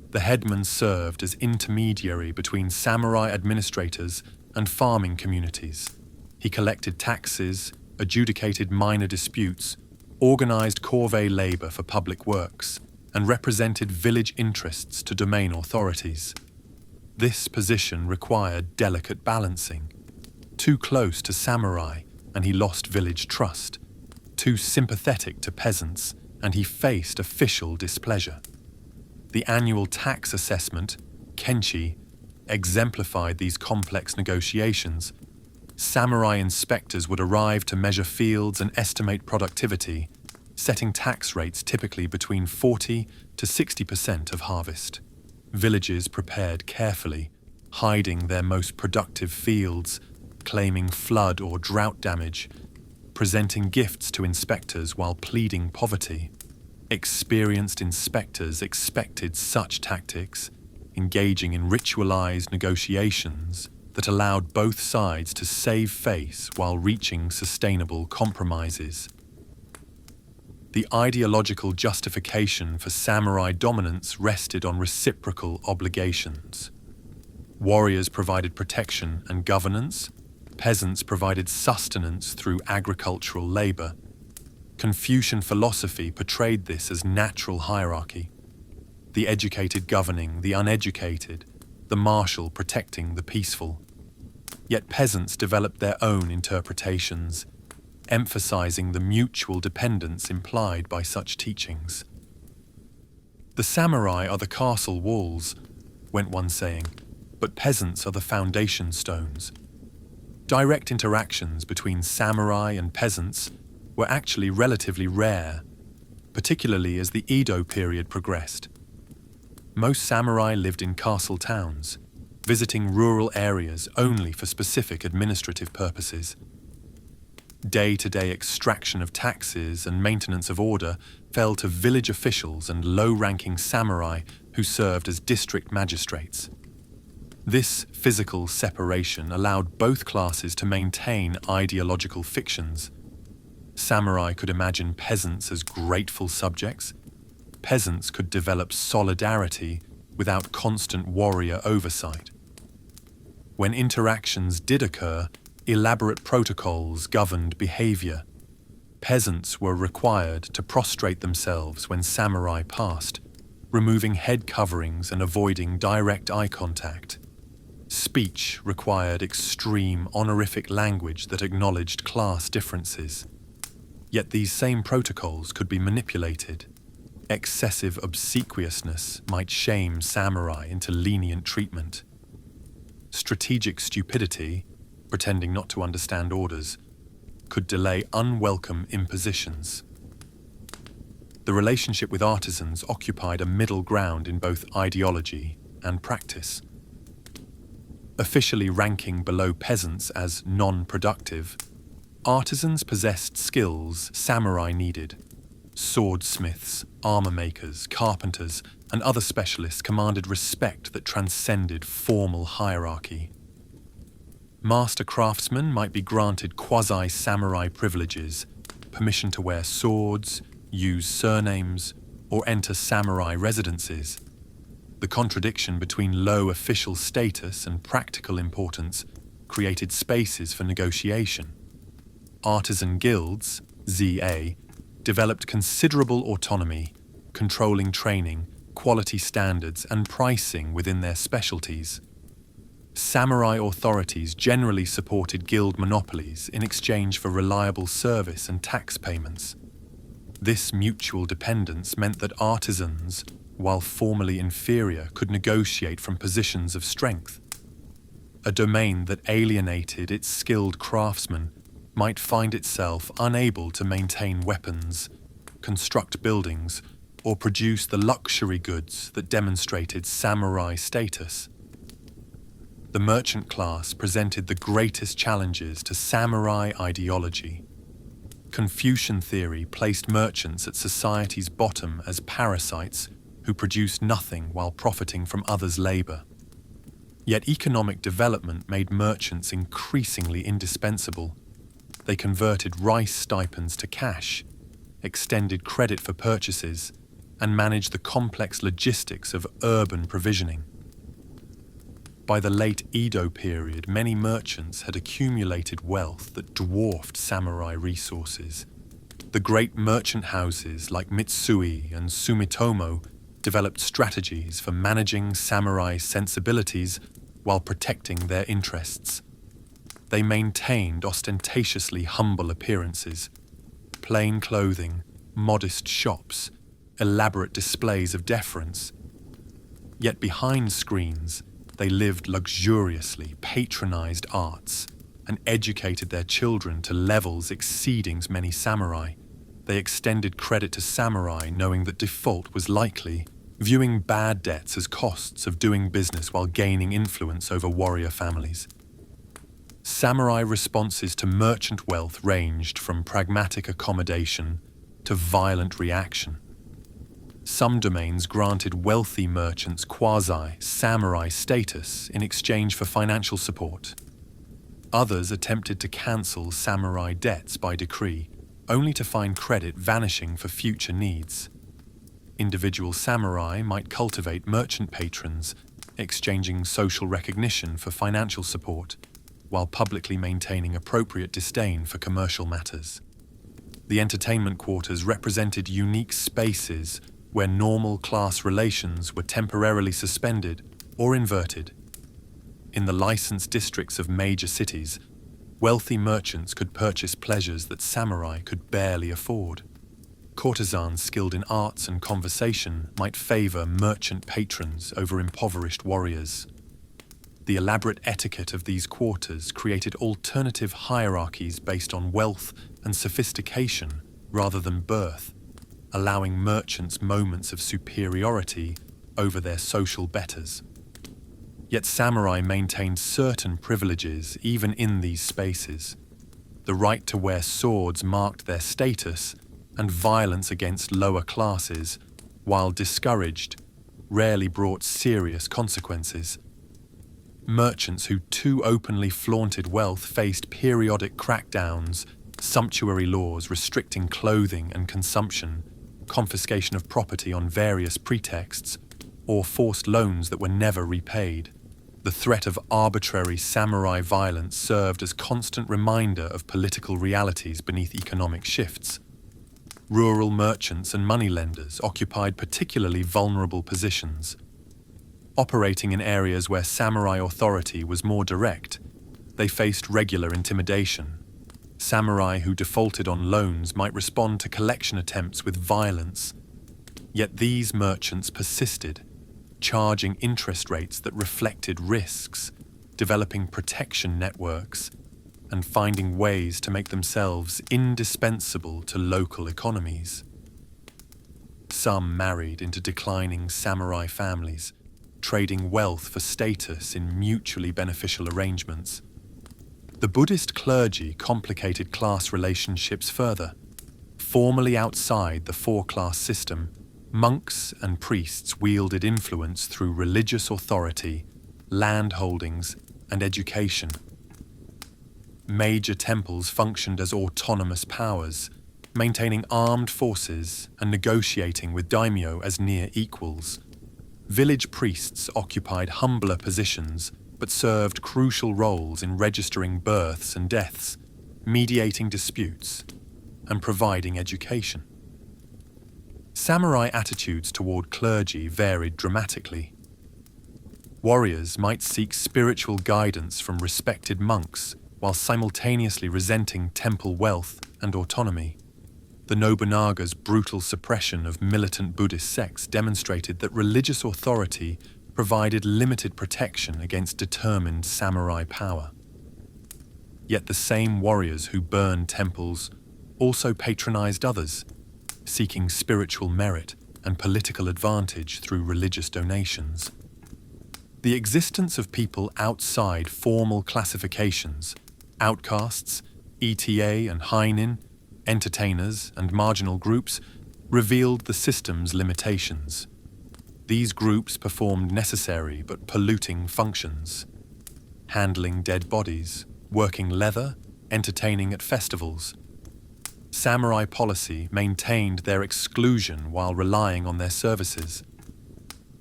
the headman served as intermediary between samurai administrators and farming communities. He collected taxes, adjudicated minor disputes, organized corvée labor for public works, and represented village interests to domain authorities. This position required delicate balancing. Too close to samurai, and he lost village trust. Too sympathetic to peasants, and he faced official displeasure. The annual tax assessment, kenchi, exemplified these complex negotiations. Samurai inspectors would arrive to measure fields and estimate productivity, setting tax rates typically between 40 to 60% of harvest. Villages prepared carefully, hiding their most productive fields, claiming flood or drought damage, presenting gifts to inspectors while pleading poverty. Experienced inspectors expected such tactics, engaging in ritualized negotiations that allowed both sides to save face while reaching sustainable compromises. The ideological justification for samurai dominance rested on reciprocal obligations. Warriors provided protection and governance. Peasants provided sustenance through agricultural labor. Confucian philosophy portrayed this as natural hierarchy. The educated governing the uneducated, the martial protecting the peaceful. Yet peasants developed their own interpretations, emphasizing the mutual dependence implied by such teachings. "The samurai are the castle walls," went one saying, "but peasants are the foundation stones." Direct interactions between samurai and peasants were actually relatively rare, particularly as the Edo period progressed. Most samurai lived in castle towns, visiting rural areas only for specific administrative purposes. Day-to-day extraction of taxes and maintenance of order fell to village officials and low-ranking samurai who served as district magistrates. This physical separation allowed both classes to maintain ideological fictions. Samurai could imagine peasants as grateful subjects. Peasants could develop solidarity without constant warrior oversight. When interactions did occur, elaborate protocols governed behavior. Peasants were required to prostrate themselves when samurai passed, removing head coverings and avoiding direct eye contact. Speech required extreme honorific language that acknowledged class differences. Yet these same protocols could be manipulated. Excessive obsequiousness might shame samurai into lenient treatment. Strategic stupidity, pretending not to understand orders, could delay unwelcome impositions. The relationship with artisans occupied a middle ground in both ideology and practice. Officially ranking below peasants as non-productive, artisans possessed skills samurai needed. Swordsmiths, armor makers, carpenters, and other specialists commanded respect that transcended formal hierarchy. Master craftsmen might be granted quasi-samurai privileges, permission to wear swords, use surnames, or enter samurai residences. The contradiction between low official status and practical importance created spaces for negotiation. Artisan guilds, ZA, developed considerable autonomy, controlling training, quality standards, and pricing within their specialties. Samurai authorities generally supported guild monopolies in exchange for reliable service and tax payments. This mutual dependence meant that artisans, while formally inferior, could negotiate from positions of strength. A domain that alienated its skilled craftsmen might find itself unable to maintain weapons, construct buildings, or produce the luxury goods that demonstrated samurai status. The merchant class presented the greatest challenges to samurai ideology. Confucian theory placed merchants at society's bottom as parasites who produced nothing while profiting from others' labor. Yet economic development made merchants increasingly indispensable. They converted rice stipends to cash, extended credit for purchases, and managed the complex logistics of urban provisioning. By the late Edo period, many merchants had accumulated wealth that dwarfed samurai resources. The great merchant houses like Mitsui and Sumitomo developed strategies for managing samurai sensibilities while protecting their interests. They maintained ostentatiously humble appearances, plain clothing, modest shops, elaborate displays of deference. Yet behind screens, they lived luxuriously, patronized arts, and educated their children to levels exceeding many samurai. They extended credit to samurai knowing that default was likely, viewing bad debts as costs of doing business while gaining influence over warrior families. Samurai responses to merchant wealth ranged from pragmatic accommodation to violent reaction. Some domains granted wealthy merchants quasi-samurai status in exchange for financial support. Others attempted to cancel samurai debts by decree, only to find credit vanishing for future needs. Individual samurai might cultivate merchant patrons, exchanging social recognition for financial support, while publicly maintaining appropriate disdain for commercial matters. The entertainment quarters represented unique spaces where normal class relations were temporarily suspended or inverted. In the licensed districts of major cities, wealthy merchants could purchase pleasures that samurai could barely afford. Courtesans skilled in arts and conversation might favor merchant patrons over impoverished warriors. The elaborate etiquette of these quarters created alternative hierarchies based on wealth and sophistication rather than birth, allowing merchants moments of superiority over their social betters. Yet samurai maintained certain privileges even in these spaces. The right to wear swords marked their status, and violence against lower classes, while discouraged, rarely brought serious consequences. Merchants who too openly flaunted wealth faced periodic crackdowns, sumptuary laws restricting clothing and consumption, confiscation of property on various pretexts, or forced loans that were never repaid. The threat of arbitrary samurai violence served as constant reminder of political realities beneath economic shifts. Rural merchants and moneylenders occupied particularly vulnerable positions. Operating in areas where samurai authority was more direct, they faced regular intimidation. Samurai who defaulted on loans might respond to collection attempts with violence. Yet these merchants persisted, charging interest rates that reflected risks, developing protection networks, and finding ways to make themselves indispensable to local economies. Some married into declining samurai families, trading wealth for status in mutually beneficial arrangements. The Buddhist clergy complicated class relationships further. Formally outside the four-class system, monks and priests wielded influence through religious authority, land holdings, and education. Major temples functioned as autonomous powers, maintaining armed forces and negotiating with daimyo as near equals. Village priests occupied humbler positions but served crucial roles in registering births and deaths, mediating disputes, and providing education. Samurai attitudes toward clergy varied dramatically. Warriors might seek spiritual guidance from respected monks while simultaneously resenting temple wealth and autonomy. The Nobunaga's brutal suppression of militant Buddhist sects demonstrated that religious authority provided limited protection against determined samurai power. Yet the same warriors who burned temples also patronized others, seeking spiritual merit and political advantage through religious donations. The existence of people outside formal classifications, outcasts, ETA and Heinin, entertainers and marginal groups, revealed the system's limitations. These groups performed necessary but polluting functions, handling dead bodies, working leather, entertaining at festivals. Samurai policy maintained their exclusion while relying on their services.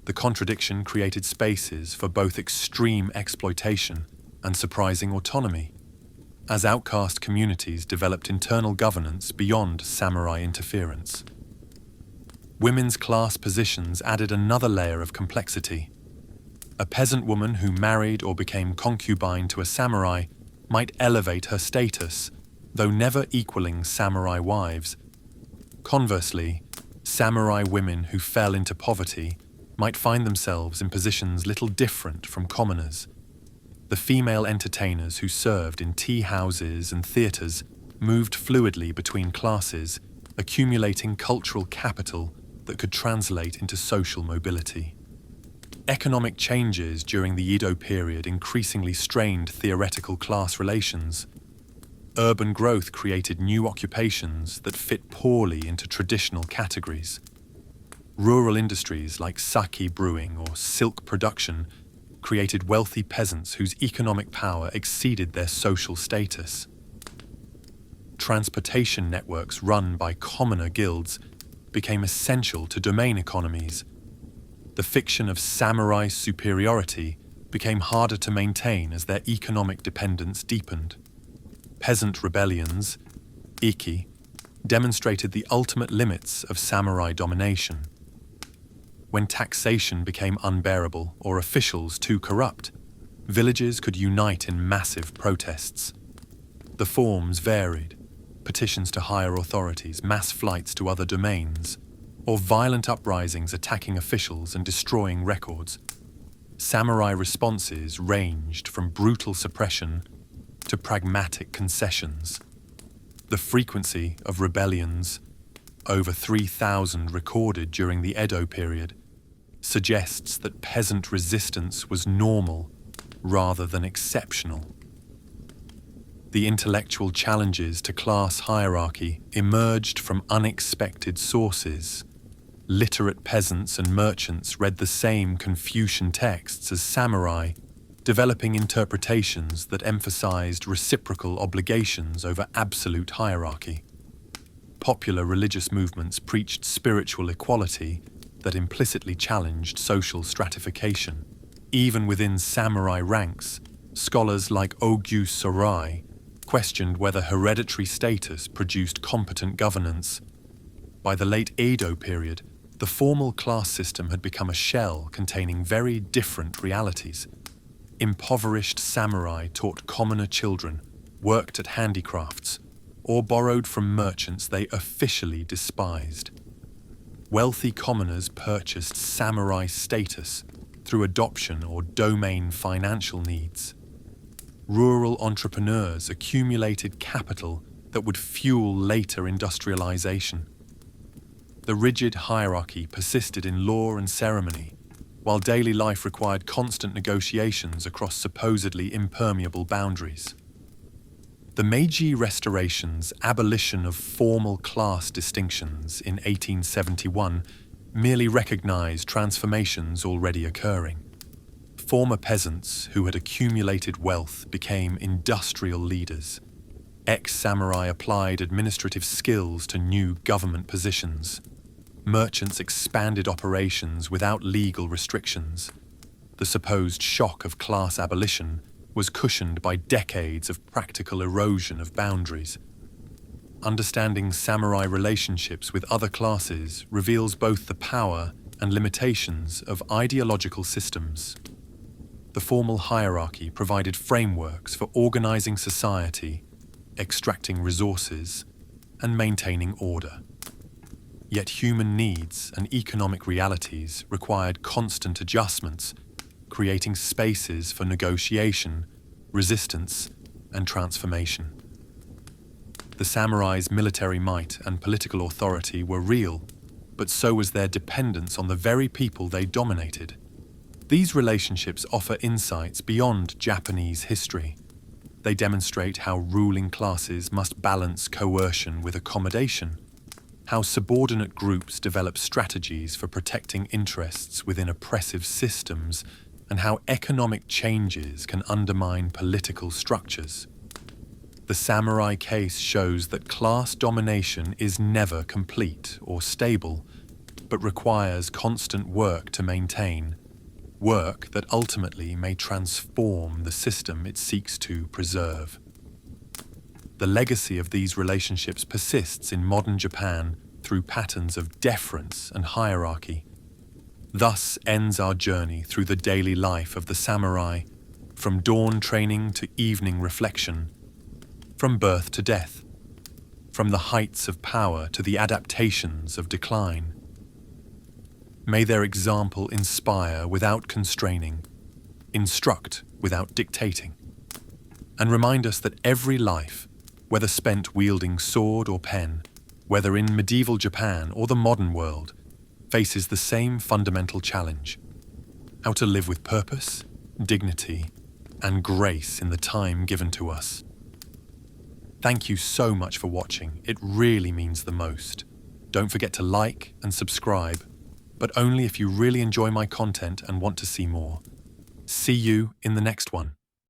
The contradiction created spaces for both extreme exploitation and surprising autonomy, as outcast communities developed internal governance beyond samurai interference. Women's class positions added another layer of complexity. A peasant woman who married or became concubine to a samurai might elevate her status, though never equaling samurai wives. Conversely, samurai women who fell into poverty might find themselves in positions little different from commoners. The female entertainers who served in tea houses and theatres moved fluidly between classes, accumulating cultural capital that could translate into social mobility. Economic changes during the Edo period increasingly strained theoretical class relations. Urban growth created new occupations that fit poorly into traditional categories. Rural industries like sake brewing or silk production created wealthy peasants whose economic power exceeded their social status. Transportation networks run by commoner guilds became essential to domain economies. The fiction of samurai superiority became harder to maintain as their economic dependence deepened. Peasant rebellions, iki, demonstrated the ultimate limits of samurai domination. When taxation became unbearable or officials too corrupt, villages could unite in massive protests. The forms varied: petitions to higher authorities, mass flights to other domains, or violent uprisings attacking officials and destroying records. Samurai responses ranged from brutal suppression to pragmatic concessions. The frequency of rebellions, over 3,000 recorded during the Edo period, suggests that peasant resistance was normal rather than exceptional. The intellectual challenges to class hierarchy emerged from unexpected sources. Literate peasants and merchants read the same Confucian texts as samurai, developing interpretations that emphasized reciprocal obligations over absolute hierarchy. Popular religious movements preached spiritual equality that implicitly challenged social stratification. Even within samurai ranks, scholars like Auguste Sorai questioned whether hereditary status produced competent governance. By the late Edo period, the formal class system had become a shell containing very different realities. Impoverished samurai taught commoner children, worked at handicrafts, or borrowed from merchants they officially despised. Wealthy commoners purchased samurai status through adoption or domain financial needs. Rural entrepreneurs accumulated capital that would fuel later industrialization. The rigid hierarchy persisted in law and ceremony, while daily life required constant negotiations across supposedly impermeable boundaries. The Meiji Restoration's abolition of formal class distinctions in 1871 merely recognized transformations already occurring. Former peasants who had accumulated wealth became industrial leaders. Ex-samurai applied administrative skills to new government positions. Merchants expanded operations without legal restrictions. The supposed shock of class abolition was cushioned by decades of practical erosion of boundaries. Understanding samurai relationships with other classes reveals both the power and limitations of ideological systems. The formal hierarchy provided frameworks for organizing society, extracting resources, and maintaining order. Yet human needs and economic realities required constant adjustments, creating spaces for negotiation, resistance, and transformation. The samurai's military might and political authority were real, but so was their dependence on the very people they dominated. These relationships offer insights beyond Japanese history. They demonstrate how ruling classes must balance coercion with accommodation, how subordinate groups develop strategies for protecting interests within oppressive systems, and how economic changes can undermine political structures. The samurai case shows that class domination is never complete or stable, but requires constant work to maintain, work that ultimately may transform the system it seeks to preserve. The legacy of these relationships persists in modern Japan through patterns of deference and hierarchy. Thus ends our journey through the daily life of the samurai, from dawn training to evening reflection, from birth to death, from the heights of power to the adaptations of decline. May their example inspire without constraining, instruct without dictating, and remind us that every life, whether spent wielding sword or pen, whether in medieval Japan or the modern world, faces the same fundamental challenge: how to live with purpose, dignity, and grace in the time given to us. Thank you so much for watching. It really means the most. Don't forget to like and subscribe, but only if you really enjoy my content and want to see more. See you in the next one.